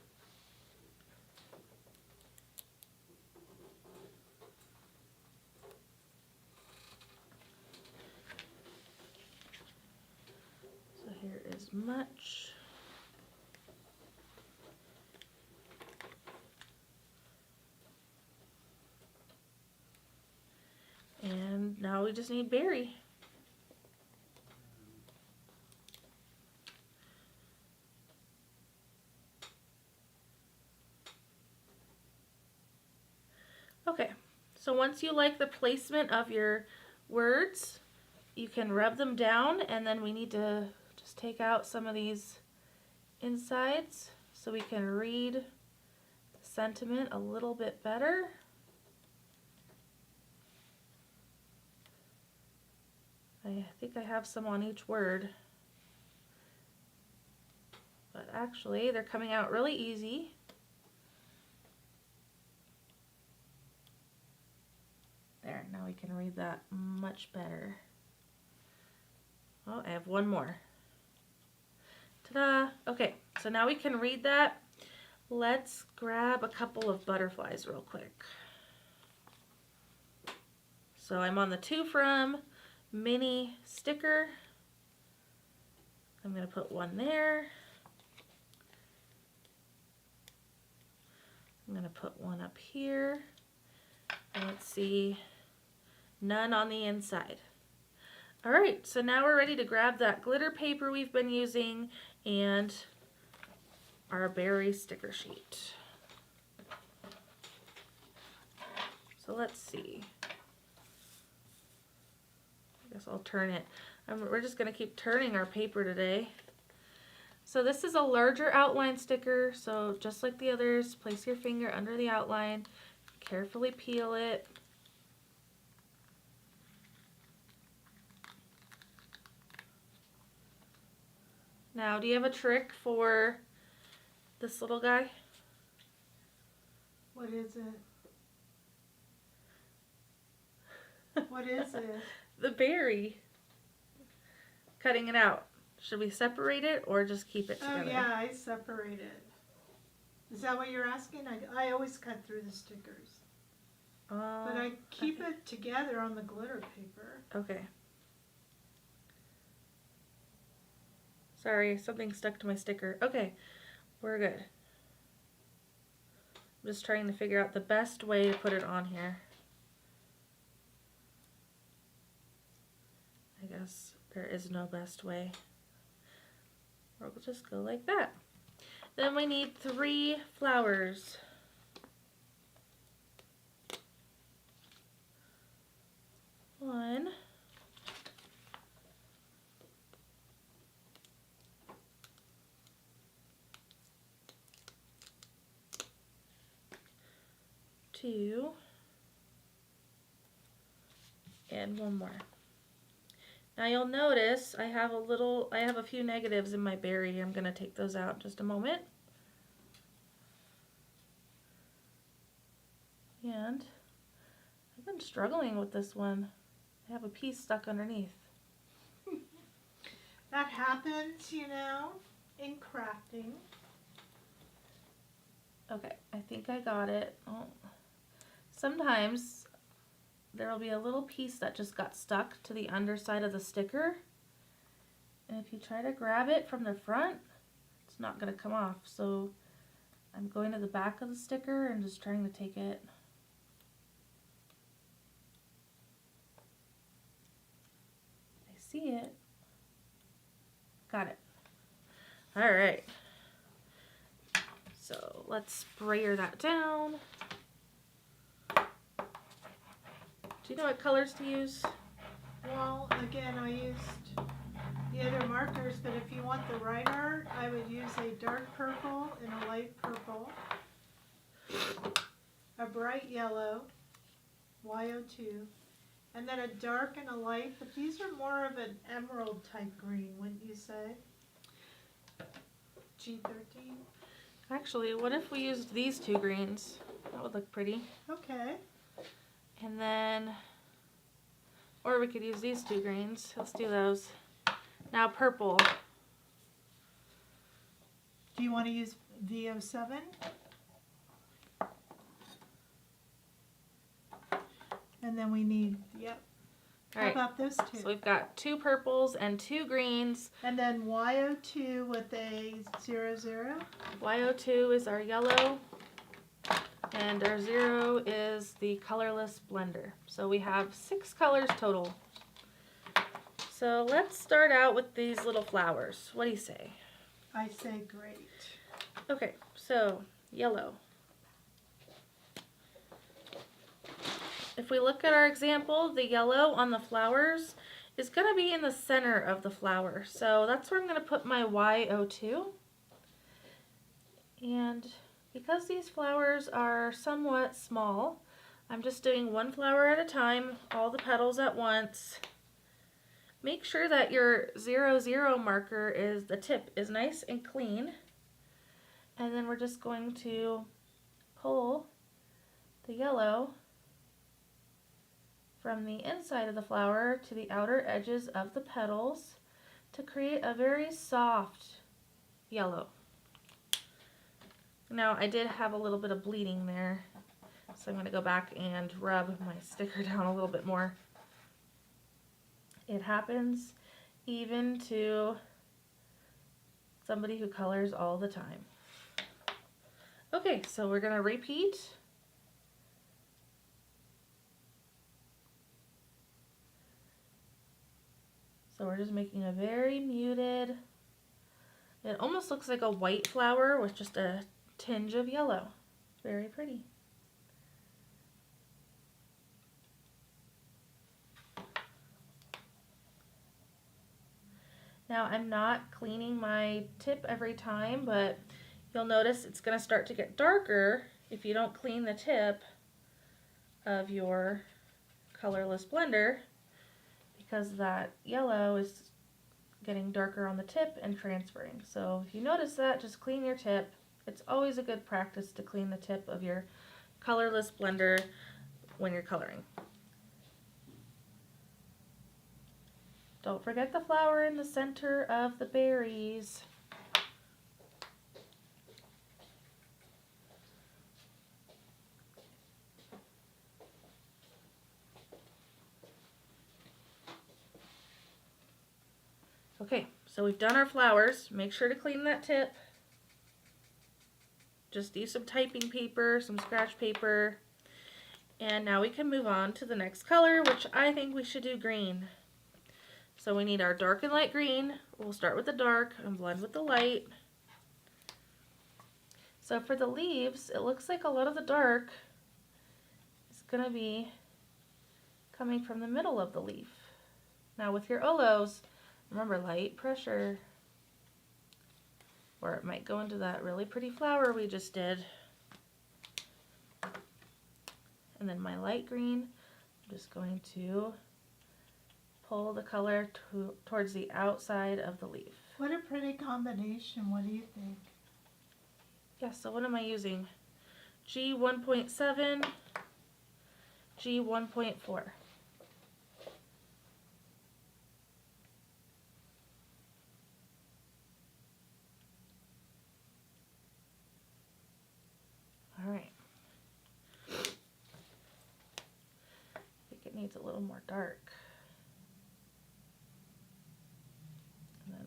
So here is Much. And now we just need Berry. Okay, so once you like the placement of your words, you can rub them down, and then we need to just take out some of these insides so we can read the sentiment a little bit better. I think I have some on each word, but actually they're coming out really easy. There, now we can read that much better. Oh, I have one more. Ta-da! Okay, so now we can read that. Let's grab a couple of butterflies real quick. So I'm on the To From mini sticker. I'm going to put one there. I'm going to put one up here. And let's see, none on the inside. All right, so now we're ready to grab that glitter paper we've been using and our berry sticker sheet. So let's see. I guess I'll turn it. We're just going to keep turning our paper today. So this is a larger outline sticker, so just like the others, place your finger under the outline, carefully peel it. Now, do you have a trick for this little guy? What is it? What is it? the berry. Cutting it out. Should we separate it or just keep it together? Oh yeah, I separate it. Is that what you're asking? I always cut through the stickers. But I keep it together on the glitter paper. Okay. Sorry, something stuck to my sticker. Okay, we're good. I'm just trying to figure out the best way to put it on here. I guess there is no best way. Or we'll just go like that. Then we need 3 flowers. 1. 2. And 1 more. Now you'll notice I have a few negatives in my berry. I'm going to take those out in just a moment. And I've been struggling with this one. I have a piece stuck underneath. That happens, you know, in crafting. Okay, I think I got it. Oh. Sometimes there will be a little piece that just got stuck to the underside of the sticker. And if you try to grab it from the front, it's not going to come off. So I'm going to the back of the sticker and just trying to take it. I see it. Got it. All right. So let's sprayer that down. Do you know what colors to use? Well, again, I used the other markers, but if you want the right art, I would use a dark purple and a light purple, a bright yellow, YO2, and then a dark and a light, but these are more of an emerald type green, wouldn't you say? G13. Actually, what if we used these 2 greens? That would look pretty. Okay. And then, or we could use these 2 greens. Let's do those. Now purple. Do you want to use VO7? And then we need, yep. All How right. about those 2? So we've got 2 purples and 2 greens. And then YO2 with a 00. YO2 is our yellow. And our 0 is the colorless blender. So we have 6 colors total. So let's start out with these little flowers. What do you say? I say great. Okay, so yellow. If we look at our example, the yellow on the flowers is going to be in the center of the flower. So that's where I'm going to put my YO2. And because these flowers are somewhat small, I'm just doing 1 flower at a time, all the petals at once. Make sure that your 00 marker the tip is nice and clean. And then we're just going to pull the yellow from the inside of the flower to the outer edges of the petals to create a very soft yellow. Now I did have a little bit of bleeding there, so I'm going to go back and rub my sticker down a little bit more. It happens even to somebody who colors all the time. Okay, so we're going to repeat. So we're just making a very muted, it almost looks like a white flower with just a tinge of yellow. Very pretty. Now I'm not cleaning my tip every time, but you'll notice it's going to start to get darker if you don't clean the tip of your colorless blender, because that yellow is getting darker on the tip and transferring. So if you notice that, just clean your tip. It's always a good practice to clean the tip of your colorless blender when you're coloring. Don't forget the flower in the center of the berries. Okay, so we've done our flowers. Make sure to clean that tip. Just use some typing paper, some scratch paper. And now we can move on to the next color, which I think we should do green. So we need our dark and light green. We'll start with the dark and blend with the light. So for the leaves, it looks like a lot of the dark is going to be coming from the middle of the leaf. Now with your olos, remember light pressure, or it might go into that really pretty flower we just did. And then my light green, I'm just going to pull the color towards the outside of the leaf. What a pretty combination. What do you think? Yeah, so what am I using? G 1.7, G 1.4. All right. I think it needs a little more dark. And then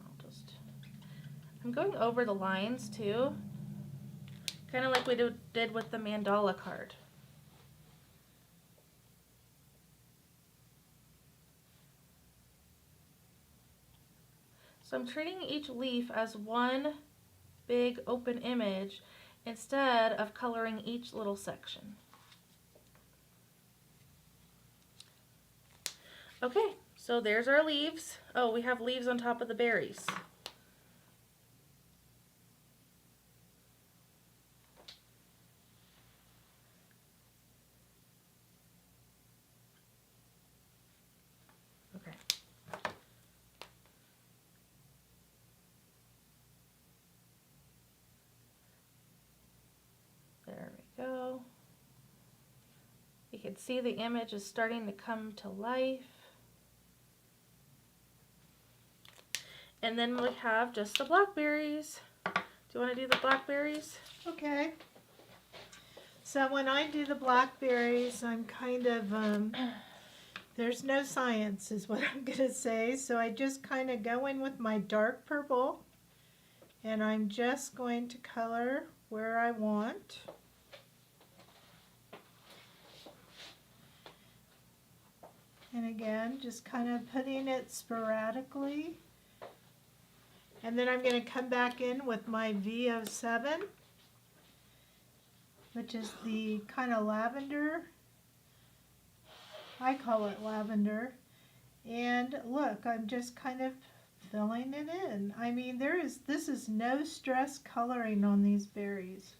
I'm going over the lines too, kind of like we did with the mandala card. So I'm treating each leaf as one big open image instead of coloring each little section. Okay, so there's our leaves. Oh, we have leaves on top of the berries. Okay. There we go. You can see the image is starting to come to life. And then we have just the blackberries. Do you want to do the blackberries? Okay. So when I do the blackberries, I'm kind of, there's no science is what I'm going to say. So I just kind of go in with my dark purple, and I'm just going to color where I want. And again, just kind of putting it sporadically. And then I'm going to come back in with my V07, which is the kind of lavender. I call it lavender. And look, I'm just kind of filling it in. I mean, this is no stress coloring on these berries.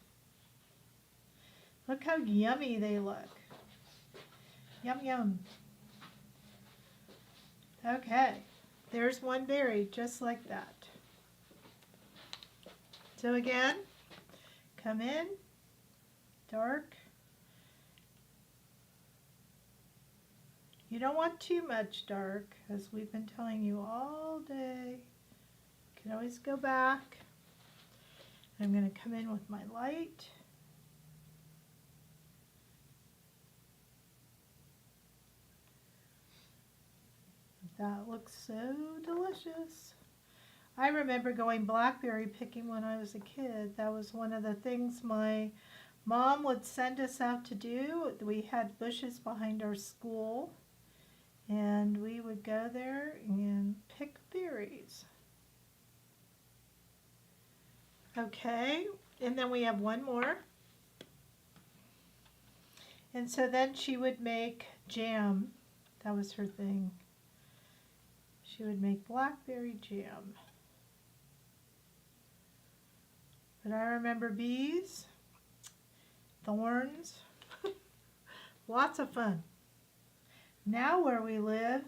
Look how yummy they look. Yum, yum. Okay, there's one berry just like that. So again, come in, dark. You don't want too much dark, as we've been telling you all day. You can always go back. I'm going to come in with my light. That looks so delicious. I remember going blackberry picking when I was a kid. That was one of the things my mom would send us out to do. We had bushes behind our school, and we would go there and pick berries. Okay, and then we have one more. And so then she would make jam. That was her thing. She would make blackberry jam. But I remember bees, thorns, lots of fun. Now where we live,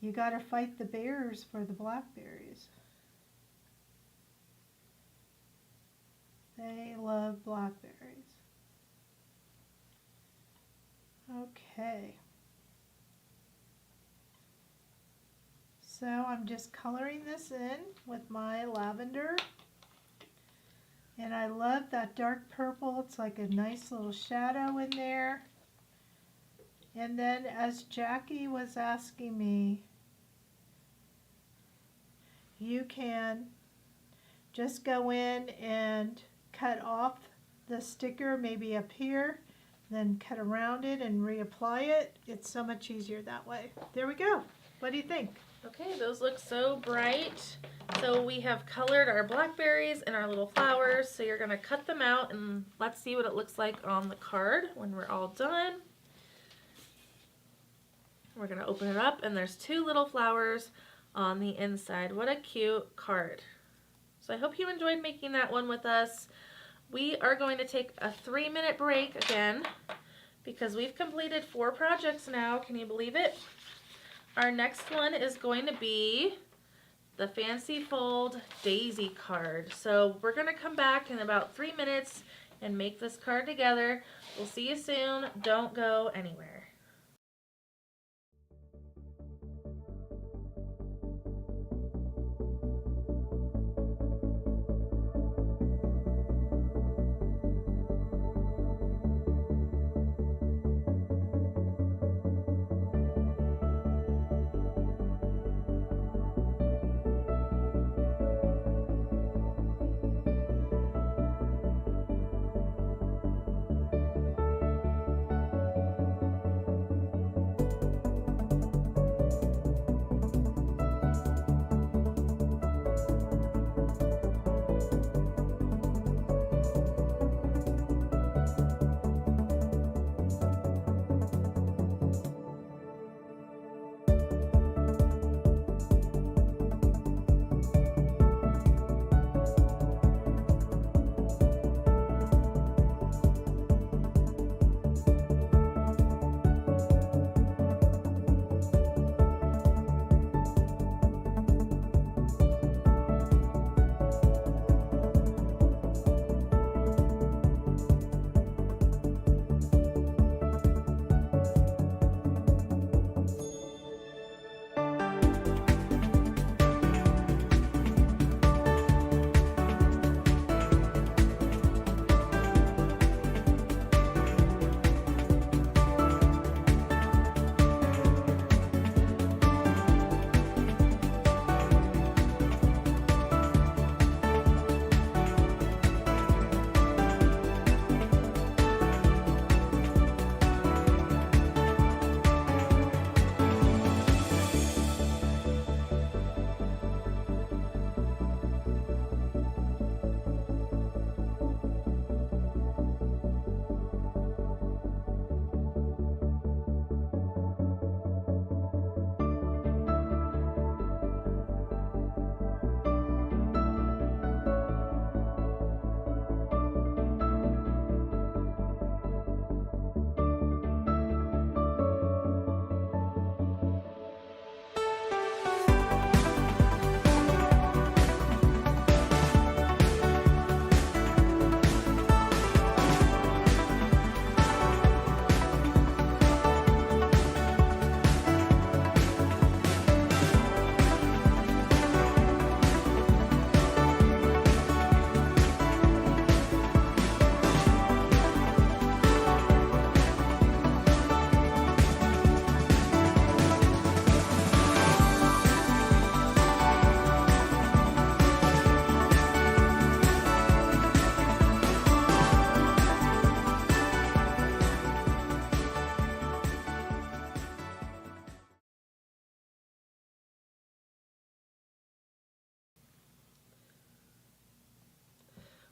you got to fight the bears for the blackberries. They love blackberries. Okay. So I'm just coloring this in with my lavender. And I love that dark purple. It's like a nice little shadow in there. And then as Jackie was asking me, you can just go in and cut off the sticker maybe up here, then cut around it and reapply it. It's so much easier that way. There we go. What do you think? Okay, those look so bright. So we have colored our blackberries and our little flowers. So you're gonna cut them out and let's see what it looks like on the card when we're all done. We're gonna open it up and there's two little flowers on the inside. What a cute card. So I hope you enjoyed making that one with us. We are going to take a 3-minute break again because we've completed 4 projects now. Can you believe it? Our next one is going to be the Fancy Fold Daisy card. So we're going to come back in about 3 minutes and make this card together. We'll see you soon. Don't go anywhere.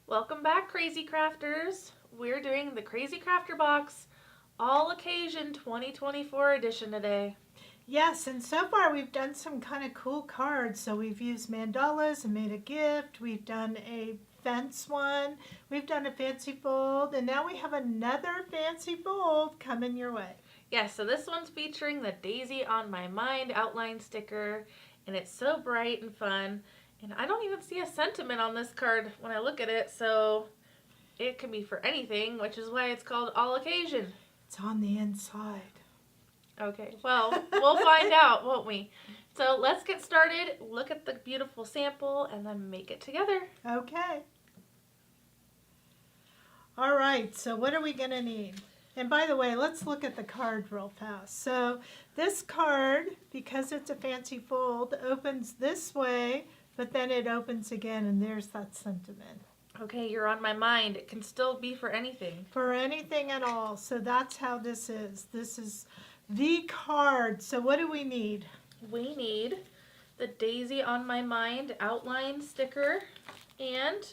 Welcome back, Krazy Crafters. We're doing the Krazy Krafter Box All Occasion 2024 edition today. Yes, and so far we've done some kind of cool cards. So we've used mandalas and made a gift. We've done a fence one. We've done a fancy fold. And now we have another fancy fold coming your way. Yeah, so this one's featuring the Daisy on My Mind outline sticker. And it's so bright and fun. And I don't even see a sentiment on this card when I look at it. So it can be for anything, which is why it's called All Occasion. It's on the inside. Okay, well, we'll find out, won't we? So let's get started, look at the beautiful sample, and then make it together. Okay. All right, so what are we going to need? And by the way, let's look at the card real fast. So this card, because it's a fancy fold, opens this way, but then it opens again, and there's that sentiment. Okay, you're on my mind. It can still be for anything. For anything at all. So that's how this is. This is the card. So what do we need? We need the Daisy on My Mind outline sticker, and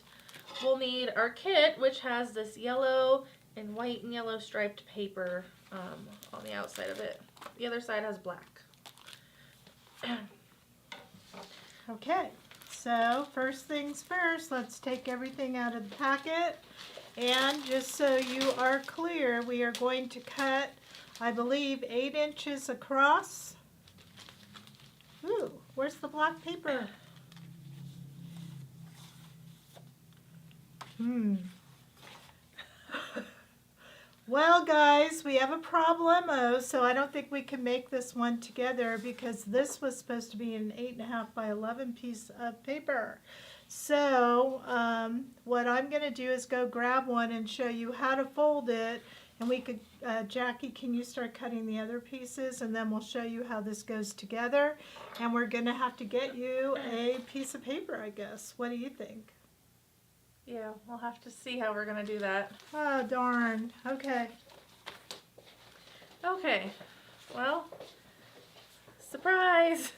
we'll need our kit, which has this yellow and white and yellow striped paper on the outside of it. The other side has black. Okay, so first things first, let's take everything out of the packet. And just so you are clear, we are going to cut, I believe, 8 inches across. Ooh, where's the black paper? Well, guys, we have a problemo, so I don't think we can make this one together because this was supposed to be an 8.5 by 11 piece of paper. So what I'm going to do is go grab one and show you how to fold it. And we could, Jackie, can you start cutting the other pieces, and then we'll show you how this goes together. And we're going to have to get you a piece of paper, I guess. What do you think? Yeah, we'll have to see how we're going to do that. Oh, darn. Okay. Okay, well, surprise!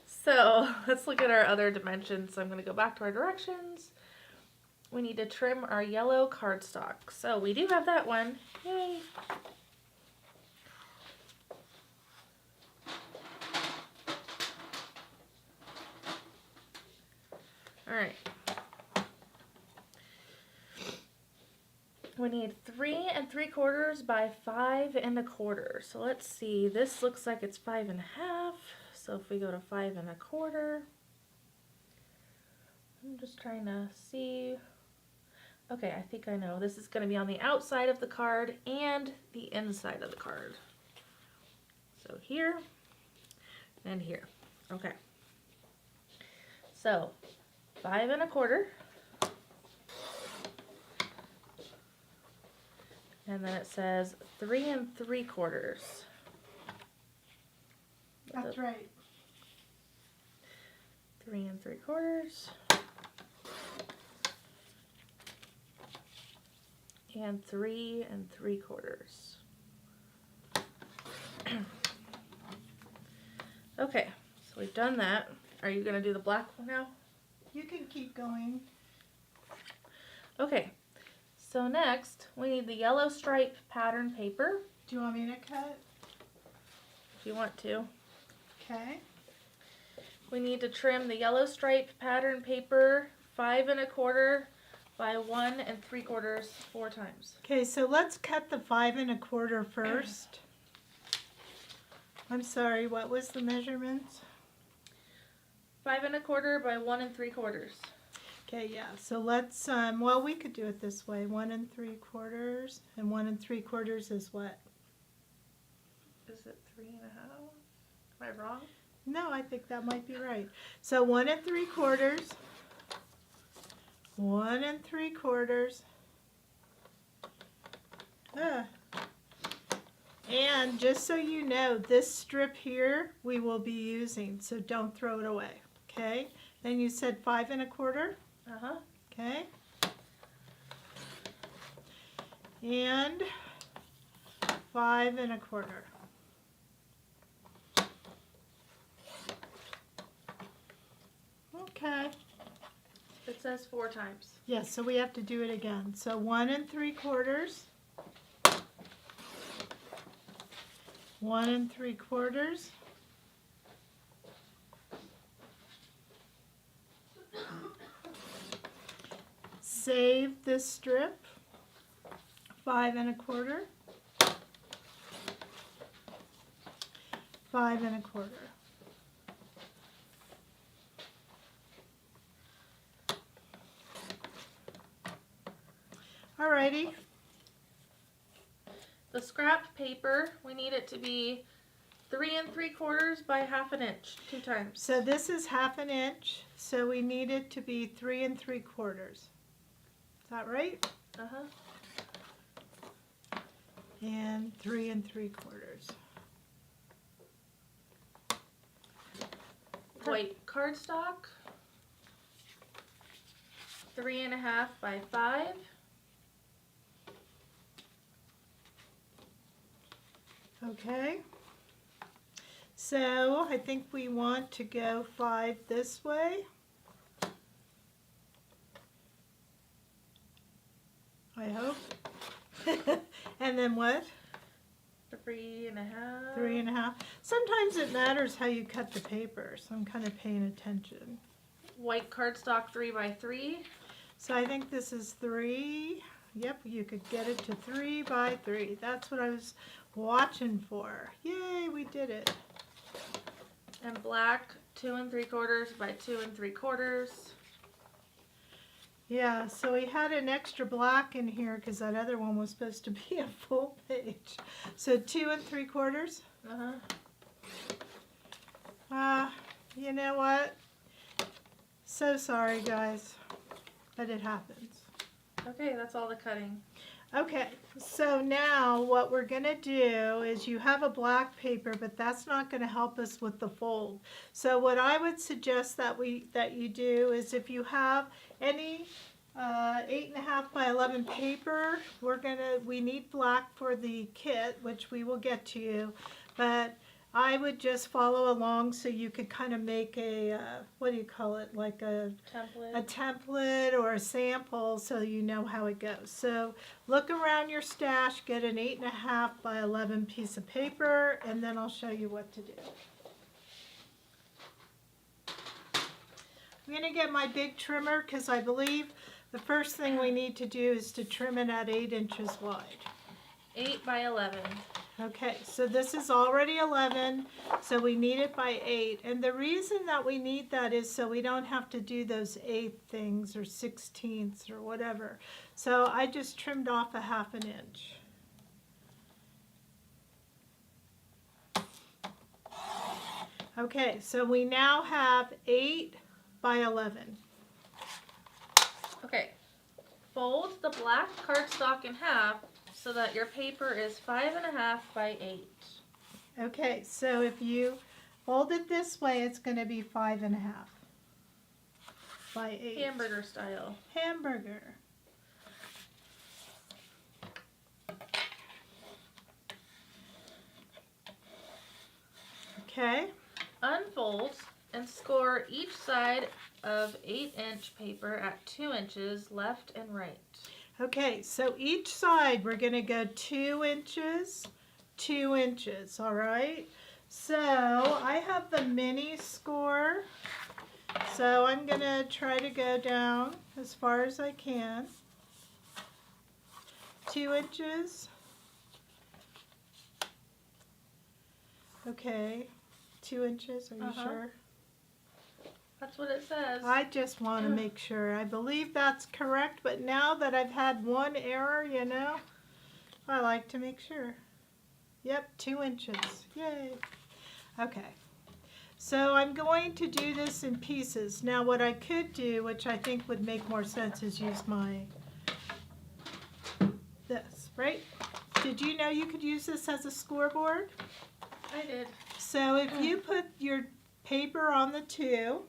So, let's look at our other dimensions. So I'm going to go back to our directions. We need to trim our yellow cardstock. So we do have that one. Yay! All right. We need 3 3/4 by 5 1/4. So let's see. This looks like it's 5 1/2. So if we go to 5 1/4, I'm just trying to see. Okay, I think I know. This is going to be on the outside of the card and the inside of the card. So here and here. Okay. So 5 1/4. And then it says 3 3/4. That's right. 3 3/4. And 3 3/4. Okay, so we've done that. Are you going to do the black one now? You can keep going. Okay, so next we need the yellow stripe pattern paper, Do you want me to cut? if you want to. Okay. We need to trim the yellow stripe pattern paper 5 1/4 by 1 3/4 4 times. Okay, so let's cut the 5 1/4 first. I'm sorry, what was the measurements? 5 1/4 by 1 3/4. Okay, yeah, so let's, well, we could do it this way. 1 3/4, and 1 3/4 is what? Is it 3 1/2? Am I wrong? No, I think that might be right. So 1 3/4, 1 3/4. And just so you know, this strip here we will be using, so don't throw it away, okay? Then you said 5 1/4, Uh-huh. okay? And 5 1/4. Okay. It says 4 times. Yes, so we have to do it again. So 1 3/4, 1 3/4, save this strip, 5 1/4, 5 1/4. Alrighty. The scrap paper, we need it to be 3 3/4 by 1/2 inch, 2 times. So this is 1/2 inch, so we need it to be 3 3/4. Is that right? Uh-huh. And 3 3/4. White cardstock, 3 1/2 by 5. Okay. So I think we want to go 5 this way. I hope. And then what? 3 1/2. 3 1/2. Sometimes it matters how you cut the paper, so I'm kind of paying attention. White cardstock, 3 by 3. So I think this is 3. Yep, you could get it to 3 by 3. That's what I was watching for. Yay, we did it. And black, 2 3/4 by 2 3/4. Yeah, so we had an extra black in here because that other one was supposed to be a full page. So 2 3/4. Uh-huh. You know what? So sorry, guys, but it happens. Okay, that's all the cutting. Okay, so now what we're going to do is you have a black paper, but that's not going to help us with the fold. So what I would suggest that you do is if you have any 8 1/2 by 11 paper, we need black for the kit, which we will get to you, but I would just follow along so you could kind of make a, what do you call it, like a template or a sample so you know how it goes. So look around your stash, get an 8 1/2 by 11 piece of paper, and then I'll show you what to do. I'm going to get my big trimmer because I believe the first thing we need to do is to trim it at 8 inches wide. 8 by 11. Okay, so this is already 11, so we need it by 8. And the reason that we need that is so we don't have to do those 8 things or 16ths or whatever. So I just trimmed off a 1/2 inch. Okay, so we now have 8 by 11. Okay, fold the black cardstock in half so that your paper is 5 1/2 by 8. Okay, so if you fold it this way, it's going to be 5 1/2 by 8. Hamburger style. Hamburger. Okay. Unfold and score each side of 8-inch paper at 2 inches left and right. Okay, so each side we're going to go 2 inches, 2 inches, all right? So I have the mini score, so I'm going to try to go down as far as I can. 2 inches. Okay, 2 inches, are you sure? That's what it says. I just want to make sure. I believe that's correct, but now that I've had one error, you know, I like to make sure. Yep, 2 inches. Yay. Okay. So I'm going to do this in pieces. Now what I could do, which I think would make more sense, is use this, right? Did you know you could use this as a scoreboard? I did. So if you put your paper on the 2,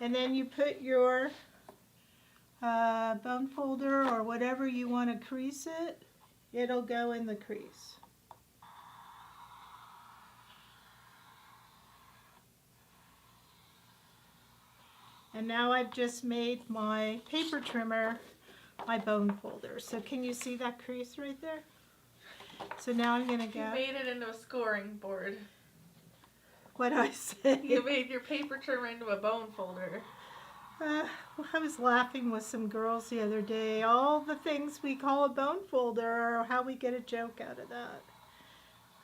and then you put your bone folder or whatever you want to crease it, it'll go in the crease. And now I've just made my paper trimmer my bone folder. So can you see that crease right there? So now I'm going to go. You made it into a scoring board. What'd I say? You made your paper trimmer into a bone folder. I was laughing with some girls the other day. All the things we call a bone folder or how we get a joke out of that.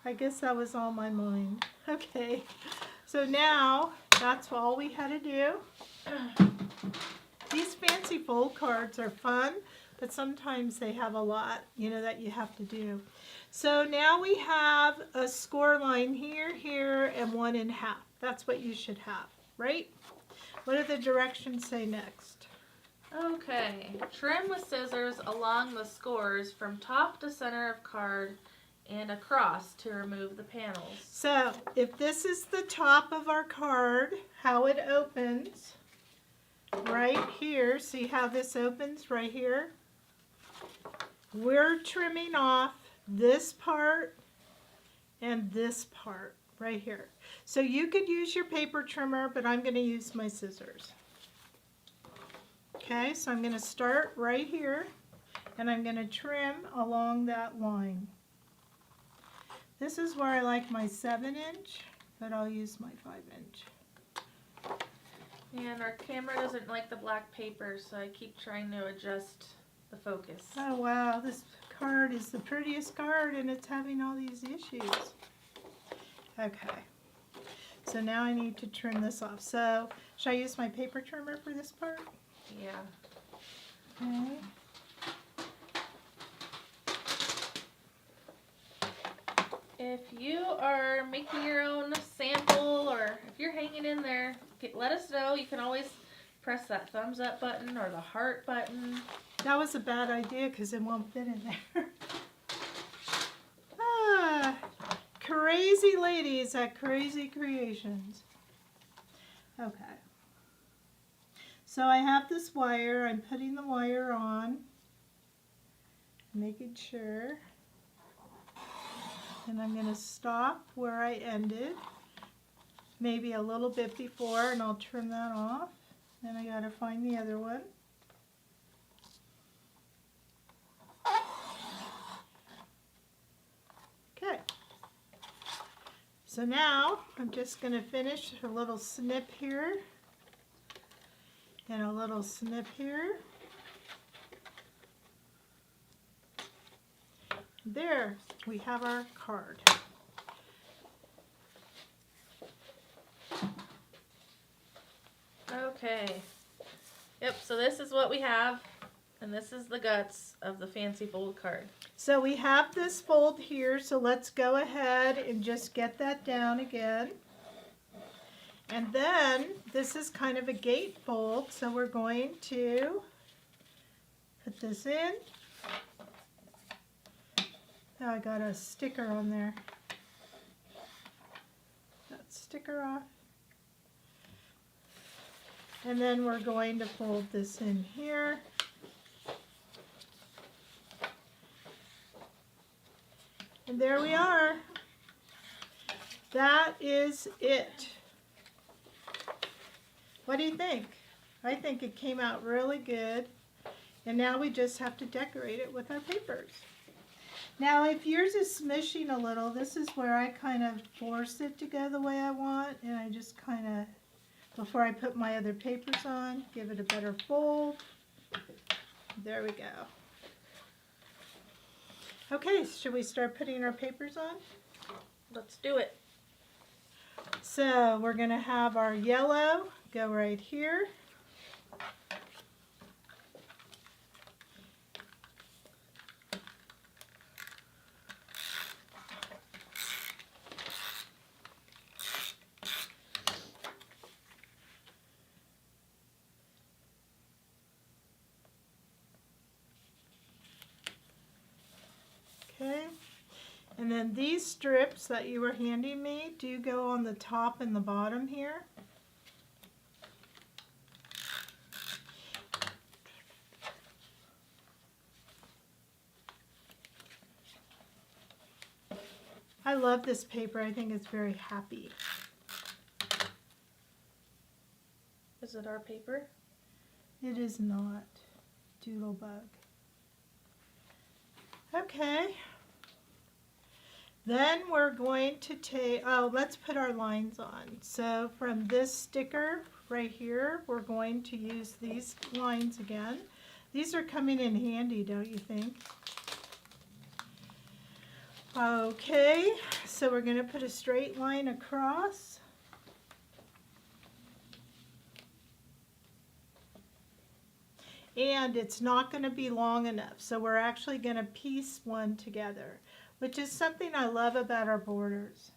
I guess that was on my mind. Okay, so now that's all we had to do. These fancy fold cards are fun. but sometimes they have a lot, you know, that you have to do. So now we have a score line here, here, and 1 1/2. That's what you should have, right? What do the directions say next? Okay, trim with scissors along the scores from top to center of card and across to remove the panels. So if this is the top of our card, how it opens, right here, see how this opens right here? We're trimming off this part and this part right here. So you could use your paper trimmer, but I'm going to use my scissors. Okay, so I'm going to start right here and I'm going to trim along that line. This is where I like my 7-inch, but I'll use my 5-inch. And our camera doesn't like the black paper, so I keep trying to adjust the focus. Oh wow, this card is the prettiest card and it's having all these issues. Okay, so now I need to trim this off. So, should I use my paper trimmer for this part? Yeah. Okay. If you are making your own sample or if you're hanging in there, let us know. You can always press that thumbs up button or the heart button. That was a bad idea because it won't fit in there. Ah, crazy ladies at Krazy Creations. Okay. So I have this wire. I'm putting the wire on, making sure. And I'm going to stop where I ended, maybe a little bit before, and I'll trim that off. Then I got to find the other one. Okay. So now I'm just going to finish a little snip here and a little snip here. There, we have our card. Okay. Yep, so this is what we have, and this is the guts of the fancy fold card. So we have this fold here, so let's go ahead and just get that down again. And then this is kind of a gate fold, so we're going to put this in. Oh, I got a sticker on there. That sticker off. And then we're going to fold this in here. And there we are. That is it. What do you think? I think it came out really good. And now we just have to decorate it with our papers. Now, if yours is smishing a little, this is where I kind of force it to go the way I want, and I just kind of, before I put my other papers on, give it a better fold. There we go. Okay, should we start putting our papers on? Let's do it. So, we're going to have our yellow go right here. Okay, and then these strips that you were handing me do go on the top and the bottom here. I love this paper. I think it's very happy. Is it our paper? It is not. Doodlebug. Okay. Then we're going to take, let's put our lines on. So from this sticker right here, we're going to use these lines again. These are coming in handy, don't you think? Okay, so we're going to put a straight line across. and it's not going to be long enough. So we're actually going to piece one together, which is something I love about our borders.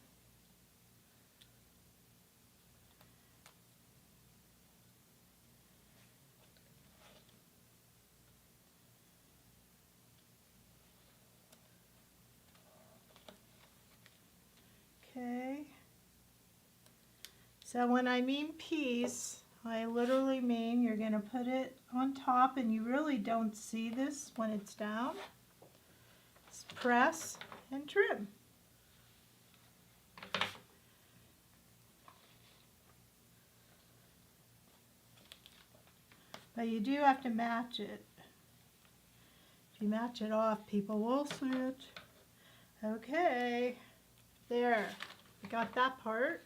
Okay. So when I mean piece, I literally mean you're going to put it on top, and you really don't see this when it's down. Just press and trim. But you do have to match it. If you match it off, people will see it. Okay, there, we got that part.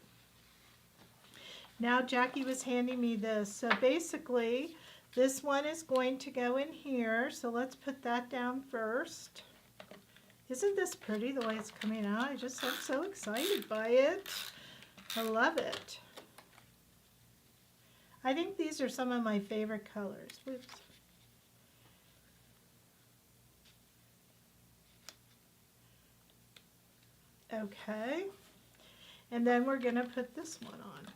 Now Jackie was handing me this. So basically, this one is going to go in here. So let's put that down first. Isn't this pretty the way it's coming out? I'm so excited by it. I love it. I think these are some of my favorite colors. Oops. Okay, and then we're going to put this one on.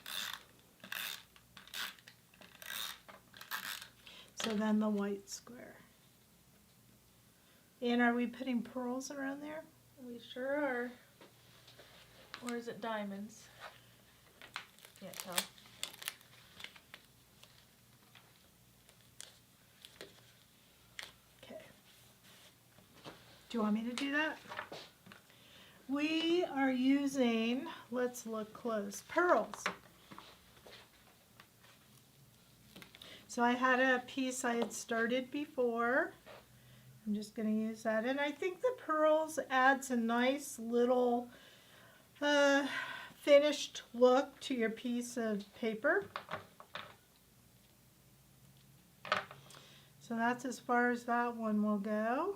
So then the white square. And are we putting pearls around there? We sure are. Or is it diamonds? Can't tell. Okay. Do you want me to do that? We are using, let's look close, pearls. So I had a piece I had started before. I'm just going to use that. And I think the pearls adds a nice little finished look to your piece of paper. So that's as far as that one will go.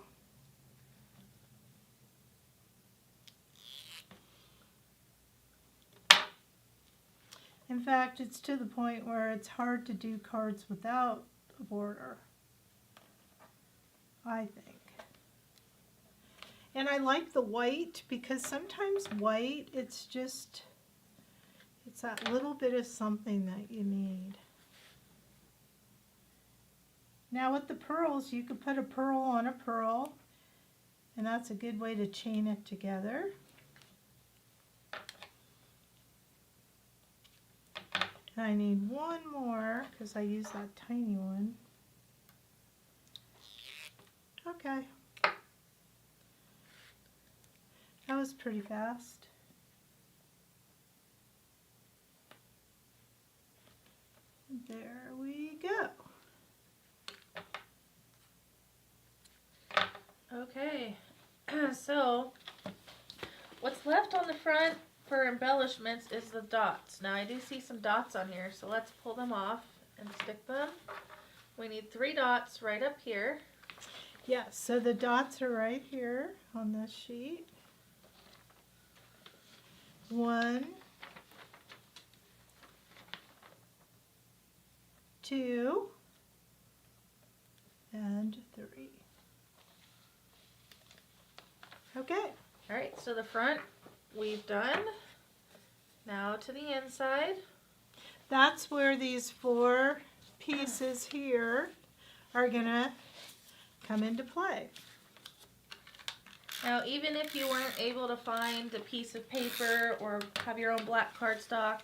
In fact, it's to the point where it's hard to do cards without a border, I think. And I like the white because sometimes white, it's that little bit of something that you need. Now with the pearls, you could put a pearl on a pearl, and that's a good way to chain it together. And I need one more because I use that tiny one. Okay. That was pretty fast. There we go. Okay, so what's left on the front for embellishments is the dots. Now I do see some dots on here, so let's pull them off and stick them. We need 3 dots right up here. Yes, so the dots are right here on this sheet. 1, 2, and 3. Okay. All right, so the front we've done. Now to the inside. That's where these 4 pieces here are gonna come into play. Now, even if you weren't able to find a piece of paper or have your own black cardstock,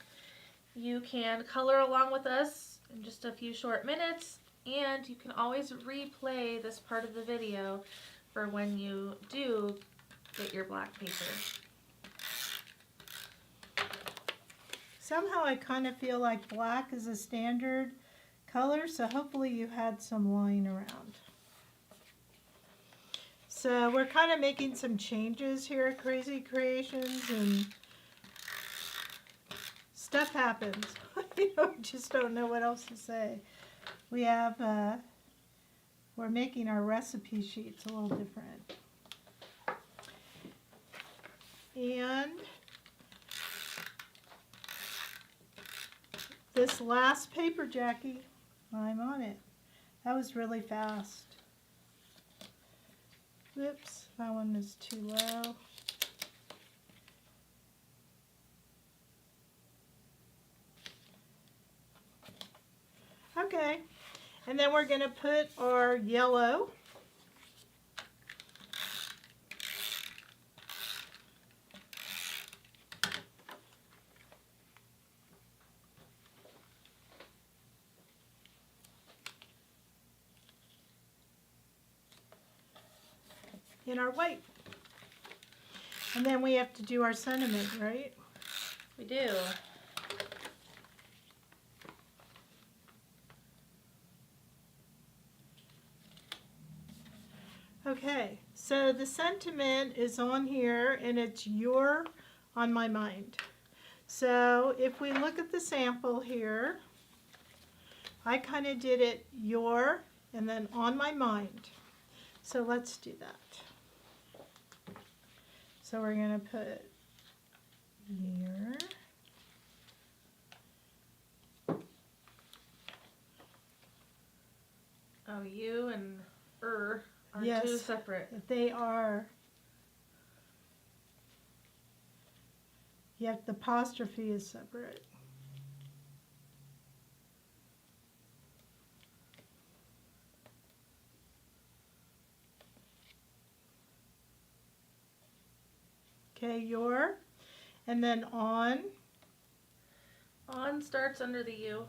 you can color along with us in just a few short minutes, and you can always replay this part of the video for when you do get your black paper. Somehow I kind of feel like black is a standard color, so hopefully you had some lying around. So we're kind of making some changes here at Krazy Creations, and stuff happens. You know, just don't know what else to say. We have, we're making our recipe sheets a little different. And this last paper, Jackie, I'm on it. That was really fast. Oops, that one is too low. Okay, and then we're going to put our yellow. In our white. And then we have to do our sentiment, right? We do. Okay, so the sentiment is on here and it's "you're on my mind." So if we look at the sample here, I kind of did it "you're" and then "on my mind." So let's do that. So we're going to put "you're." Oh, you and are Yes, two separate. they are. Yet the apostrophe is separate. Okay, "your," and then "on." On starts under the U.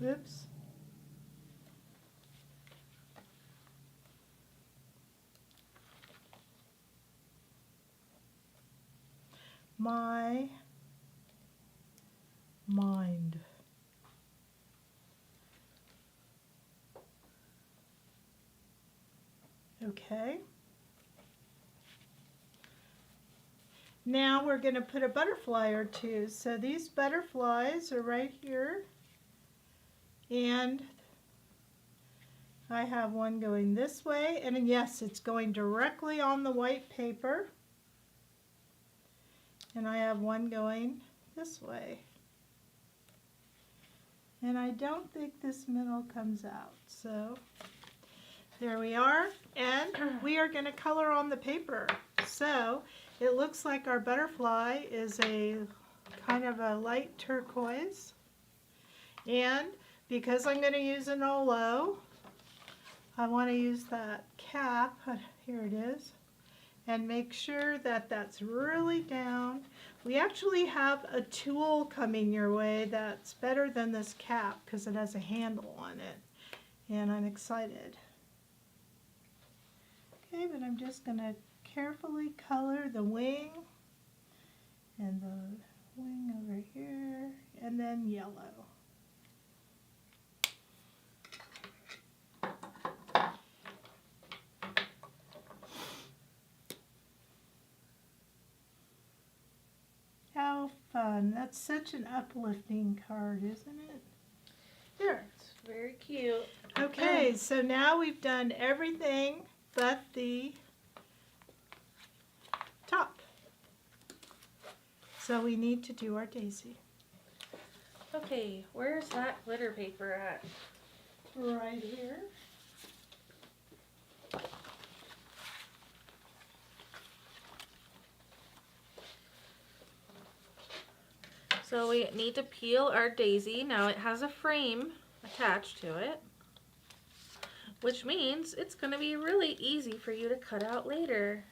Oops. My mind. Okay. Now we're going to put a butterfly or two. So these butterflies are right here. And I have one going this way. And yes, it's going directly on the white paper. And I have one going this way. And I don't think this middle comes out. So there we are. And we are going to color on the paper. So it looks like our butterfly is a kind of a light turquoise. And because I'm going to use an Olo, I want to use that cap, here it is, and make sure that that's really down. We actually have a tool coming your way that's better than this cap because it has a handle on it. And I'm excited. Okay, but I'm just going to carefully color the wing and the wing over here, and then yellow. How fun. That's such an uplifting card, isn't it? There. It's very cute. Okay, so now we've done everything but the top. So we need to do our daisy. Okay, where's that glitter paper at? Right here. So we need to peel our daisy. Now it has a frame attached to it, which means it's going to be really easy for you to cut out later.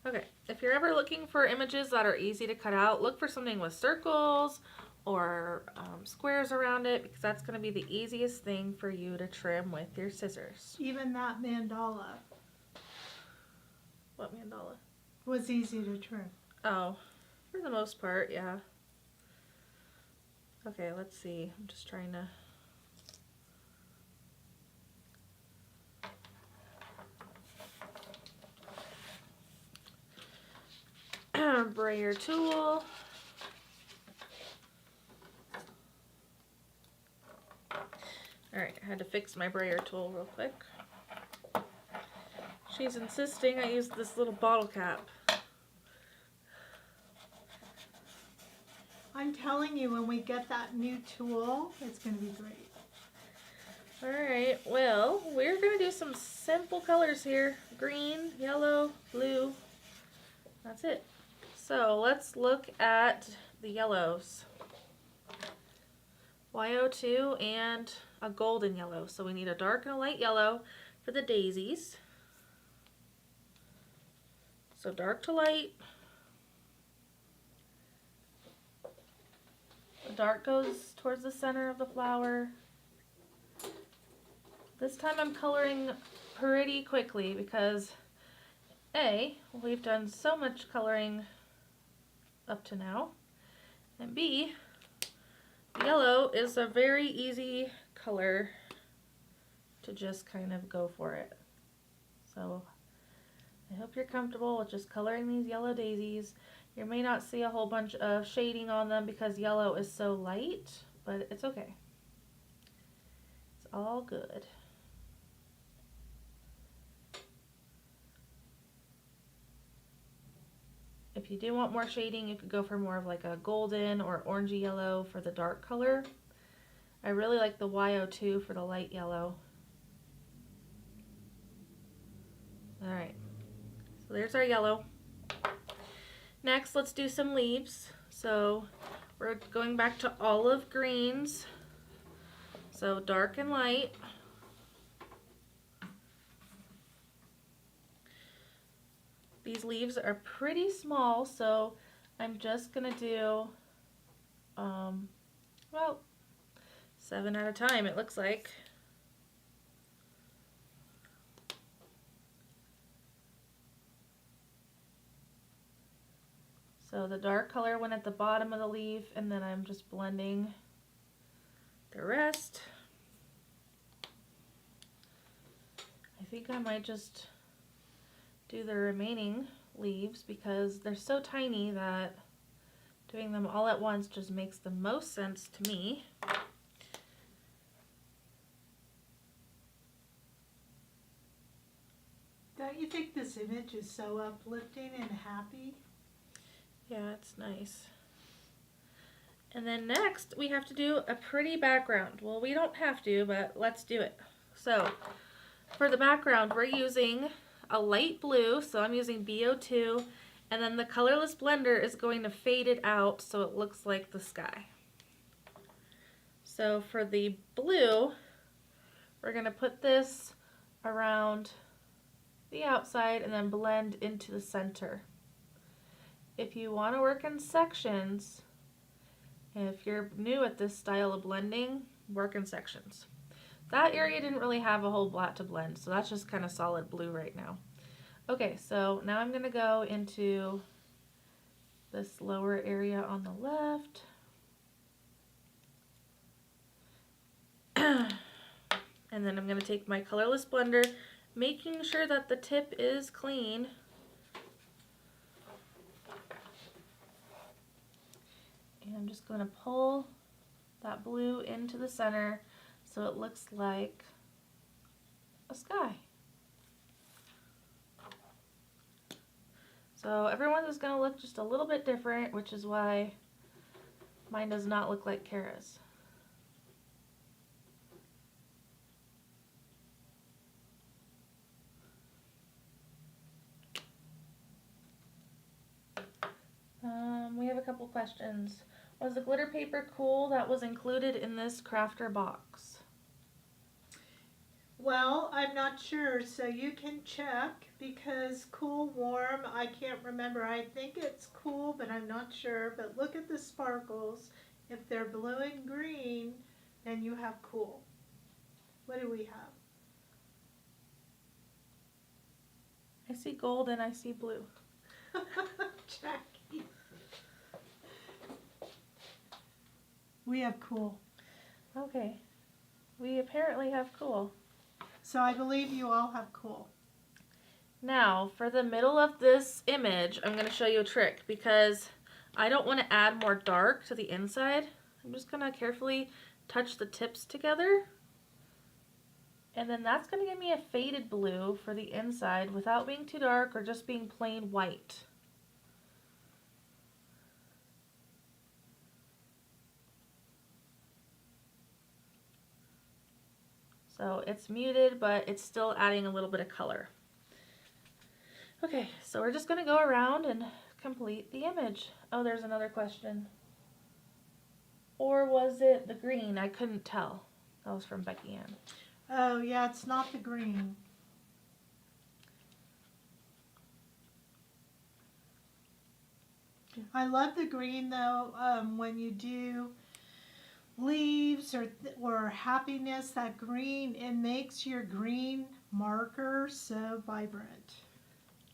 Okay, if you're ever looking for images that are easy to cut out, look for something with circles or squares around it, because that's going to be the easiest thing for you to trim with your scissors. Even that mandala What mandala? was easy to trim. Oh, for the most part, yeah. Okay, let's see. I'm just trying to brayer tool. Alright, I had to fix my brayer tool real quick. She's insisting I use this little bottle cap. I'm telling you, when we get that new tool, it's going to be great. Alright, well, we're going to do some simple colors here. Green, yellow, blue. That's it. So let's look at the yellows. YO2 and a golden yellow. So we need a dark and a light yellow for the daisies. So dark to light. The dark goes towards the center of the flower. This time I'm coloring pretty quickly because A, we've done so much coloring up to now, and B, yellow is a very easy color to just kind of go for it. So I hope you're comfortable with just coloring these yellow daisies. You may not see a whole bunch of shading on them because yellow is so light, but it's okay. It's all good. If you do want more shading, you could go for more of like a golden or orangey yellow for the dark color. I really like the YO2 for the light yellow. Alright, so there's our yellow. Next, let's do some leaves. So we're going back to olive greens. So dark and light. These leaves are pretty small, so I'm just gonna do, well, 7 at a time, it looks like. So the dark color went at the bottom of the leaf, and then I'm just blending the rest. I think I might just do the remaining leaves because they're so tiny that doing them all at once just makes the most sense to me. Don't you think this image is so uplifting and happy? Yeah, it's nice. And then next we have to do a pretty background. Well, we don't have to, but let's do it. So for the background, we're using a light blue, so I'm using BO2, and then the colorless blender is going to fade it out so it looks like the sky. So for the blue, we're going to put this around the outside and then blend into the center. If you want to work in sections, and if you're new at this style of blending, work in sections. That area didn't really have a whole lot to blend, so that's just kind of solid blue right now. Okay, so now I'm going to go into this lower area on the left. And then I'm going to take my colorless blender, making sure that the tip is clean. And I'm just going to pull that blue into the center so it looks like a sky. So everyone's is going to look just a little bit different, which is why mine does not look like Kara's. We have a couple questions. Was the glitter paper cool that was included in this crafter box? Well, I'm not sure, so you can check because cool, warm, I can't remember. I think it's cool, but I'm not sure. But look at the sparkles. If they're blue and green, then you have cool. What do we have? I see gold and I see blue. Jackie. We have cool. Okay. We apparently have cool. So I believe you all have cool. Now, for the middle of this image, I'm going to show you a trick because I don't want to add more dark to the inside. I'm just going to carefully touch the tips together. And then that's going to give me a faded blue for the inside without being too dark or just being plain white. So it's muted, but it's still adding a little bit of color. Okay, so we're just going to go around and complete the image. Oh, there's another question. Or was it the green? I couldn't tell. That was from Becky Ann. Oh, yeah, it's not the green. I love the green, though, when you do leaves or happiness, that green, it makes your green marker so vibrant.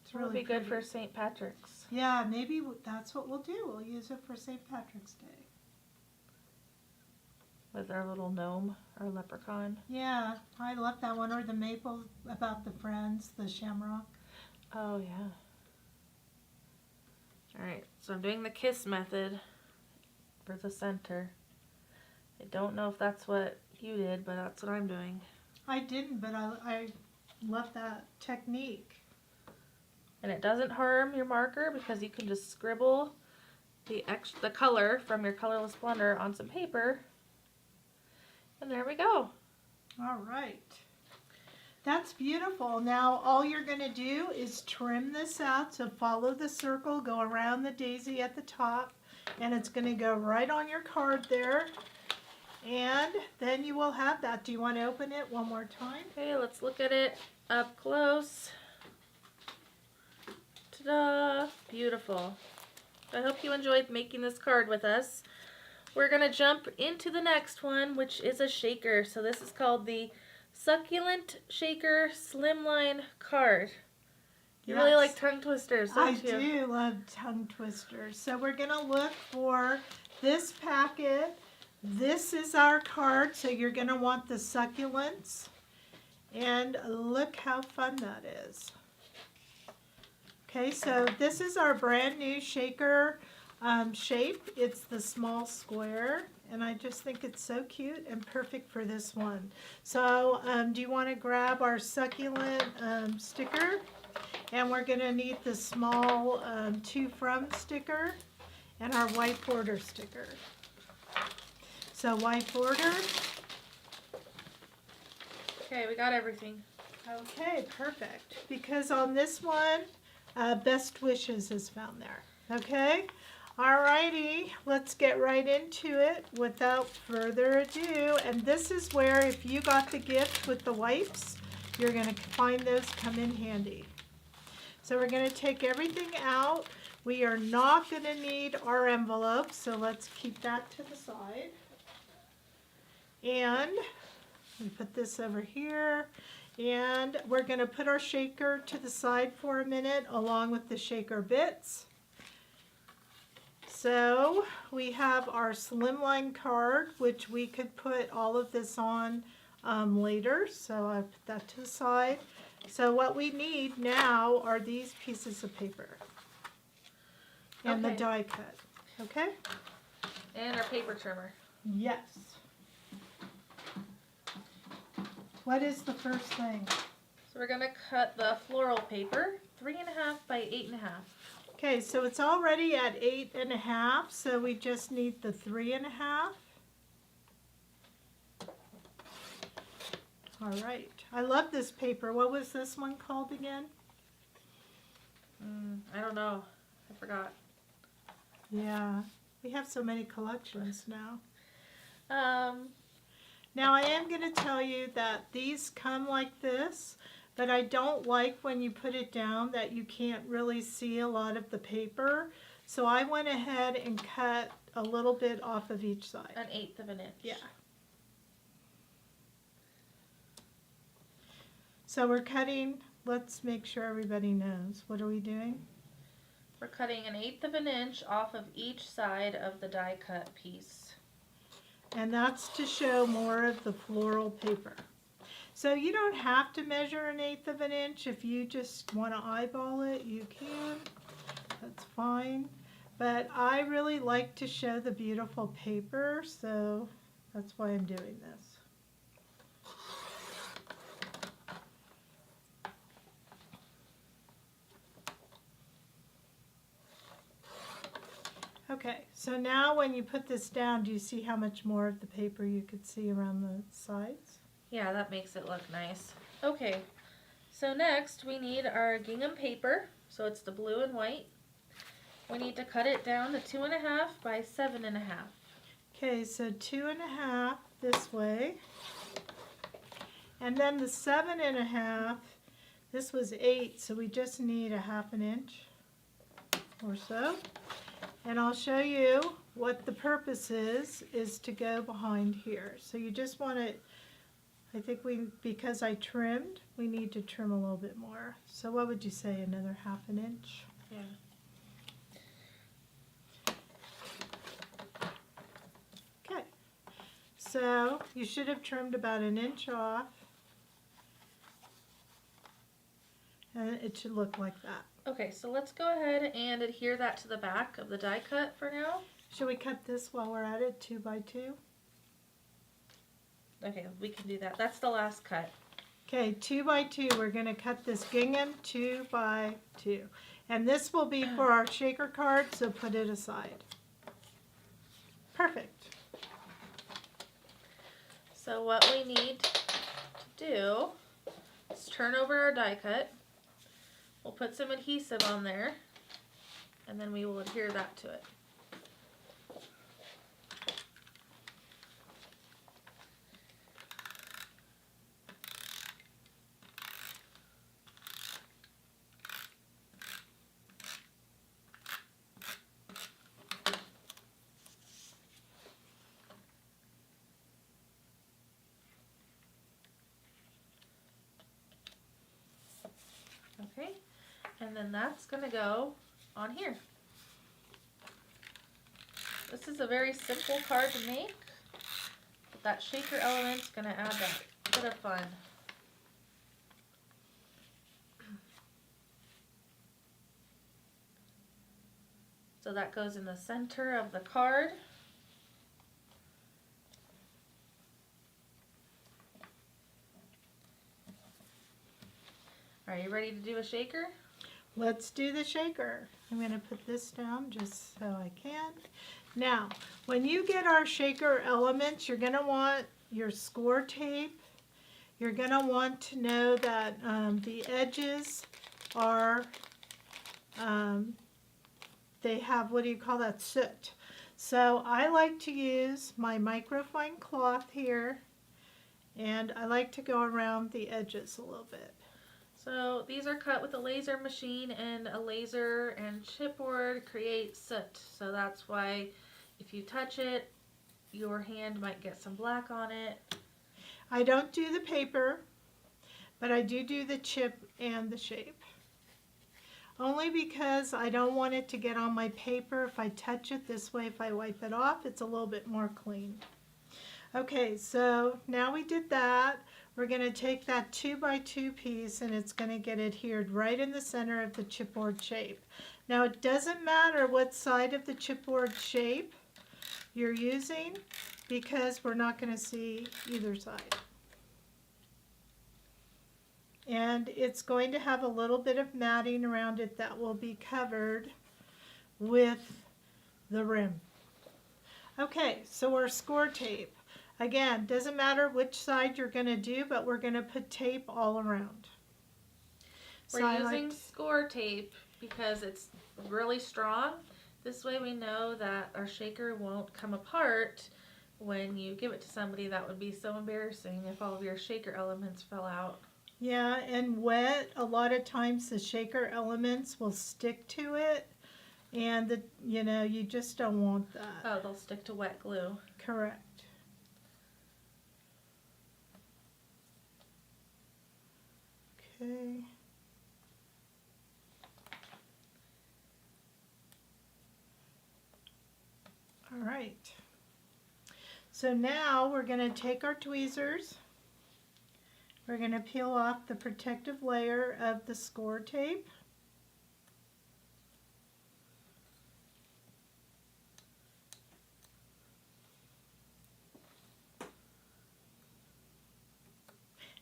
It's It'll really be good pretty. for St. Patrick's. Yeah, maybe that's what we'll do. We'll use it for St. Patrick's Day. With our little gnome, our leprechaun. Yeah, I love that one. Or the maple about the friends, the shamrock. Oh, yeah. Alright, so I'm doing the kiss method for the center. I don't know if that's what you did, but that's what I'm doing. I didn't, but I love that technique. And it doesn't harm your marker because you can just scribble the color from your colorless blender on some paper. And there we go. All right. That's beautiful. Now all you're going to do is trim this out. So follow the circle, go around the daisy at the top, and it's going to go right on your card there. And then you will have that. Do you want to open it one more time? Okay, let's look at it up close. Ta-da! Beautiful. I hope you enjoyed making this card with us. We're going to jump into the next one, which is a shaker. So this is called the Succulent Shaker Slimline Card. You really like tongue twisters, don't you? I do love tongue twisters. So we're going to look for this packet. This is our card, so you're going to want the succulents. And look how fun that is. Okay, so this is our brand new shaker shape. It's the small square, and I just think it's so cute and perfect for this one. So do you want to grab our succulent sticker? And we're going to need the small to from sticker and our white border sticker. So white border. Okay, we got everything. Okay, perfect. Because on this one, Best Wishes is found there. Okay? Alrighty, let's get right into it without further ado. And this is where, if you got the gift with the wipes, you're going to find those come in handy. So we're going to take everything out. We are not going to need our envelope, so let's keep that to the side. And we put this over here. And we're going to put our shaker to the side for a minute along with the shaker bits. So we have our slimline card, which we could put all of this on later. So I put that to the side. So what we need now are these pieces of paper and the die cut. Okay? And our paper trimmer. Yes. What is the first thing? So we're going to cut the floral paper 3.5 by 8.5. Okay, so it's already at 8.5, so we just need the 3.5. All right. I love this paper. What was this one called again? I don't know. I forgot. Yeah, we have so many collections now. Now I am going to tell you that these come like this, but I don't like when you put it down that you can't really see a lot of the paper. So I went ahead and cut a little bit off of each side. 1/8 of an inch. Yeah. So we're cutting, let's make sure everybody knows. What are we doing? We're cutting 1/8 of an inch off of each side of the die cut piece. And that's to show more of the floral paper. So you don't have to measure 1/8 of an inch. If you just want to eyeball it, you can. That's fine. But I really like to show the beautiful paper, so that's why I'm doing this. Okay, so now when you put this down, do you see how much more of the paper you could see around the sides? Yeah, that makes it look nice. Okay, so next we need our gingham paper. So it's the blue and white. We need to cut it down to 2.5 by 7.5. Okay, so 2.5 this way. And then the 7.5, this was 8, so we just need 1/2 inch or so. And I'll show you what the purpose is to go behind here. So you just want it, I think because I trimmed, we need to trim a little bit more. So what would you say, another 1/2 inch? Yeah. Okay, so you should have trimmed about 1 inch off. And it should look like that. Okay, so let's go ahead and adhere that to the back of the die cut for now. Should we cut this while we're at it, 2 by 2? Okay, we can do that. That's the last cut. Okay, 2 by 2, we're going to cut this gingham 2 by 2. And this will be for our shaker card, so put it aside. Perfect. So what we need to do is turn over our die cut. We'll put some adhesive on there, and then we will adhere that to it. Okay, and then that's going to go on here. This is a very simple card to make, but that shaker element's going to add that bit of fun. So that goes in the center of the card. Are you ready to do a shaker? Let's do the shaker. I'm going to put this down just so I can. Now, when you get our shaker elements, you're going to want your score tape. You're going to want to know that the edges are, they have, what do you call that, soot. So I like to use my microfine cloth here, and I like to go around the edges a little bit. So these are cut with a laser machine, and a laser and chipboard create soot. So that's why if you touch it, your hand might get some black on it. I don't do the paper, but I do the chip and the shape. Only because I don't want it to get on my paper if I touch it. This way, if I wipe it off, it's a little bit more clean. Okay, so now we did that. We're going to take that 2 by 2 piece, and it's going to get adhered right in the center of the chipboard shape. Now it doesn't matter what side of the chipboard shape you're using, because we're not going to see either side. And it's going to have a little bit of matting around it that will be covered with the rim. Okay, so our score tape. Again, doesn't matter which side you're going to do, but we're going to put tape all around. We're using score tape because it's really strong. This way we know that our shaker won't come apart when you give it to somebody. That would be so embarrassing if all of your shaker elements fell out. Yeah, and wet, a lot of times the shaker elements will stick to it, and you just don't want that. Oh, they'll stick to wet glue. Correct. Okay. All right. So now we're going to take our tweezers. We're going to peel off the protective layer of the score tape.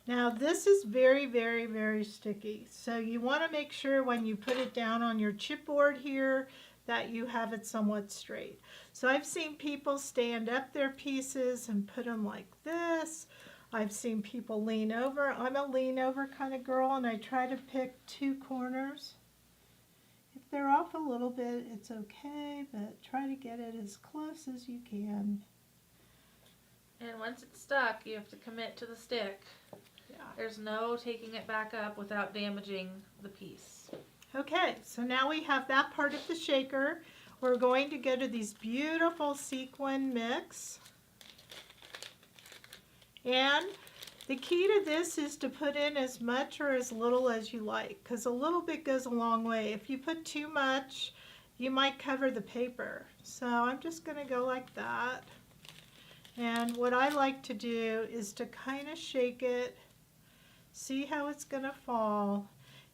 Now this is very, very, very sticky. So you want to make sure when you put it down on your chipboard here that you have it somewhat straight. So I've seen people stand up their pieces and put them like this. I've seen people lean over. I'm a lean over kind of girl, and I try to pick 2 corners. If they're off a little bit, it's okay, but try to get it as close as you can. And once it's stuck, you have to commit to the stick. Yeah. There's no taking it back up without damaging the piece. Okay, so now we have that part of the shaker. We're going to go to these beautiful sequin mix. And the key to this is to put in as much or as little as you like, because a little bit goes a long way. If you put too much, you might cover the paper. So I'm just going to go like that. And what I like to do is to kind of shake it, see how it's going to fall.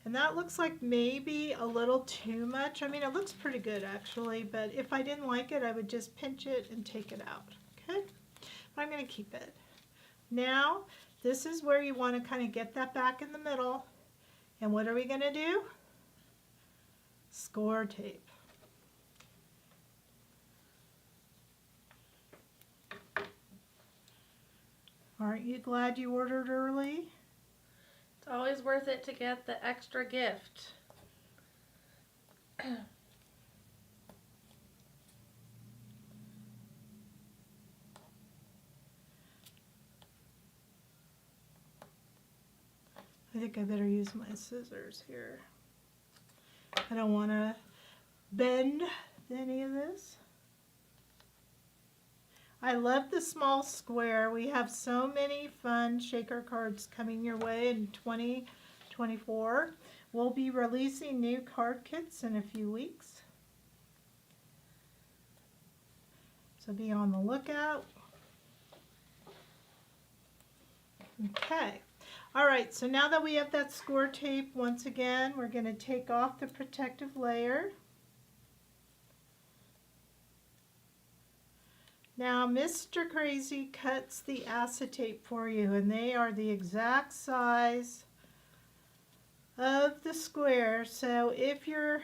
And that looks like maybe a little too much. I mean, it looks pretty good actually, but if I didn't like it, I would just pinch it and take it out. Okay? But I'm going to keep it. Now, this is where you want to kind of get that back in the middle. And what are we going to do? Score tape. Aren't you glad you ordered early? It's always worth it to get the extra gift. I think I better use my scissors here. I don't want to bend any of this. I love the small square. We have so many fun shaker cards coming your way in 2024. We'll be releasing new card kits in a few weeks. So be on the lookout. Okay. All right, so now that we have that score tape, once again, we're going to take off the protective layer. Now, Mr. Krazy cuts the acetate for you, and they are the exact size of the square. So if you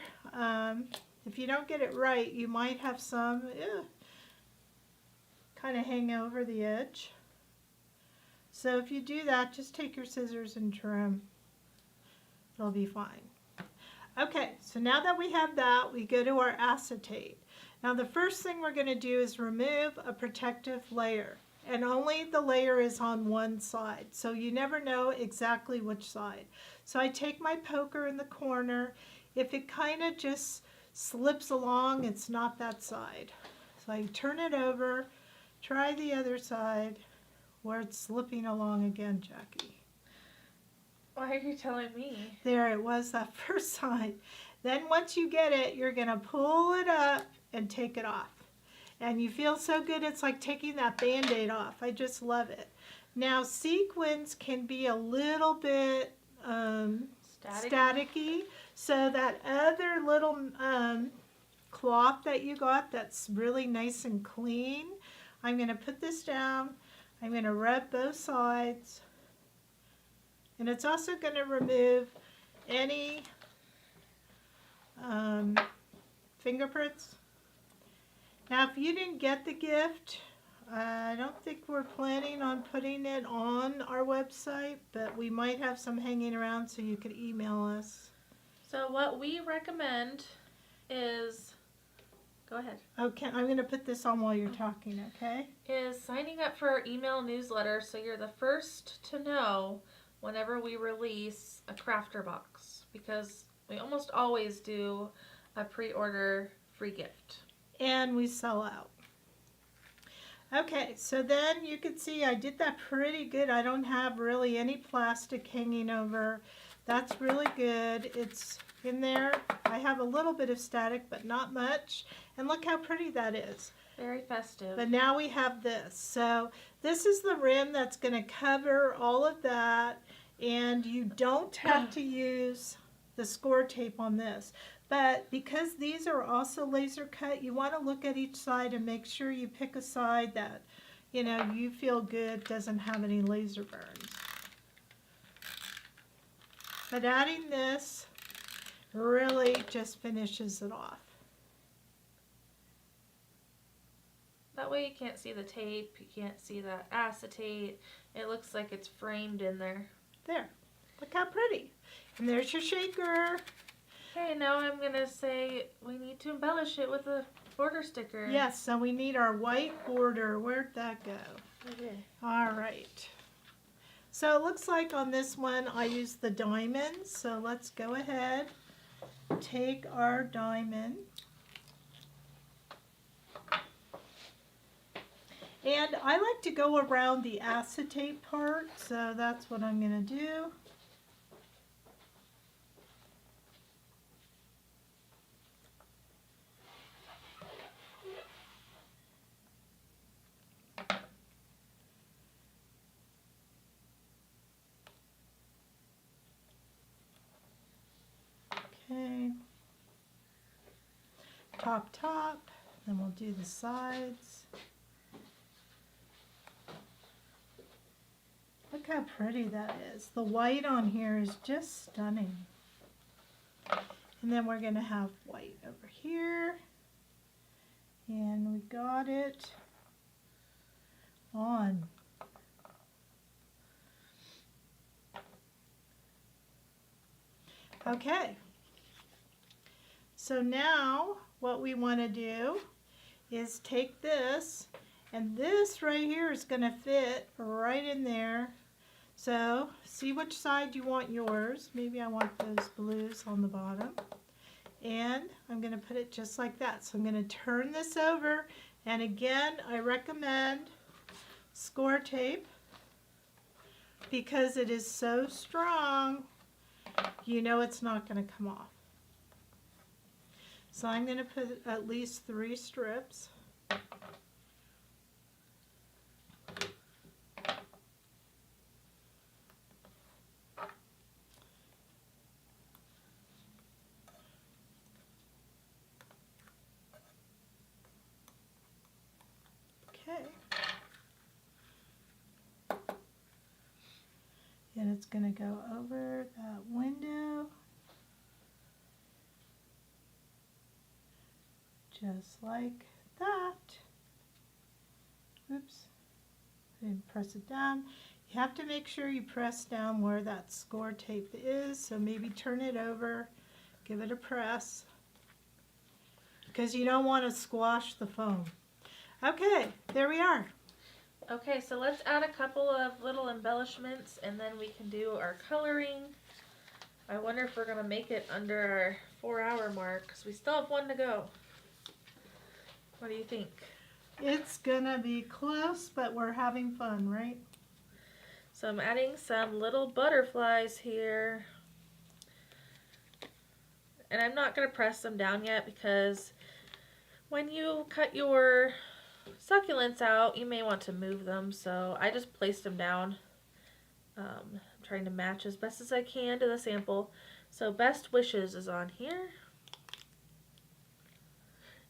don't get it right, you might have some kind of hang over the edge. So if you do that, just take your scissors and trim. It'll be fine. Okay, so now that we have that, we go to our acetate. Now the first thing we're going to do is remove a protective layer. And only the layer is on one side, so you never know exactly which side. So I take my poker in the corner. If it kind of just slips along, it's not that side. So I turn it over, try the other side. Where it's slipping along again, Jackie. Why are you telling me? There it was that first side. Then once you get it, you're going to pull it up and take it off. And you feel so good, it's like taking that Band-Aid off. I just love it. Now, sequins can be a little bit staticky. So that other little cloth that you got that's really nice and clean, I'm going to put this down. I'm going to rub both sides, and it's also going to remove any fingerprints. Now, if you didn't get the gift, I don't think we're planning on putting it on our website, but we might have some hanging around so you could email us. So what we recommend is... Go ahead. Okay, I'm going to put this on while you're talking, okay? Is signing up for our email newsletter so you're the first to know whenever we release a crafter box, because we almost always do a pre-order free gift. And we sell out. Okay, so then you can see I did that pretty good. I don't have really any plastic hanging over. That's really good. It's in there. I have a little bit of static, but not much. And look how pretty that is. Very festive. But now we have this. So this is the rim that's going to cover all of that. And you don't have to use the score tape on this. But because these are also laser cut, you want to look at each side and make sure you pick a side that, you know, you feel good, doesn't have any laser burns. But adding this really just finishes it off. That way you can't see the tape, you can't see that acetate. It looks like it's framed in there. There. Look how pretty. And there's your shaker. Okay, now I'm going to say we need to embellish it with a border sticker. Yes, so we need our white border. Where'd that go? Okay. All right. So it looks like on this one I used the diamond. So let's go ahead, take our diamond. And I like to go around the acetate part, so that's what I'm going to do. Okay. Top, then we'll do the sides. Look how pretty that is. The white on here is just stunning. And then we're going to have white over here. And we got it on. Okay. So now what we want to do is take this, and this right here is going to fit right in there. So see which side you want yours. Maybe I want those blues on the bottom. And I'm going to put it just like that. So I'm going to turn this over, and again I recommend score tape because it is so strong, you know it's not going to come off. So I'm going to put at least 3 strips. Okay. And it's going to go over that window. Just like that. Oops. I didn't press it down. You have to make sure you press down where that score tape is. So maybe turn it over, give it a press, because you don't want to squash the foam. Okay, there we are. Okay, so let's add a couple of little embellishments and then we can do our coloring. I wonder if we're going to make it under our 4-hour mark because we still have 1 to go. What do you think? It's gonna be close, but we're having fun, right? So I'm adding some little butterflies here. And I'm not going to press them down yet because when you cut your succulents out, you may want to move them. So I just placed them down. I'm trying to match as best as I can to the sample. So Best Wishes is on here.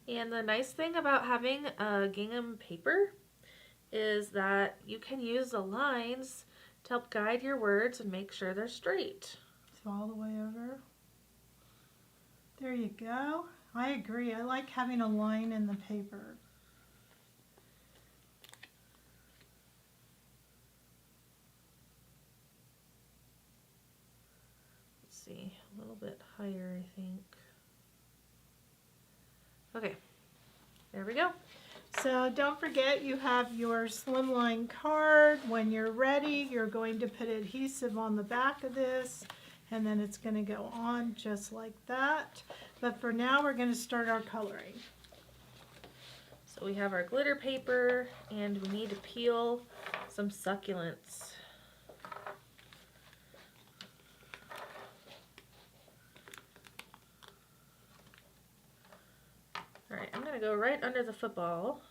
And the nice thing about having a gingham paper is that you can use the lines to help guide your words and make sure they're straight. So all the way over. There you go. I agree. I like having a line in the paper. Let's see, a little bit higher, I think. Okay, there we go. So don't forget you have your slimline card. When you're ready, you're going to put adhesive on the back of this, and then it's going to go on just like that. But for now, we're going to start our coloring. So we have our glitter paper, and we need to peel some succulents. Alright, I'm going to go right under the football.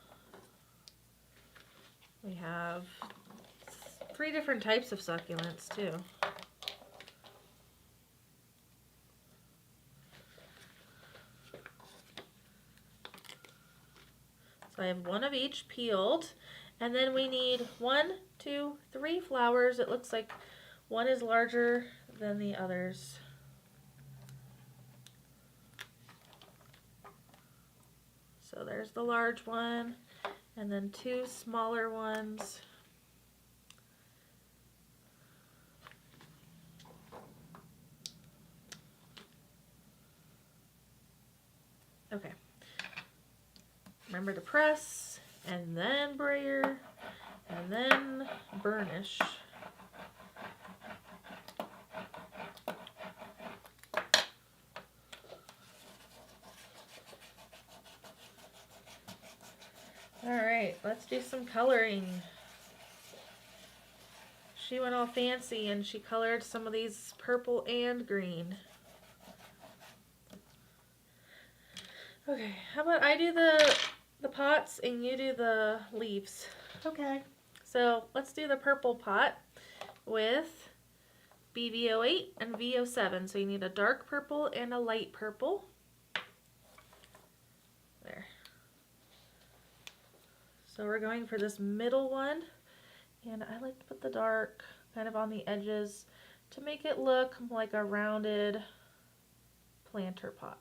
We have 3 different types of succulents too. So I have 1 of each peeled, and then we need 1, 2, 3 flowers. It looks like one is larger than the others. So there's the large one, and then 2 smaller ones. Okay. Remember to press, and then brayer, and then burnish. Alright, let's do some coloring. She went all fancy and she colored some of these purple and green. Okay, how about I do the pots and you do the leaves? Okay. So let's do the purple pot with BV08 and V07. So you need a dark purple and a light purple. There. So we're going for this middle one, and I like to put the dark kind of on the edges to make it look like a rounded planter pot.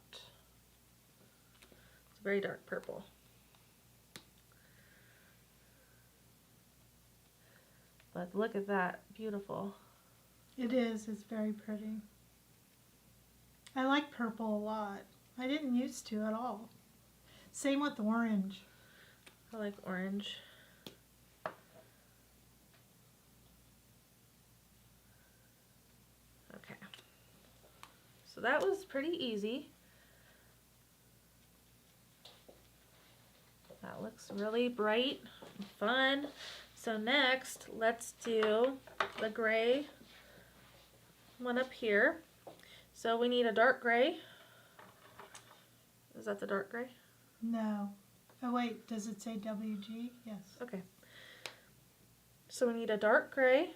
It's a very dark purple. But look at that, beautiful. It is, it's very pretty. I like purple a lot. I didn't used to at all. Same with orange. I like orange. Okay. So that was pretty easy. That looks really bright and fun. So next, let's do the gray one up here. So we need a dark gray. Is that the dark gray? No. Oh wait, does it say WG? Yes. Okay. So we need a dark gray.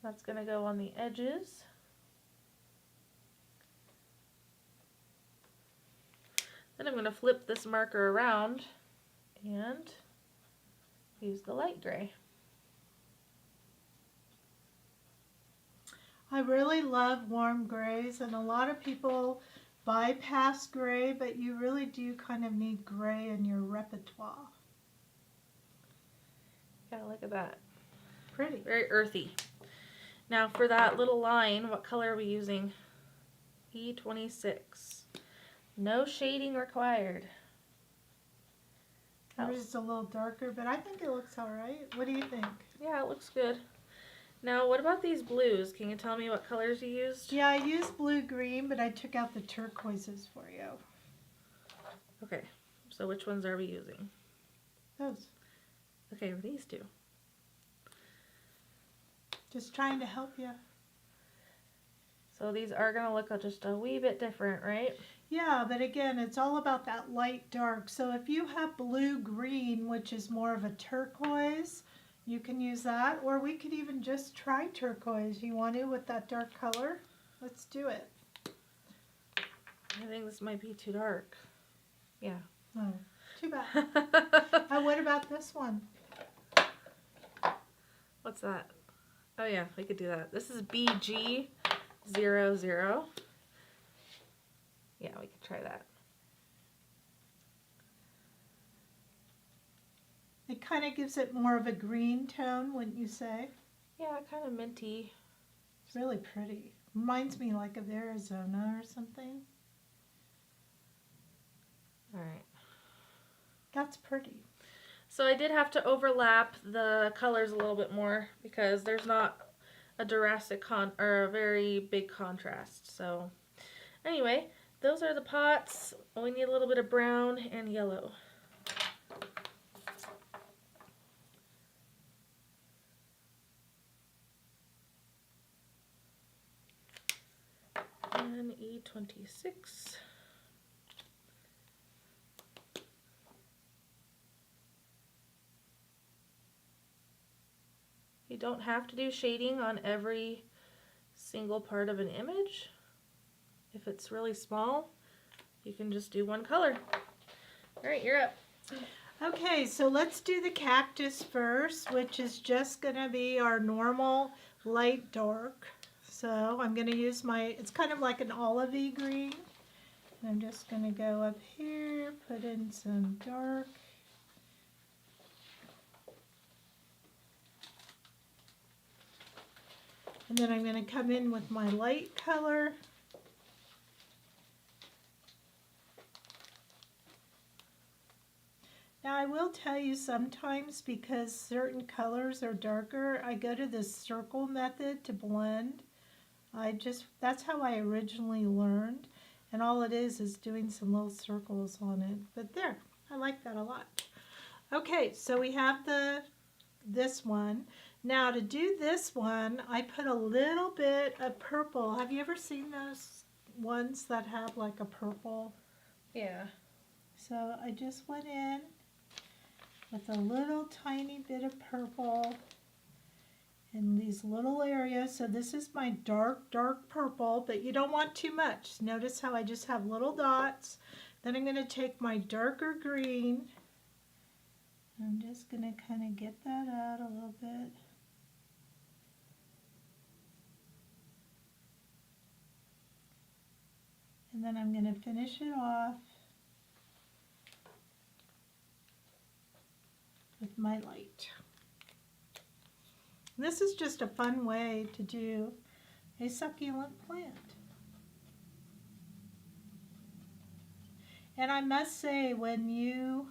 That's going to go on the edges. Then I'm going to flip this marker around and use the light gray. I really love warm grays, and a lot of people bypass gray, but you really do kind of need gray in your repertoire. Yeah, look at that. Pretty. Very earthy. Now for that little line, what color are we using? E26. No shading required. Yours is a little darker, but I think it looks all right. What do you think? Yeah, it looks good. Now, what about these blues? Can you tell me what colors you used? Yeah, I used blue-green, but I took out the turquoises for you. Okay, so which ones are we using? Those. Okay, these two. Just trying to help you. So these are going to look just a wee bit different, right? Yeah, but again, it's all about that light-dark. So if you have blue-green, which is more of a turquoise, you can use that, or we could even just try turquoise. You want to with that dark color? Let's do it. I think this might be too dark. Yeah. Oh, too bad. What about this one? What's that? Oh yeah, we could do that. This is BG00. Yeah, we could try that. It kind of gives it more of a green tone, wouldn't you say? Yeah, kind of minty. It's really pretty. Reminds me like of Arizona or something. All right. That's pretty. So I did have to overlap the colors a little bit more because there's not a drastic or a very big contrast. So anyway, those are the pots. We need a little bit of brown and yellow. And E26. You don't have to do shading on every single part of an image. If it's really small, you can just do one color. All right, you're up. Okay, so let's do the cactus first, which is just going to be our normal light dark. So I'm going to use it's kind of like an olivey green. I'm just going to go up here, put in some dark. And then I'm going to come in with my light color. Now I will tell you sometimes because certain colors are darker, I go to this circle method to blend. That's how I originally learned. And all it is doing some little circles on it. But there, I like that a lot. Okay, so we have this one. Now to do this one, I put a little bit of purple. Have you ever seen those ones that have like a purple? Yeah. So I just went in with a little tiny bit of purple in these little areas. So this is my dark purple, but you don't want too much. Notice how I just have little dots. Then I'm going to take my darker green. I'm just going to kind of get that out a little bit. And then I'm going to finish it off with my light. And this is just a fun way to do a succulent plant. And I must say, when you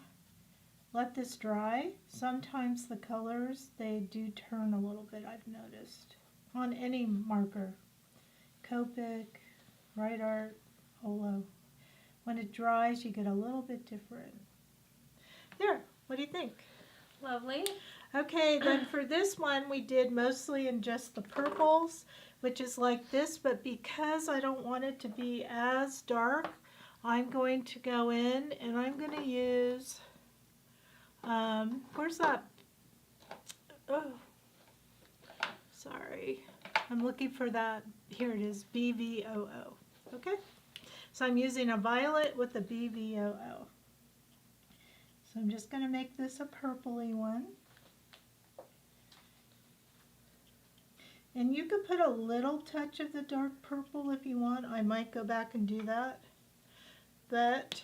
let this dry, sometimes the colors, they do turn a little bit, I've noticed, on any marker. Copic, Right Art, Holo. When it dries, you get a little bit different. There, what do you think? Lovely. Okay, then for this one, we did mostly in just the purples, which is like this, but because I don't want it to be as dark, I'm going to go in and I'm going to use, where's that? Oh, sorry. I'm looking for that. Here it is, BVOO. Okay? So I'm using a violet with a BVOO. So I'm just going to make this a purpley one. And you could put a little touch of the dark purple if you want. I might go back and do that. But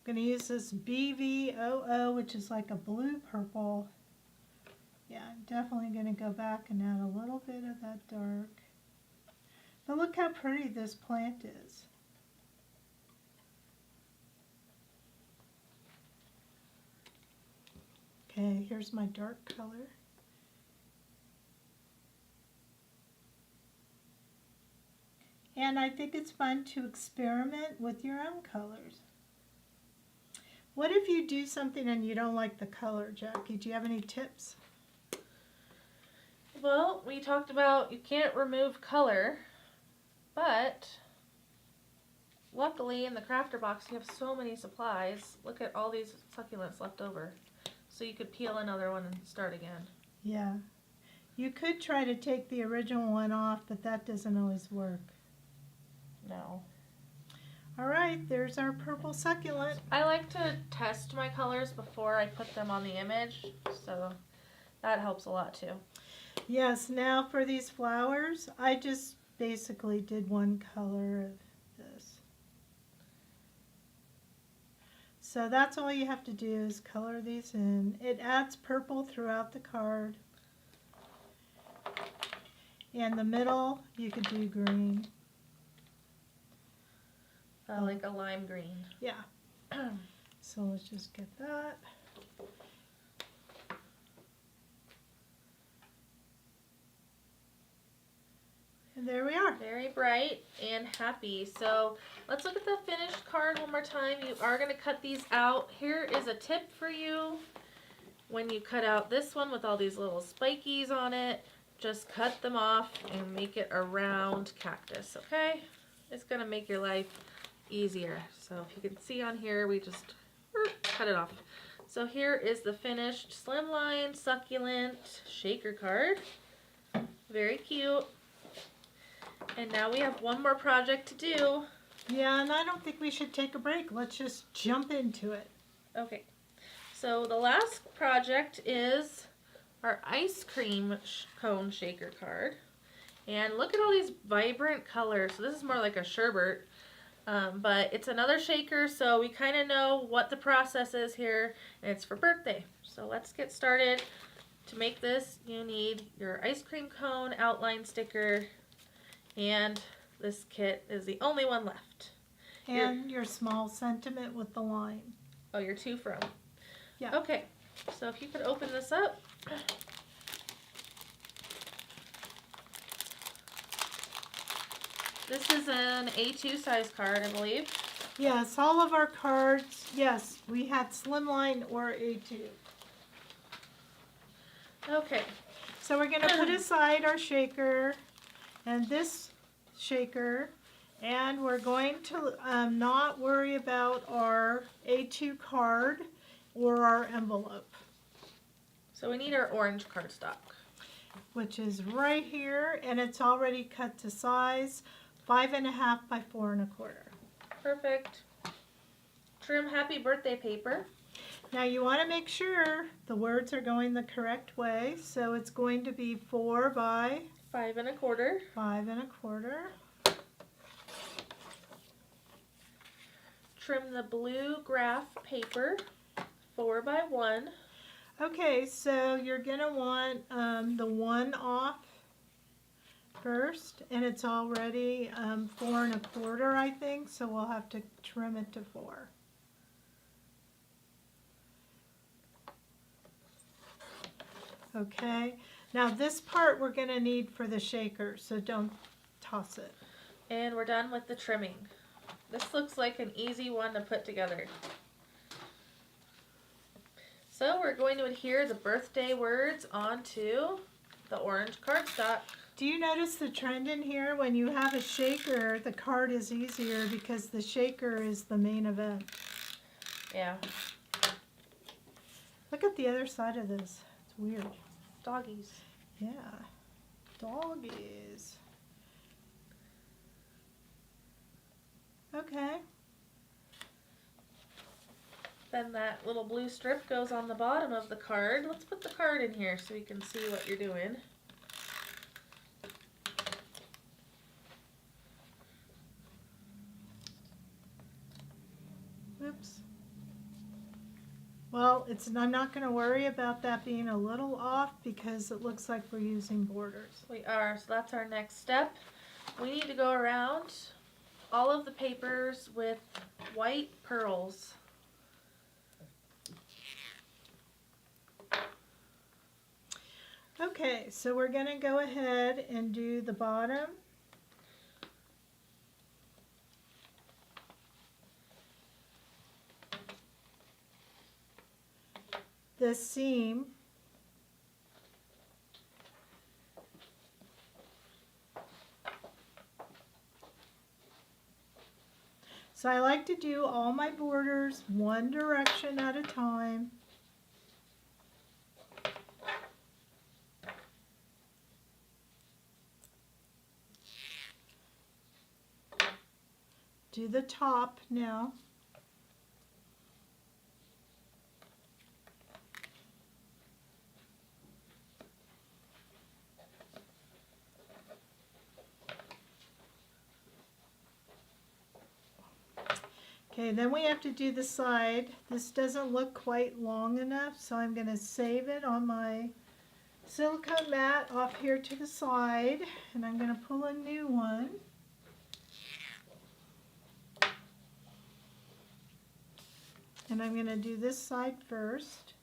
I'm going to use this BVOO, which is like a blue purple. Yeah, I'm definitely going to go back and add a little bit of that dark. But look how pretty this plant is. Okay, here's my dark color. And I think it's fun to experiment with your own colors. What if you do something and you don't like the color, Jackie? Do you have any tips? Well, we talked about you can't remove color, but luckily in the crafter box you have so many supplies. Look at all these succulents left over. So you could peel another one and start again. Yeah. You could try to take the original one off, but that doesn't always work. No. All right, there's our purple succulent. I like to test my colors before I put them on the image, so that helps a lot too. Yes, now for these flowers, I just basically did one color of this. So that's all you have to do is color these in. It adds purple throughout the card. And the middle, you could do green. Like a lime green. Yeah. So let's just get that. And there we are. Very bright and happy. So let's look at the finished card one more time. You are going to cut these out. Here is a tip for you. When you cut out this one with all these little spikies on it, just cut them off and make it a round cactus, okay? It's going to make your life easier. So if you can see on here, we just cut it off. So here is the finished slimline succulent shaker card. Very cute. And now we have one more project to do. Yeah, and I don't think we should take a break. Let's just jump into it. Okay. So the last project is our ice cream cone shaker card. And look at all these vibrant colors. So this is more like a sherbet. But it's another shaker, so we kind of know what the process is here, and it's for birthday. So let's get started. To make this, you need your ice cream cone outline sticker, and this kit is the only one left. And your small sentiment with the line. Oh, your to from. Yeah. Okay, so if you could open this up. This is an A2 size card, I believe. Yes, all of our cards, yes, we had slimline or A2. Okay. So we're going to put aside our shaker and this shaker, and we're going to not worry about our A2 card or our envelope. So we need our orange cardstock. Which is right here, and it's already cut to size 5.5 by 4 1/4. Perfect. Trim happy birthday paper. Now you want to make sure the words are going the correct way, so it's going to be 4 by 5 1/4. 5 1/4. Trim the blue graph paper 4 by 1. Okay, so you're going to want the 1 off first, and it's already 4 1/4, I think, so we'll have to trim it to 4. Okay, now this part we're going to need for the shaker, so don't toss it. And we're done with the trimming. This looks like an easy one to put together. So we're going to adhere the birthday words onto the orange cardstock. Do you notice the trend in here? When you have a shaker, the card is easier because the shaker is the main event. Yeah. Look at the other side of this. It's weird. Doggies. Yeah. Doggies. Okay. Then that little blue strip goes on the bottom of the card. Let's put the card in here so you can see what you're doing. Oops. Well, I'm not going to worry about that being a little off because it looks like we're using borders. We are, so that's our next step. We need to go around all of the papers with white pearls. Okay, so we're going to go ahead and do the bottom. The seam. So I like to do all my borders one direction at a time. Do the top now. Okay, then we have to do the side. This doesn't look quite long enough, so I'm going to save it on my silicone mat off here to the side, and I'm going to pull a new one. And I'm going to do this side first.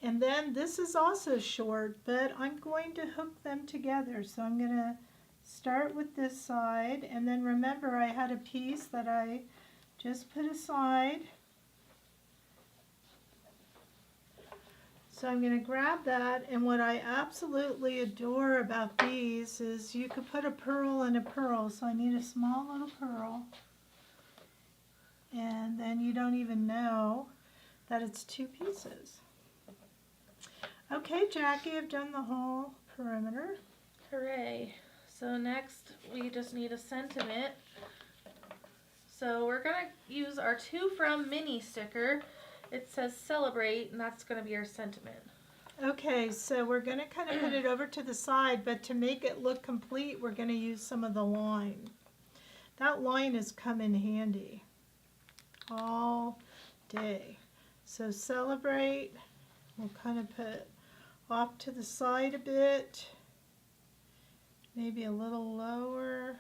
And then this is also short, but I'm going to hook them together. So I'm going to start with this side, and then remember I had a piece that I just put aside. So I'm going to grab that, and what I absolutely adore about these is you could put a pearl in a pearl. So I need a small little pearl, and then you don't even know that it's two pieces. Okay, Jackie, I've done the whole perimeter. Hooray. So next we just need a sentiment So we're gonna use our To From mini sticker. It says celebrate, and that's gonna be our sentiment. Okay, so we're gonna kind of put it over to the side, but to make it look complete, we're gonna use some of the line. That line has come in handy all day. So celebrate, we'll kind of put off to the side a bit, maybe a little lower.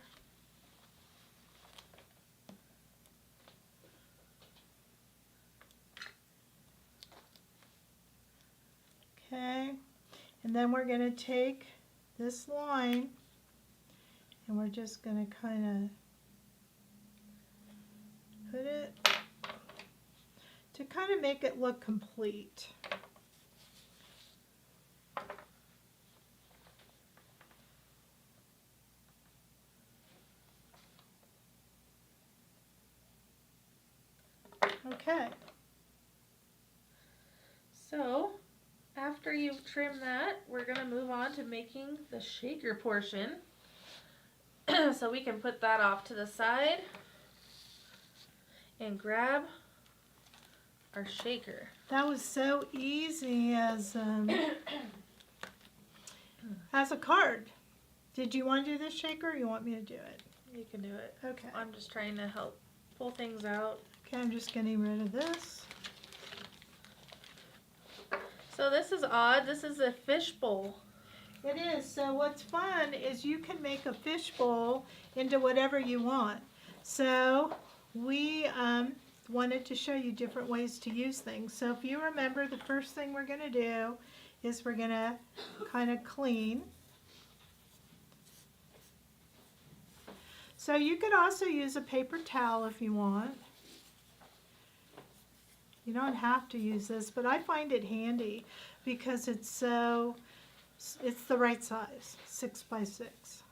Okay, and then we're going to take this line and we're just going to kind of put it to kind of make it look complete. Okay. So after you've trimmed that, we're gonna move on to making the shaker portion. So we can put that off to the side and grab our shaker. That was so easy as a card. Did you want to do this shaker or you want me to do it? You can do it. Okay. I'm just trying to help pull things out. Okay, I'm just getting rid of this. So this is odd. This is a fish bowl. It is. So what's fun is you can make a fish bowl into whatever you want. So we wanted to show you different ways to use things. So if you remember, the first thing we're going to do is we're going to kind of clean. So you could also use a paper towel if you want. You don't have to use this, but I find it handy because it's the right size, 6 by 6.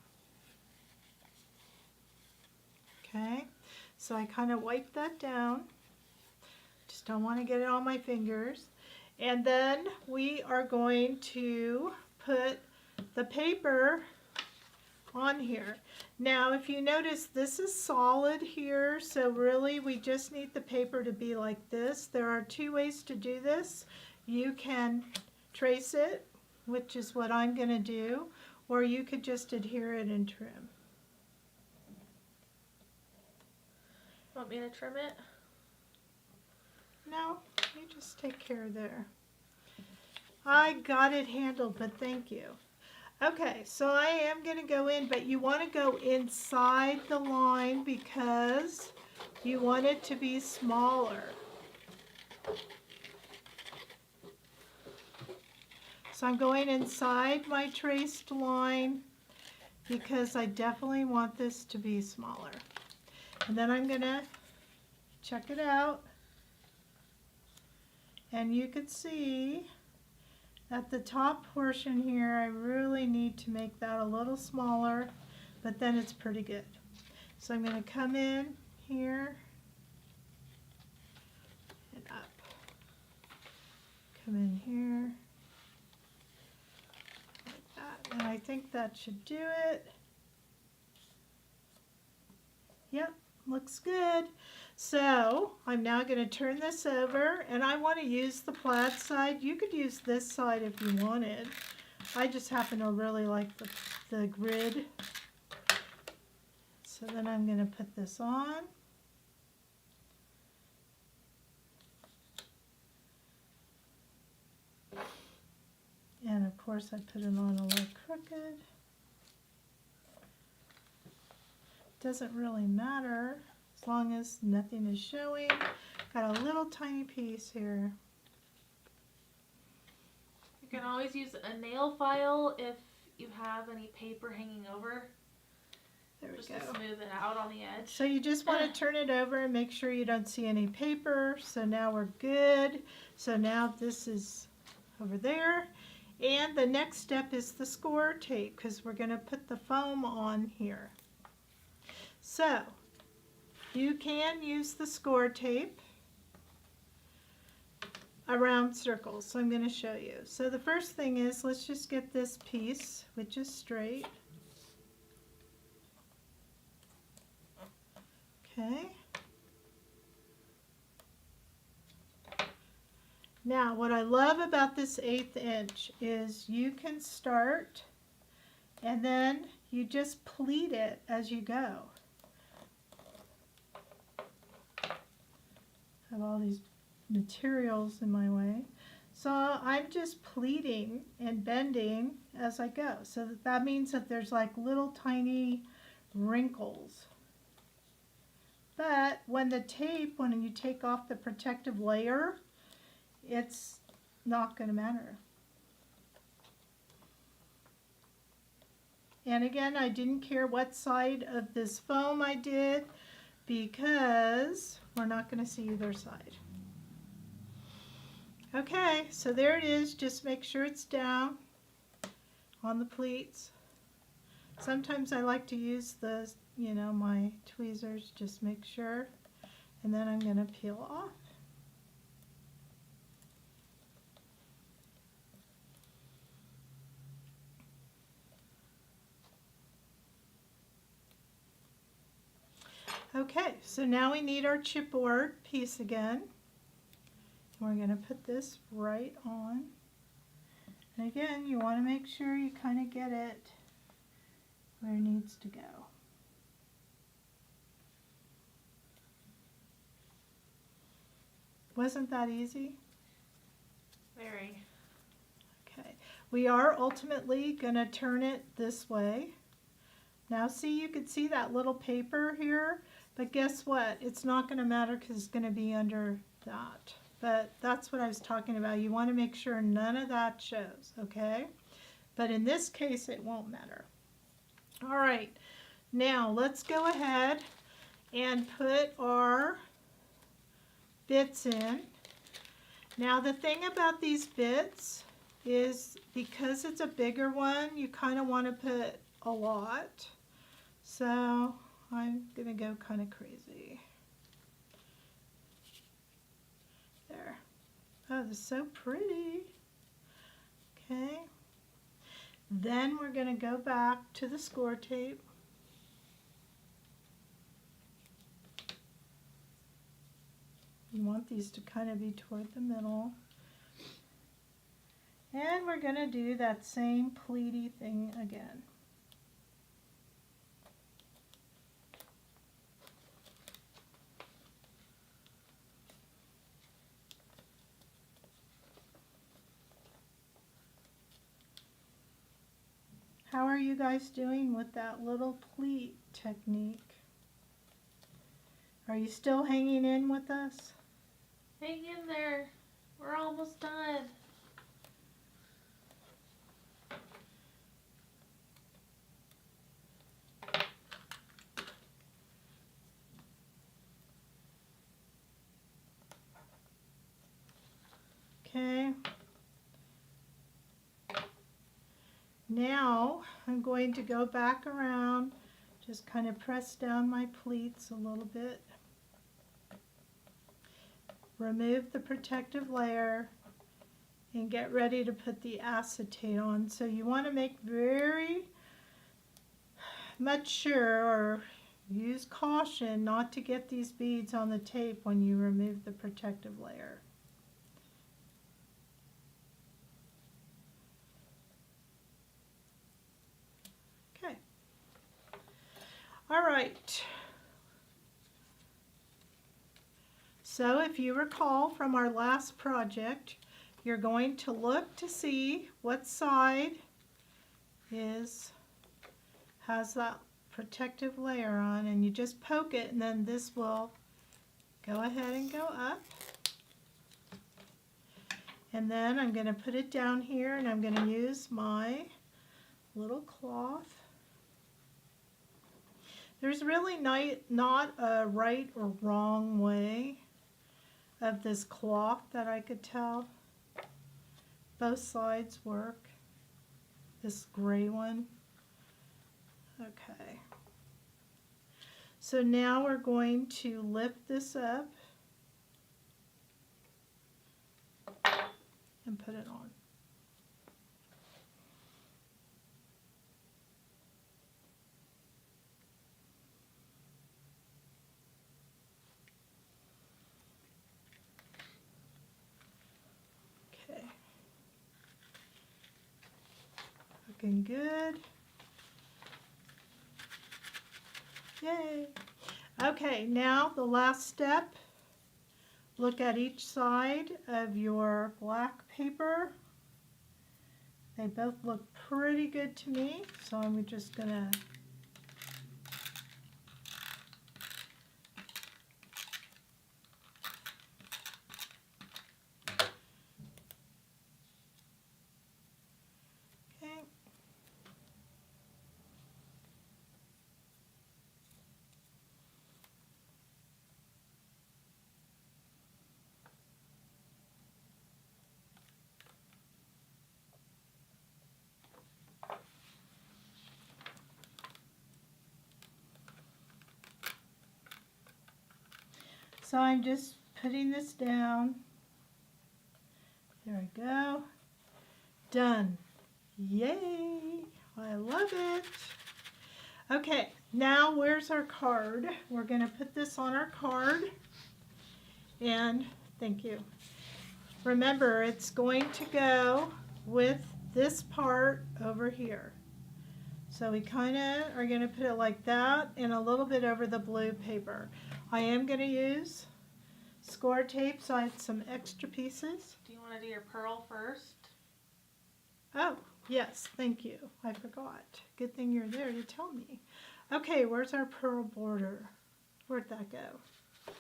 Okay, so I kind of wipe that down. Just don't want to get it on my fingers. And then we are going to put the paper on here. Now if you notice, this is solid here, so really we just need the paper to be like this. There are 2 ways to do this. You can trace it, which is what I'm going to do, or you could just adhere it and trim. Want me to trim it? No, you just take care there. I got it handled, but thank you. Okay, so I am going to go in, but you want to go inside the line because you want it to be smaller. So I'm going inside my traced line because I definitely want this to be smaller. And then I'm going to check it out. And you can see at the top portion here, I really need to make that a little smaller, but then it's pretty good. So I'm going to come in here and up. Come in here like that. And I think that should do it. Yep, looks good. So I'm now going to turn this over, and I want to use the plaid side. You could use this side if you wanted. I just happen to really like the grid. So then I'm going to put this on. And of course I put it on a little crooked. Doesn't really matter as long as nothing is showing. Got a little tiny piece here. You can always use a nail file if you have any paper hanging over. There we Just go. to smooth it out on the edge. So you just want to turn it over and make sure you don't see any paper. So now we're good. So now this is over there. And the next step is the score tape because we're going to put the foam on here. So you can use the score tape around circles. So I'm going to show you. So the first thing is, let's just get this piece, which is straight. Okay. Now, what I love about this 1/8 inch is you can start and then you just pleat it as you go. I have all these materials in my way. So I'm just pleating and bending as I go. So that means that there's like little tiny wrinkles. But when you take off the protective layer, it's not going to matter. And again, I didn't care what side of this foam I did because we're not going to see either side. Okay, so there it is. Just make sure it's down on the pleats. Sometimes I like to use the, my tweezers, just make sure. And then I'm going to peel off. Okay, so now we need our chipboard piece again. We're going to put this right on. And again, you want to make sure you kind of get it where it needs to go. Wasn't that easy? Very. Okay, we are ultimately going to turn it this way. Now see, you can see that little paper here, but guess what? It's not going to matter because it's going to be under that. But that's what I was talking about. You want to make sure none of that shows, okay? But in this case, it won't matter. All right, now let's go ahead and put our bits in. Now the thing about these bits is because it's a bigger one, you kind of want to put a lot. So I'm going to go kind of crazy. There. Oh, this is so pretty. Okay. Then we're going to go back to the score tape. You want these to kind of be toward the middle. And we're going to do that same pleaty thing again. How are you guys doing with that little pleat technique? Are you still hanging in with us? Hang in there. We're almost done. Okay. Now I'm going to go back around, just kind of press down my pleats a little bit. Remove the protective layer and get ready to put the acetate on. So you want to make very much sure, or use caution, not to get these beads on the tape when you remove the protective layer. Okay. All right. So if you recall from our last project, you're going to look to see what side has that protective layer on, and you just poke it, and then this will go ahead and go up. And then I'm going to put it down here, and I'm going to use my little cloth. There's really not a right or wrong way of this cloth that I could tell. Both sides work. This gray one. Okay. So now we're going to lift this up and put it on. looking good. Yay. Okay, now the last step. Look at each side of your black paper. They both look pretty good to me, so I'm just gonna okay. So I'm just putting this down. There we go. Done. Yay! I love it. Okay, now where's our card? We're going to put this on our card. And thank you. Remember, it's going to go with this part over here. So we kind of are going to put it like that and a little bit over the blue paper. I am going to use score tape, so I have some extra pieces. Do you want to do your pearl first? Oh, yes, thank you. I forgot. Good thing you're there to tell me. Okay, where's our pearl border? Where'd that go?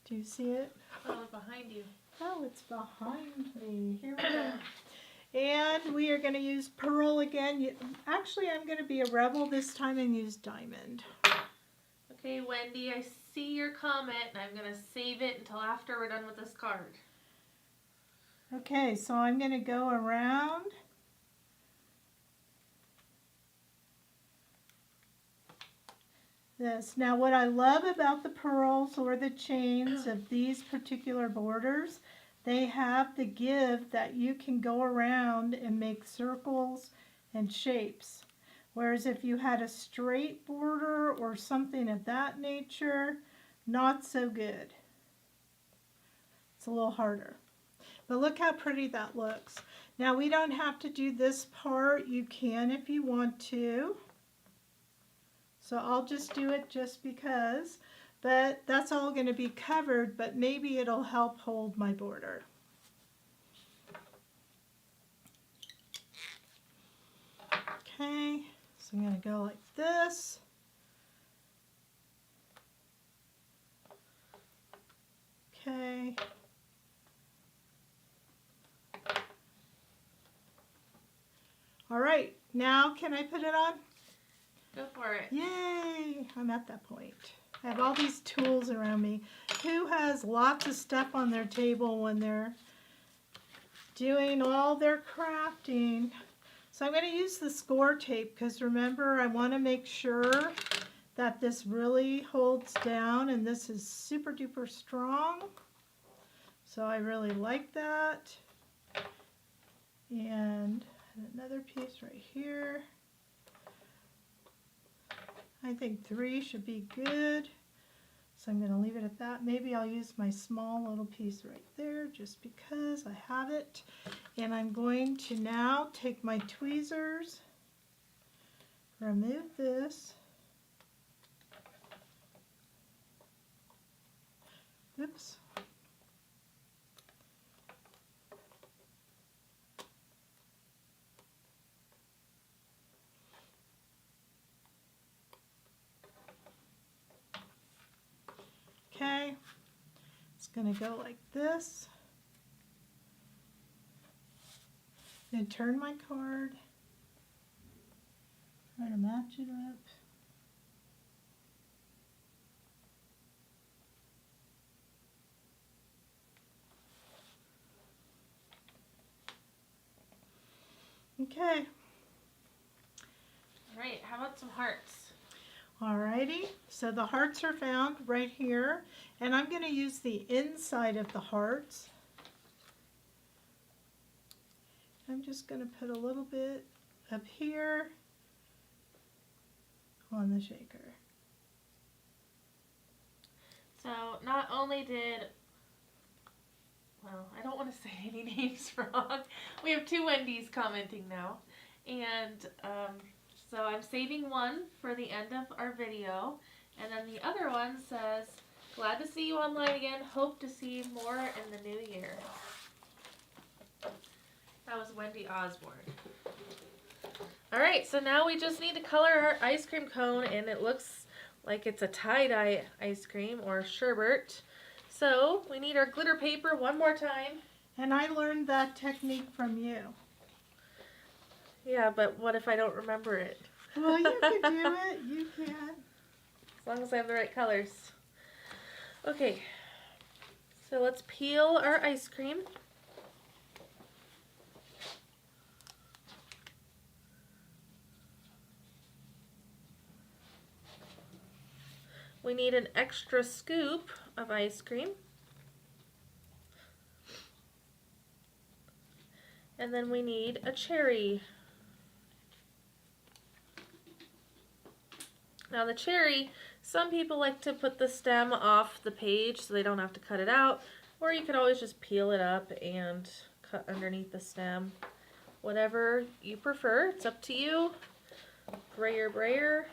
Do you see it? Oh, behind you. Oh, it's behind me. Here we go. And we are going to use pearl again. Actually, I'm going to be a rebel this time and use diamond. Okay, Wendy, I see your comment, and I'm going to save it until after we're done with this card. Okay, so I'm going to go around. This. Now, what I love about the pearls or the chains of these particular borders, they have the give that you can go around and make circles and shapes. Whereas if you had a straight border or something of that nature, not so good. It's a little harder. But look how pretty that looks. Now we don't have to do this part. You can if you want to. So I'll just do it just because. But that's all going to be covered, but maybe it'll help hold my border. Okay. So I'm going to go like this. Okay. All right, now can I put it on? Go for it. Yay, I'm at that point. I have all these tools around me. Who has lots of stuff on their table when they're doing all their crafting? So I'm going to use the score tape because remember I want to make sure that this really holds down, and this is super duper strong. So I really like that. And another piece right here. I think 3 should be good. So I'm going to leave it at that. Maybe I'll use my small little piece right there just because I have it. And I'm going to now take my tweezers, remove this. Oops. Okay, it's going to go like this. Then turn my card, try to match it up. Okay. All right, how about some hearts? Alrighty, so the hearts are found right here, and I'm going to use the inside of the hearts. I'm just going to put a little bit up here on the shaker. So not only did, well, I don't want to say any names wrong. We have 2 Wendy's commenting now. And so I'm saving one for the end of our video. And then the other one says, glad to see you online again. Hope to see you more in the new year. That was Wendy Osborne. All right, so now we just need to color our ice cream cone, and it looks like it's a tie-dye ice cream or sherbet. So we need our glitter paper one more time. And I learned that technique from you. Yeah, but what if I don't remember it? Well, you can do it. You can. As long as I have the right colors. Okay, so let's peel our ice cream. We need an extra scoop of ice cream. And then we need a cherry. Now the cherry, some people like to put the stem off the page so they don't have to cut it out, or you could always just peel it up and cut underneath the stem. Whatever you prefer, it's up to you. Brayer, brayer.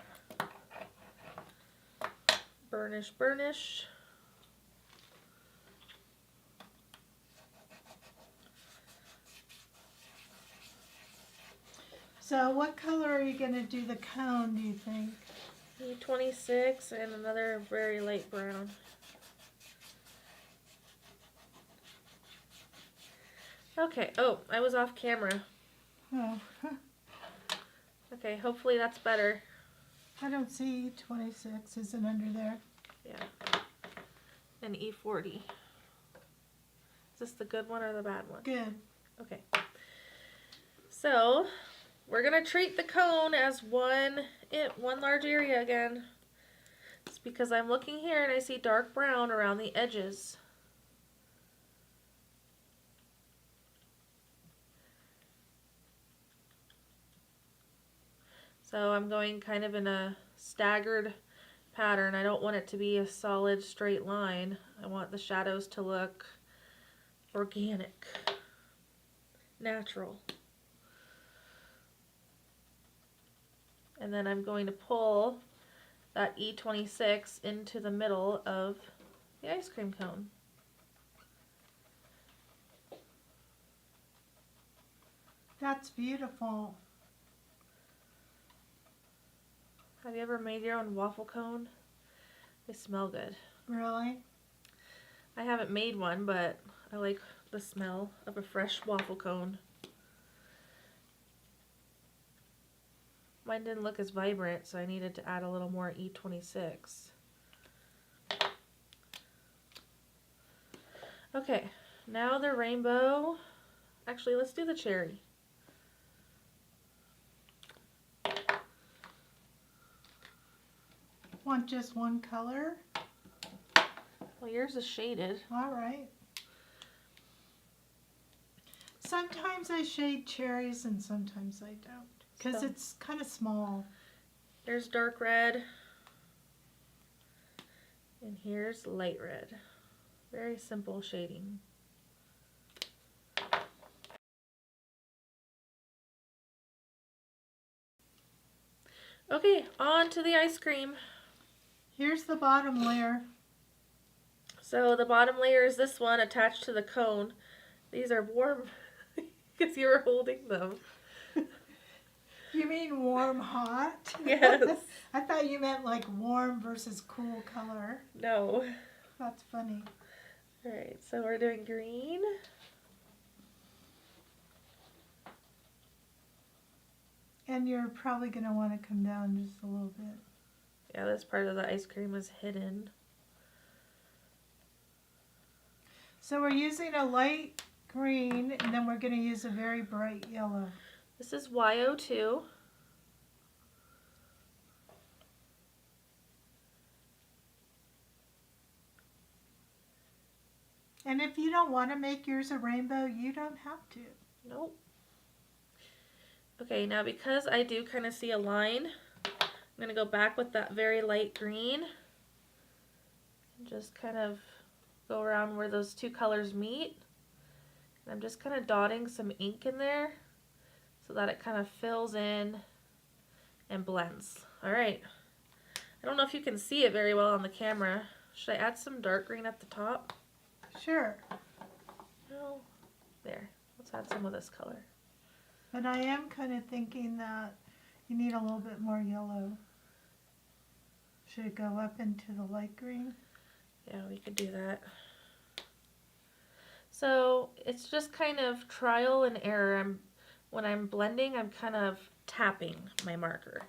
Burnish, burnish. So what color are you going to do the cone, do you think? E26 and another very light brown. Okay, oh, I was off camera. Oh, Okay, hopefully that's better. I don't see 26 isn't under there. Yeah. And E40. Is this the good one or the bad one? Good. Okay. So, we're going to treat the cone as one large area again. It's because I'm looking here and I see dark brown around the edges. So I'm going kind of in a staggered pattern. I don't want it to be a solid straight line. I want the shadows to look organic, natural. And then I'm going to pull that E26 into the middle of the ice cream cone. That's beautiful. Have you ever made your own waffle cone? They smell good. Really? I haven't made one, but I like the smell of a fresh waffle cone. Mine didn't look as vibrant, so I needed to add a little more E26. Okay, now the rainbow. Actually, let's do the cherry. Want just one color? Well, yours is shaded. All right. Sometimes I shade cherries and sometimes I don't. Because So- it's kind of small. Here's dark red. And here's light red. Very simple shading. Okay, on to the ice cream. Here's the bottom layer. So the bottom layer is this one attached to the cone. These are warm because you were holding them. You mean warm hot? Yes. I thought you meant like warm versus cool color. No. That's funny. All right, so we're doing green. And you're probably going to want to come down just a little bit. Yeah, this part of the ice cream is hidden. So we're using a light green and then we're going to use a very bright yellow. This is YO2. And if you don't want to make yours a rainbow, you don't have to. Nope. Okay, now because I do kind of see a line, I'm going to go back with that very light green. And just kind of go around where those two colors meet. And I'm just kind of dotting some ink in there so that it kind of fills in and blends. All right. I don't know if you can see it very well on the camera. Should I add some dark green at the top? Sure. No. There. Let's add some of this color. But I am kind of thinking that you need a little bit more yellow. Should it go up into the light green? Yeah, we could do that. So it's just kind of trial and error. When I'm blending, I'm kind of tapping my marker.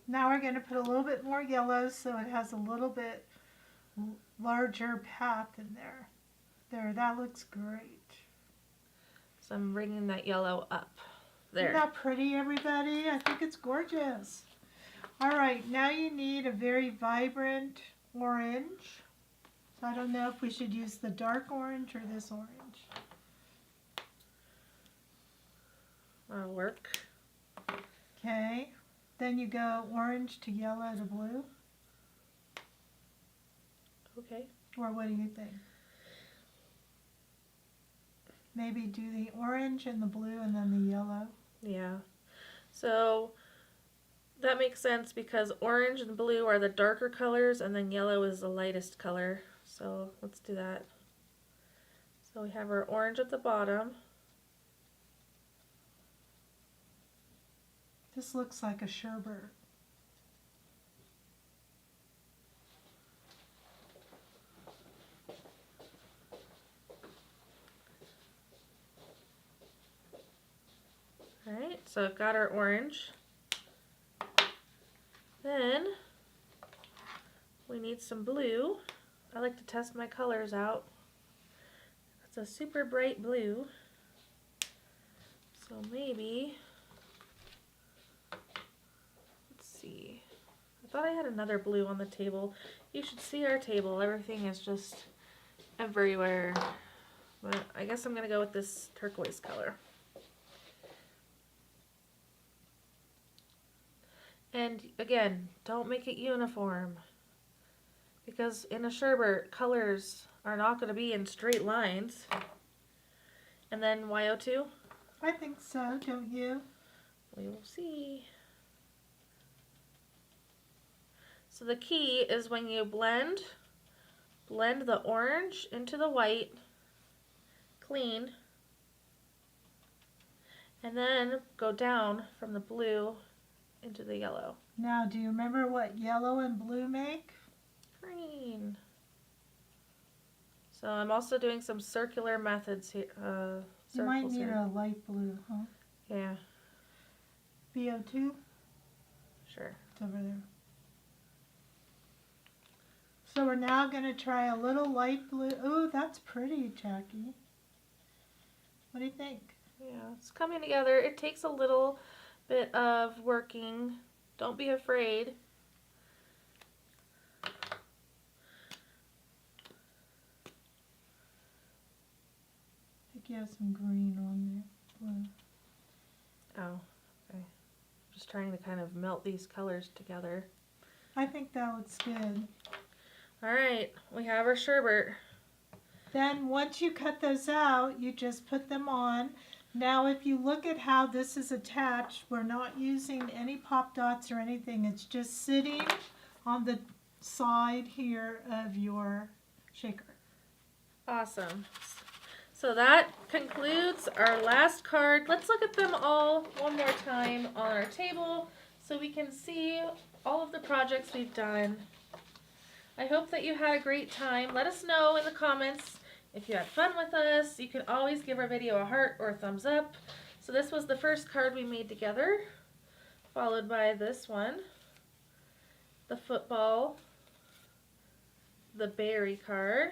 Now we're going to put a little bit more yellow so it has a little bit larger path in there. There, that looks great. So I'm bringing that yellow up. There. Isn't that pretty, everybody? I think it's gorgeous. All right, now you need a very vibrant orange. So I don't know if we should use the dark orange or this orange. That'll work. Okay, then you go orange to yellow to blue. Okay. Or what do you think? Maybe do the orange and the blue and then the yellow. Yeah. So that makes sense because orange and blue are the darker colors and then yellow is the lightest color. So let's do that. So we have our orange at the bottom. This looks like a sherbet. Alright, so I've got our orange. Then we need some blue. I like to test my colors out. It's a super bright blue. So maybe, let's see. I thought I had another blue on the table. You should see our table. Everything is just everywhere. But I guess I'm going to go with this turquoise color. And again, don't make it uniform, because in a sherbet, colors are not going to be in straight lines. And then YO2? I think so, don't you? We will see. So the key is when you blend the orange into the white, clean, and then go down from the blue into the yellow. Now, do you remember what yellow and blue make? Green. So I'm also doing some circular methods here. You might need here. a light blue, huh? Yeah, BO2? sure. It's over there. So we're now going to try a little light blue. Oh, that's pretty, Jackie. What do you think? Yeah, it's coming together. It takes a little bit of working. Don't be afraid. I think you have some green on there. Blue. Oh, okay. Just trying to kind of melt these colors together. I think that looks good. All right, we have our sherbet. Then once you cut those out, you just put them on. Now if you look at how this is attached, we're not using any pop dots or anything. It's just sitting on the side here of your shaker. Awesome. So that concludes our last card. Let's look at them all one more time on our table so we can see all of the projects we've done. I hope that you had a great time. Let us know in the comments if you had fun with us. You can always give our video a heart or a thumbs up. So this was the first card we made together, followed by this one, the football, the berry card,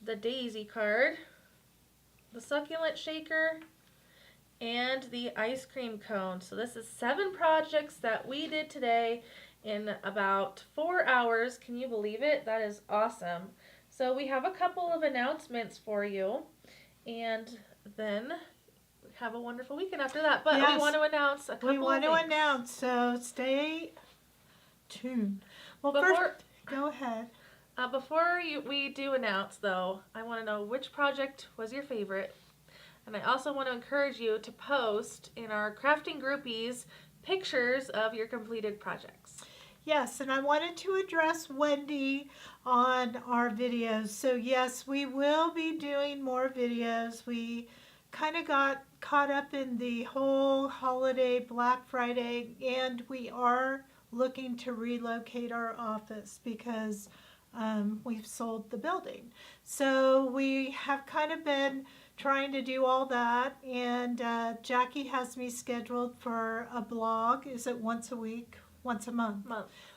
the daisy card, the succulent shaker, and the ice cream cone. So this is 7 projects that we did today in about 4 hours. Can you believe it? That is awesome. So we have a couple of announcements for you, and then we have a wonderful weekend after that. But Yes. we want to announce a couple We want to of things. announce, so stay tuned. Well, Before- first, go ahead. Before we do announce, though, I want to know which project was your favorite. And I also want to encourage you to post in our crafting groupies pictures of your completed projects. Yes, and I wanted to address Wendy on our videos. So yes, we will be doing more videos. We kind of got caught up in the whole holiday Black Friday, and we are looking to relocate our office because we've sold the building. So we have kind of been trying to do all that, and Jackie has me scheduled for a blog. Is it once a week? Once a month.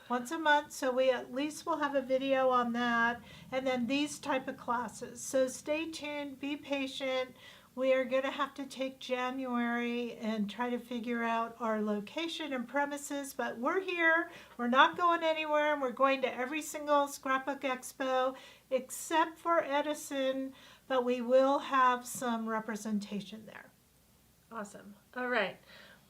Once a month, so we at least will have a video on that, and then these type of classes. So stay tuned, be patient. We are going to have to take January and try to figure out our location and premises, but we're here. We're not going anywhere, and we're going to every single Scrapbook Expo except for Edison, but we will have some representation there. Awesome. All right.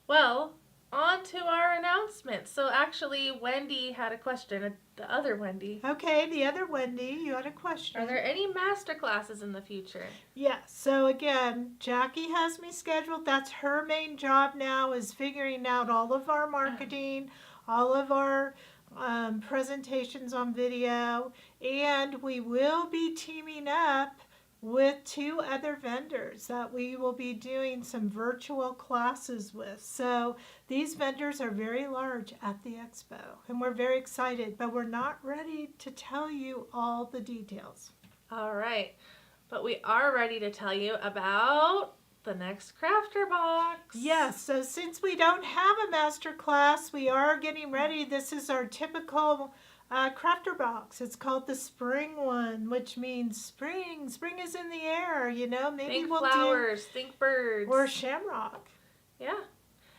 Well, on to our announcement. So actually, Wendy had a question. The other Wendy. Okay, the other Wendy, you had a question. Are there any master classes in the future? Yeah, so again, Jackie has me scheduled. That's her main job now, is figuring out all of our marketing, all of our presentations on video, and we will be teaming up with 2 other vendors that we will be doing some virtual classes with. So these vendors are very large at the expo, and we're very excited, but we're not ready to tell you all the details. All right. But we are ready to tell you about the next Krafter box. Yes, so since we don't have a master class, we are getting ready. This is our typical Krafter box. It's called the spring one, which means spring. Spring is in the air, you know. Maybe think we'll flowers, think birds. Or shamrock. Yeah.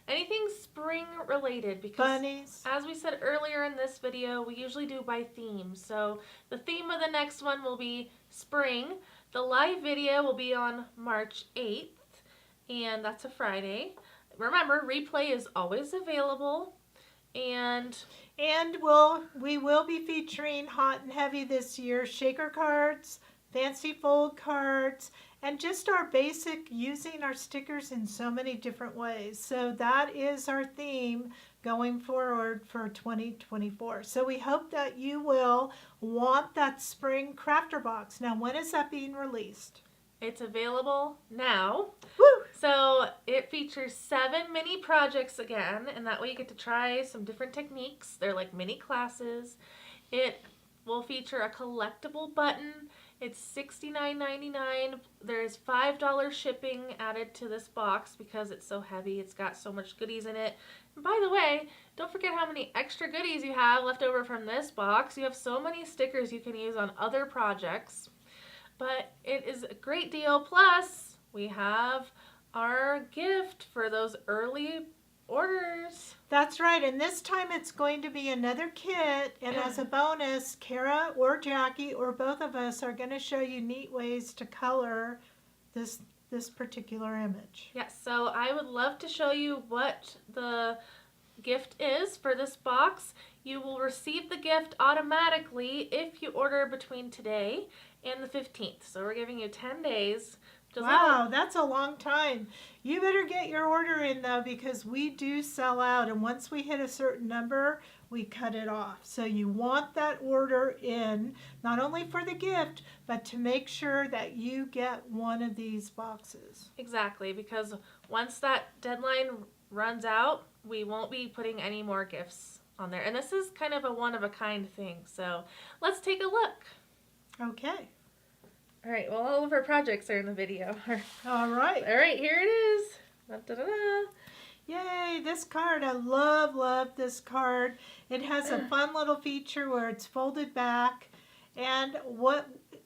Anything spring related, because bunnies. As we said earlier in this video, we usually do by theme. So the theme of the next one will be spring. The live video will be on March 8th, and that's a Friday. Remember, replay is always available. And we will be featuring Hot and Heavy this year, shaker cards, fancy fold cards, and just our basic using our stickers in so many different ways. So that is our theme going forward for 2024. So we hope that you will want that spring Krafter box. Now, when is that being released? It's available now. Woo! So it features 7 mini projects again, and that way you get to try some different techniques. They're like mini classes. It will feature a collectible button. It's $69.99. There's $5 shipping added to this box because it's so heavy. It's got so much goodies in it. And by the way, don't forget how many extra goodies you have left over from this box. You have so many stickers you can use on other projects. But it is a great deal. Plus, we have our gift for those early orders. That's right, and this time it's going to be another kit, and as a bonus, Kara or Jackie or both of us are going to show you neat ways to color this particular image. Yes, so I would love to show you what the gift is for this box. You will receive the gift automatically if you order between today and the 15th. So we're giving you 10 days. Wow, that's a long time. You better get your order in, though, because we do sell out, and once we hit a certain number, we cut it off. So you want that order in, not only for the gift, but to make sure that you get one of these boxes. Exactly, because once that deadline runs out, we won't be putting any more gifts on there. And this is kind of a one-of-a-kind thing, so let's take a look. Okay. All right, well, all of our projects are in the video. All right. All right, here it is. Da-da-da-da. Yay, this card. I love this card. It has a fun little feature where it's folded back. And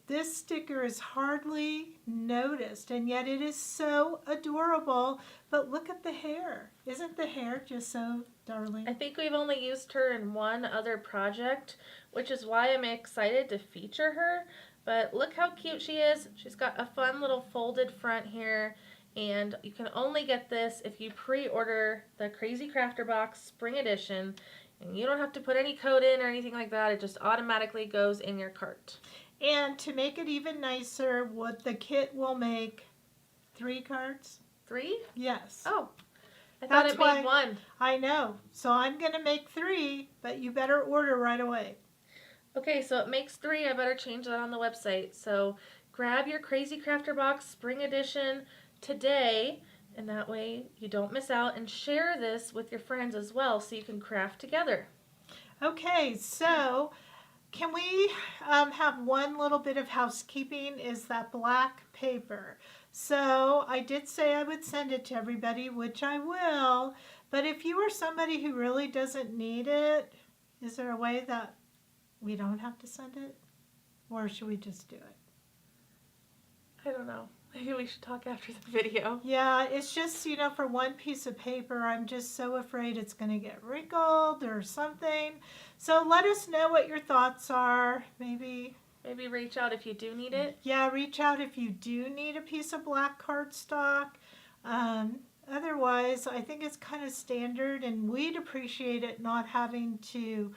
this sticker is hardly noticed, and yet it is so adorable. But look at the hair. Isn't the hair just so darling? I think we've only used her in one other project, which is why I'm excited to feature her. But look how cute she is. She's got a fun little folded front here. And you can only get this if you pre-order the Krazy Krafter box Spring Edition. And you don't have to put any code in or anything like that. It just automatically goes in your cart. And to make it even nicer, what the kit will make 3 cards. 3? Yes. Oh, I thought That's it why made 1. I know. So I'm going to make 3, but you better order right away. Okay, so it makes 3. I better change that on the website. So grab your Krazy Krafter box Spring Edition today, and that way you don't miss out, and share this with your friends as well so you can craft together. Okay, so can we have one little bit of housekeeping? Is that black paper. So I did say I would send it to everybody, which I will. But if you are somebody who really doesn't need it, is there a way that we don't have to send it? Or should we just do it? I don't know. Maybe we should talk after the video. Yeah, it's just, for one piece of paper, I'm just so afraid it's going to get wrinkled or something. So let us know what your thoughts are. Maybe reach out if you do need it. Yeah, reach out if you do need a piece of black cardstock. Otherwise, I think it's kind of standard, and we'd appreciate it not having to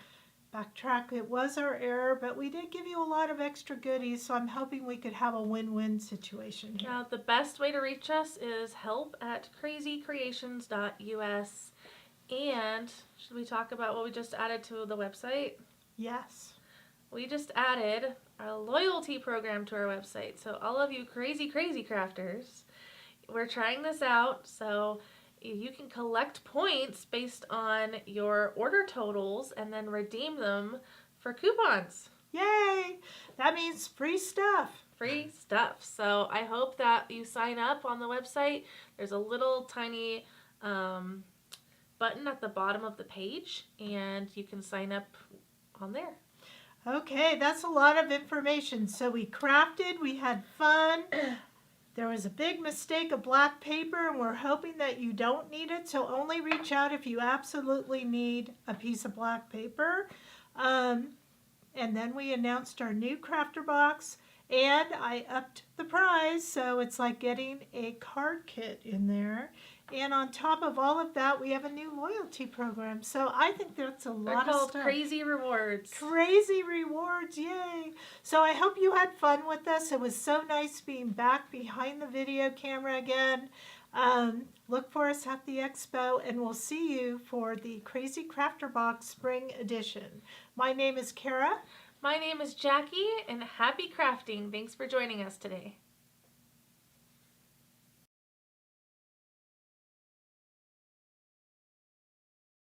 backtrack. It was our error, but we did give you a lot of extra goodies, so I'm hoping we could have a win-win situation here. Now, the best way to reach us is help@krazycreations.us. And should we talk about what we just added to the website? Yes. We just added a loyalty program to our website. So all of you crazy crafters, we're trying this out. So you can collect points based on your order totals and then redeem them for coupons. Yay! That means free stuff. Free stuff. So I hope that you sign up on the website. There's a little tiny button at the bottom of the page, and you can sign up on there. Okay, that's a lot of information. So we crafted, we had fun. There was a big mistake of black paper, and we're hoping that you don't need it. So only reach out if you absolutely need a piece of black paper. And then we announced our new crafter box, and I upped the price. So it's like getting a card kit in there. And on top of all of that, we have a new loyalty program. So I think that's a lot of stuff. They're called Krazy Rewards. Krazy Rewards, yay. So I hope you had fun with us. It was so nice being back behind the video camera again. Look for us at the expo, and we'll see you for the Krazy Krafter Box Spring Edition. My name is Kara. My name is Jackie, and happy crafting. Thanks for joining us today.